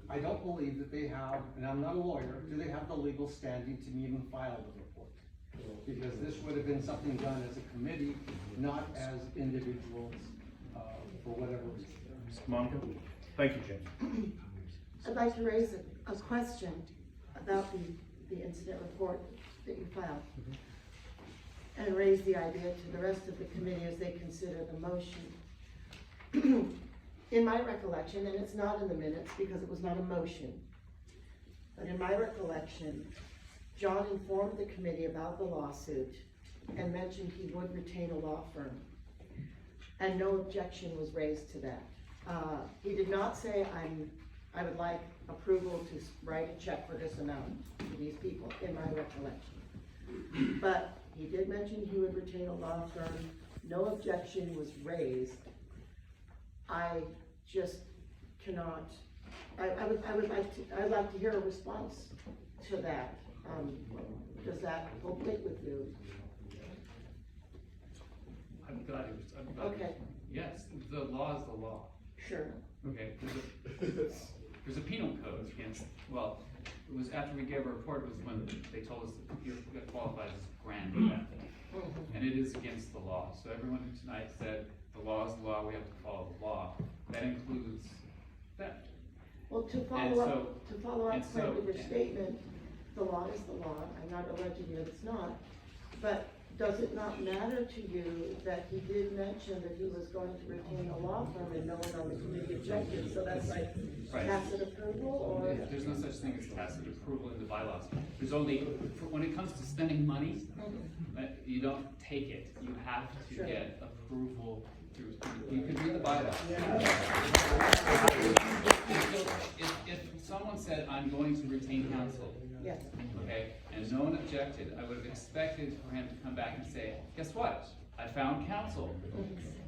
I don't believe that they have, and I'm not a lawyer, do they have the legal standing to even file the report? Because this would have been something done as a committee, not as individuals, for whatever reason. Monica? Thank you, James. I'd like to raise a question about the incident report that you filed. And raise the idea to the rest of the committee as they consider the motion. In my recollection, and it's not in the minutes because it was not a motion, but in my recollection, John informed the committee about the lawsuit and mentioned he would retain a law firm. And no objection was raised to that. He did not say, I would like approval to write a check for this amount to these people, in my recollection. But he did mention he would retain a law firm. No objection was raised. I just cannot, I'd like to hear a response to that. Does that conflict with you? I'm glad Okay. Yes, the law is the law. Sure. Okay, there's a penal code against, well, it was after we gave a report, it was when they told us that you got qualified as grand theft. And it is against the law. So everyone who tonight said the law is the law, we have to follow the law. That includes theft. Well, to And follow so- up, and Frank, so- with your statement, the law is the law, I'm not alleging that it's not, but does it not matter to you that he did mention that he was going to retain a law firm and no one on the committee objected, so that's like Right. tacit approval, or? There's no such thing as tacit approval in the bylaws. There's only, when it comes to spending money, you don't take it. You have to Sure. get approval through, you can read the bylaws. If someone said, I'm going to retain counsel, Yes. okay, and no one objected, I would have expected for him to come back and say, guess what? I found counsel,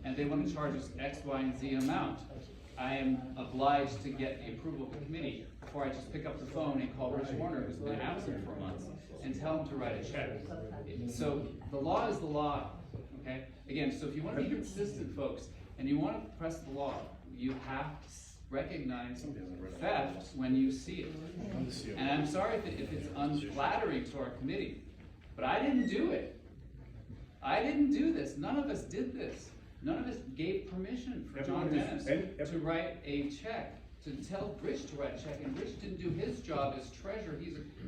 and they want to charge us X, Y, and Z amount. I am obliged to get the approval of the committee before I just pick up the phone and call Rich Warner, who's been absent for months, and tell him to write a check. So the law is the law, okay? Again, so if you want to be consistent, folks, and you want to press the law, you have to recognize theft when you see it. And I'm sorry if it's unflattering to our committee, but I didn't do it. I didn't do this. None of us did this. None of us gave permission for John Dennis to write a check, to tell Rich to write a check, and Rich didn't do his job as treasurer.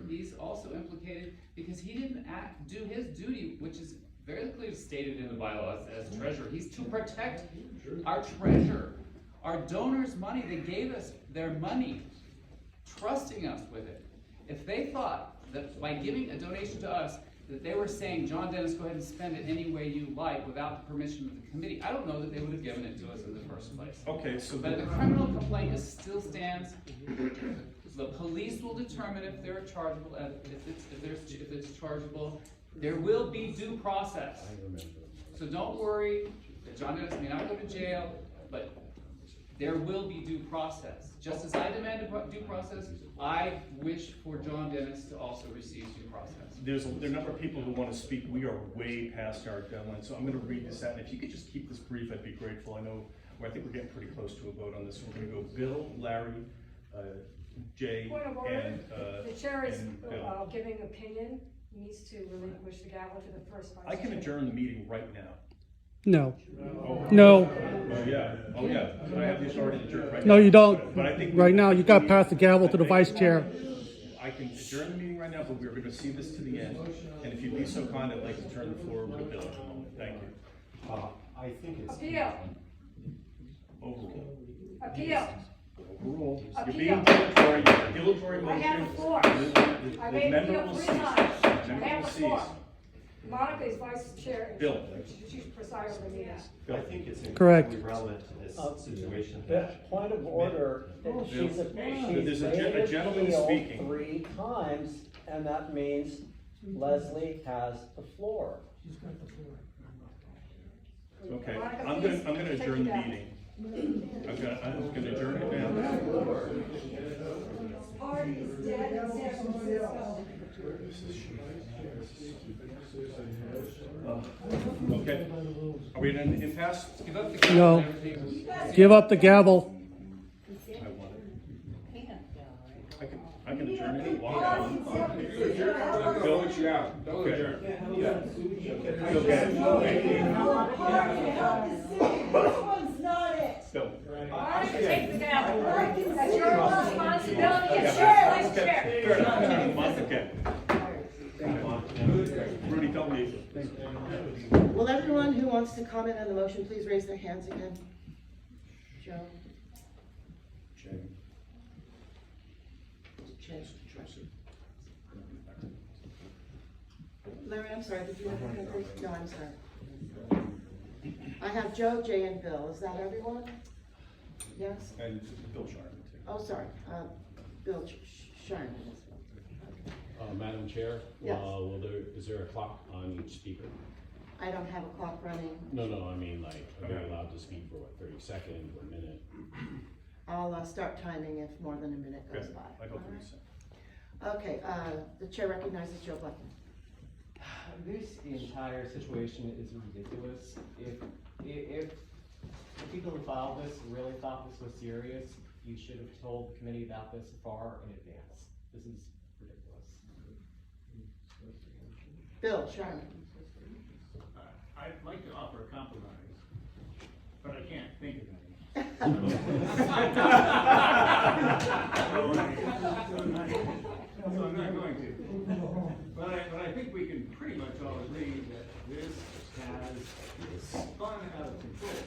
He's also implicated because he didn't do his duty, which is very clearly stated in the bylaws as treasurer. He's to protect our treasure, our donors' money. They gave us their money, trusting us with it. If they thought that by giving a donation to us, that they were saying, John Dennis, go ahead and spend it any way you like without the permission of the committee, I don't know that they would have given it to us in the first place. Okay, so. But the criminal complaint still stands. The police will determine if they're chargeable, if it's chargeable. There will be due process. So don't worry that John Dennis may not go to jail, but there will be due process. Just as I demand due process, I wish for John Dennis to also receive due process. There are a number of people who want to speak. We are way past our deadline, so I'm going to read this out. And if you could just keep this brief, I'd be grateful. I think we're getting pretty close to a vote on this. We're going to go Bill, Larry, Jay, Point of order. and The chair is Bill. giving opinion, needs to relinquish the gavel to the first vice chair. I can adjourn the meeting right now. No. No. Oh, yeah. Oh, yeah. I have the authority to adjourn right now. No, you don't. But I think Right now, you got to pass the gavel to the vice chair. I can adjourn the meeting right now, but we're going to see this to the end. And if you'd be so kind, I'd like to turn the floor over to Bill at the moment. Thank you. I think it's. Appeal, Overrule. appeal. Overrule. You're Appeal. being dilatory. You're dilatory I have motion. the floor. The I made member appeal will 3 cease. times. I The member have will the floor. cease. Monica is vice chair. Bill. She's presiding over the meeting. I think it's Correct. incredibly relevant to this situation. Point of order, she's There's a made a gentleman appeal speaking. 3 times, and that means Leslie has the floor. She's got the floor. Okay, Monica, I'm please gonna take adjourn it the down. meeting. I'm gonna adjourn it now. Party is dead in San Francisco. Okay, are we in an impasse? Give up the gavel No. and everything. Give up the gavel. I want it. I can adjourn it. Bill, it's you out. Don't adjourn. This one's not it. Bill. Monica, take the gavel. That's your Yeah. responsibility as Yeah. chair, vice chair. Fair enough. Okay. Rudy, tell me. Will everyone who wants to comment on the motion, please raise their hands again? Joe? Jay. Larry, I'm sorry, did you have a hand raised? No, I'm sorry. I have Joe, Jay, and Bill. Is that everyone? Yes? And Bill Sharman, too. Oh, sorry, Bill Sharman as well. Madam Chair, Yes. is there a clock on each speaker? I don't have a clock running. No, I mean, like, are they allowed to speak for 30 seconds or a minute? I'll start timing if more than a minute goes Good. by. I hope All we right? see. Okay, the chair recognizes Joe Blackman. This entire situation is ridiculous. If the people who filed this really thought this was serious, you should have told the committee about this far in advance. This is ridiculous. Bill Sharman. I'd like to offer a compromise, but I can't think of any. So I'm not going to. But I think we can pretty much all agree that this has spun out of control,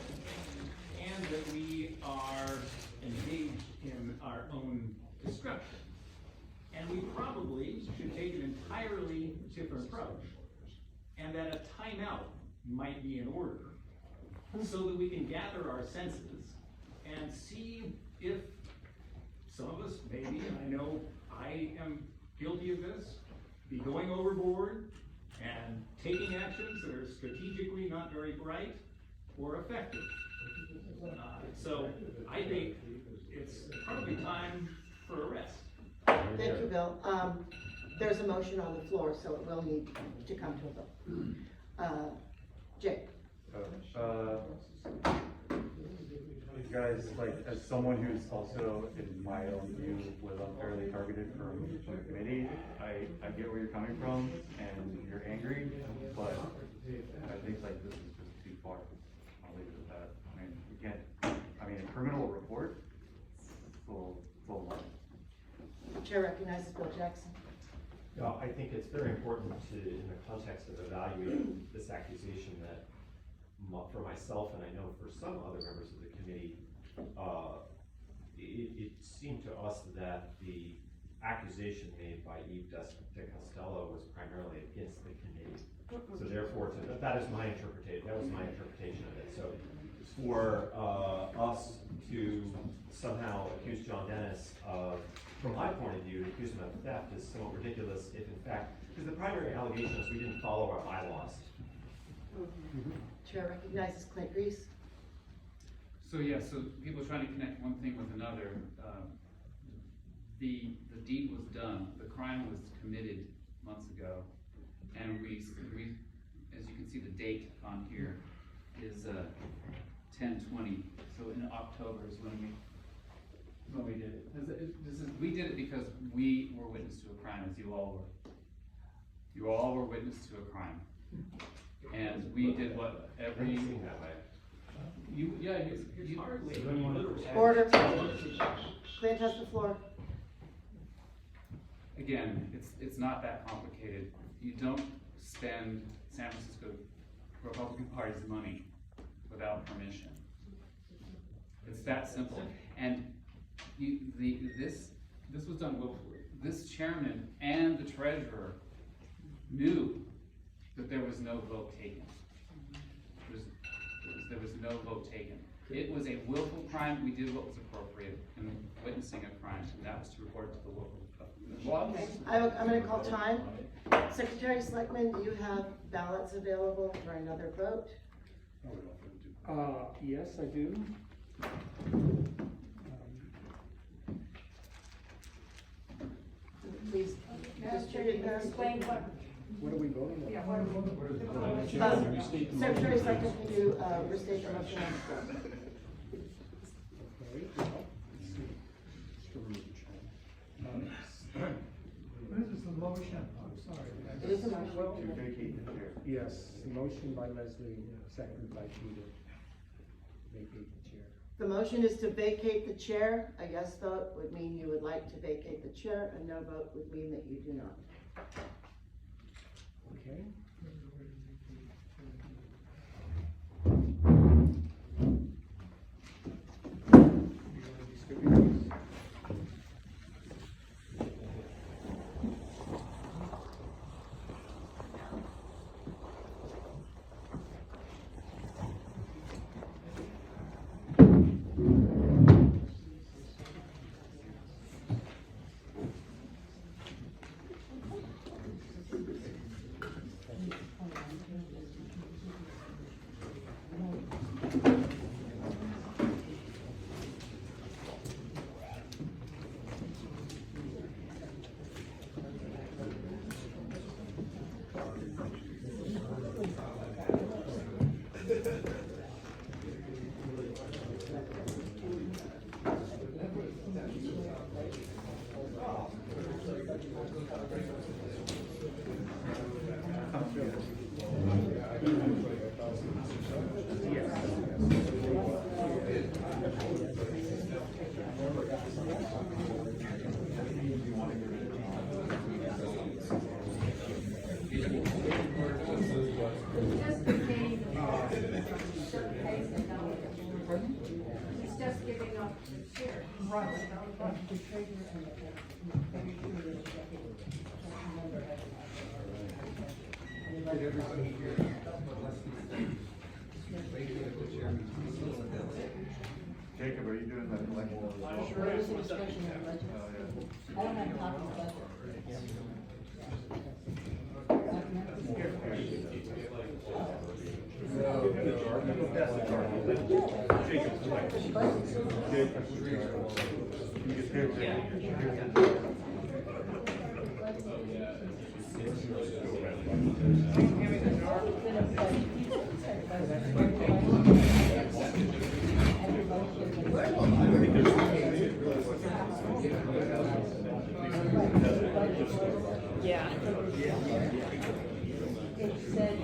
and that we are engaged in our own destruction. And we probably should take an entirely different approach, and that a timeout might be in order, so that we can gather our senses and see if some of us, maybe, and I know I am guilty of this, be going overboard and taking actions that are strategically not very bright or effective. So I think it's probably time for a rest. Thank you, Bill. There's a motion on the floor, so it will need to come to a vote. Jake? You guys, like, as someone who's also, in my own view, was unfairly targeted from the committee, I get where you're coming from, and you're angry, but I think, like, this is just too far. I'll leave it at that. I mean, you can't, a criminal report, full line. Chair recognizes Bill Jackson. No, I think it's very important to, in the context of evaluating this accusation that for myself, and I know for some other members of the committee, it seemed to us that the accusation made by Eve DeCostello was primarily against the committee. So therefore, that was my interpretation of it. So for us to somehow accuse John Dennis of, from my point of view, accuse him of theft is somewhat ridiculous if in fact, because the primary allegation is we didn't follow our bylaws. Chair recognizes Clint Reese. So yeah, so people trying to connect one thing with another. The deed was done, the crime was committed months ago, and we, as you can see, the date on here is 10/20. So in October is when we did it. We did it because we were witness to a crime, as you all were. You all were witness to a crime, and we did what every. You hardly. Order. Clint has the floor. Again, it's not that complicated. You don't spend San Francisco Republican Party's money without permission. It's that simple. And this was done willfully. This chairman and the treasurer knew that there was no vote taken. There was no vote taken. It was a willful crime. We did what was appropriate in witnessing a crime, and that was to report to the local. Okay. I'm going to call time. Secretary Selectman, do you have ballots available for another vote? Yes, I do. Please distribute those. Explain What are we voting on? Yeah, what are we? Secretary Selectman, can you restate the motion on the floor? Okay, well, This is the motion, I'm sorry. It is a motion. To vacate the chair. yes, motion by Leslie, seconded by Peter. Vacate the chair. The motion is to vacate the chair. A yes vote would mean you would like to vacate the chair. A no vote would mean that you do not. Okay. The treasurer and the executive member has Did everybody hear Leslie's Jacob, are you doing that election? What was the discussion of the budget? I don't have copies of budget. Yeah. It said.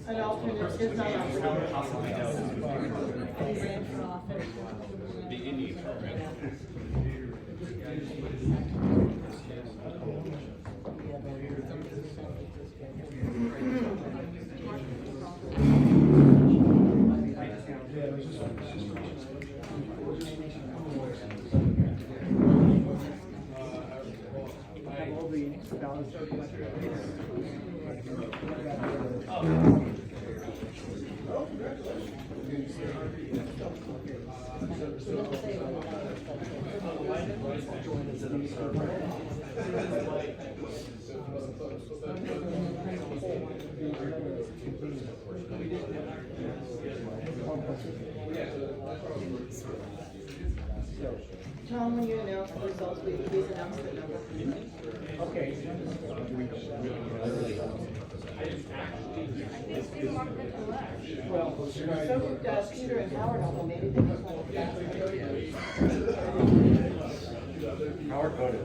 An alternate is not The Indian program. Tom, when you announce the results, will you please announce the number? Okay. Well, so did Peter and Howard, although maybe they just want to. Howard voted.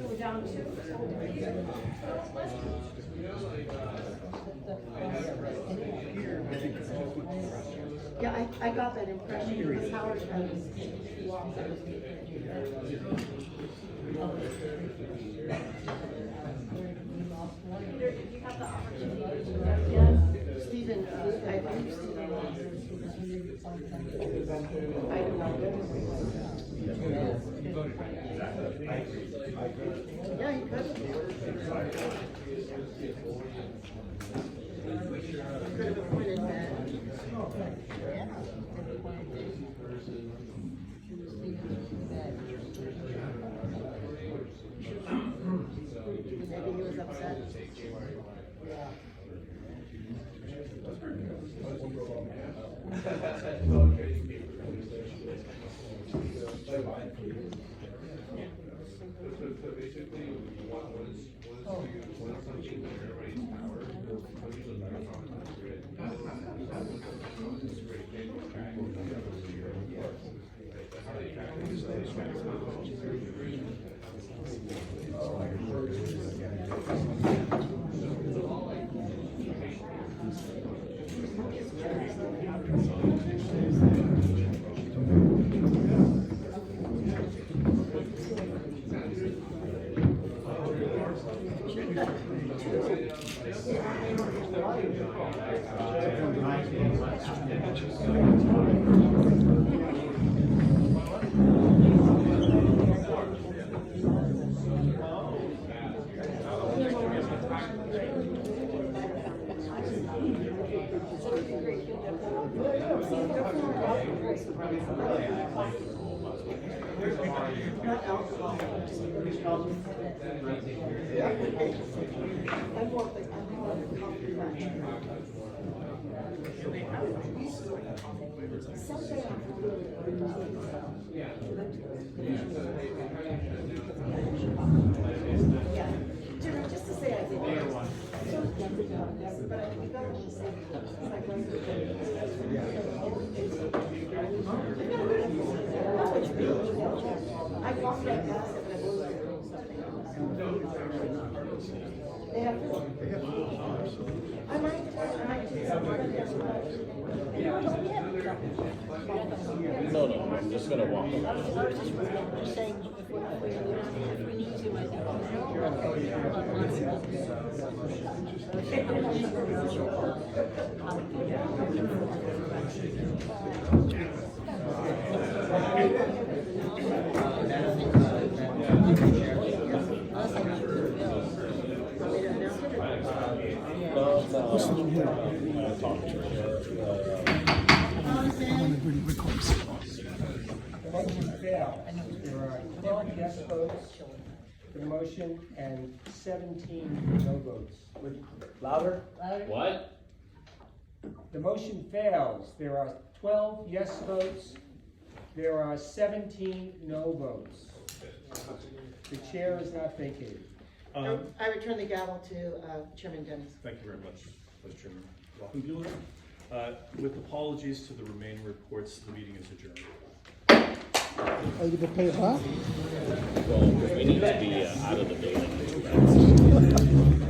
We're down to. Yeah, I got that impression because Howard had walked out. Peter, did you have the opportunity to vote yes? Stephen, I believe Stephen. I do not. Yeah, he could. Could have appointed that. Maybe he was upset. Not alcohol. I'm more of a coffee. Someday yeah, just to say I think. But I think I want to say, They have food. I might do something. No, no, I'm just gonna walk around. Just saying, if we need to, I The motion failed. There are 12 yes votes for the motion and 17 no votes. Louder? What? The motion fails. There are 12 yes votes. There are 17 no votes. The chair is not vacated. I return the gavel to Chairman Dennis. Thank you very much, Vice Chairman Rothenbuehler. With apologies to the remaining reports, the meeting is adjourned. Are you gonna play it back? Well, we need to be out of the building.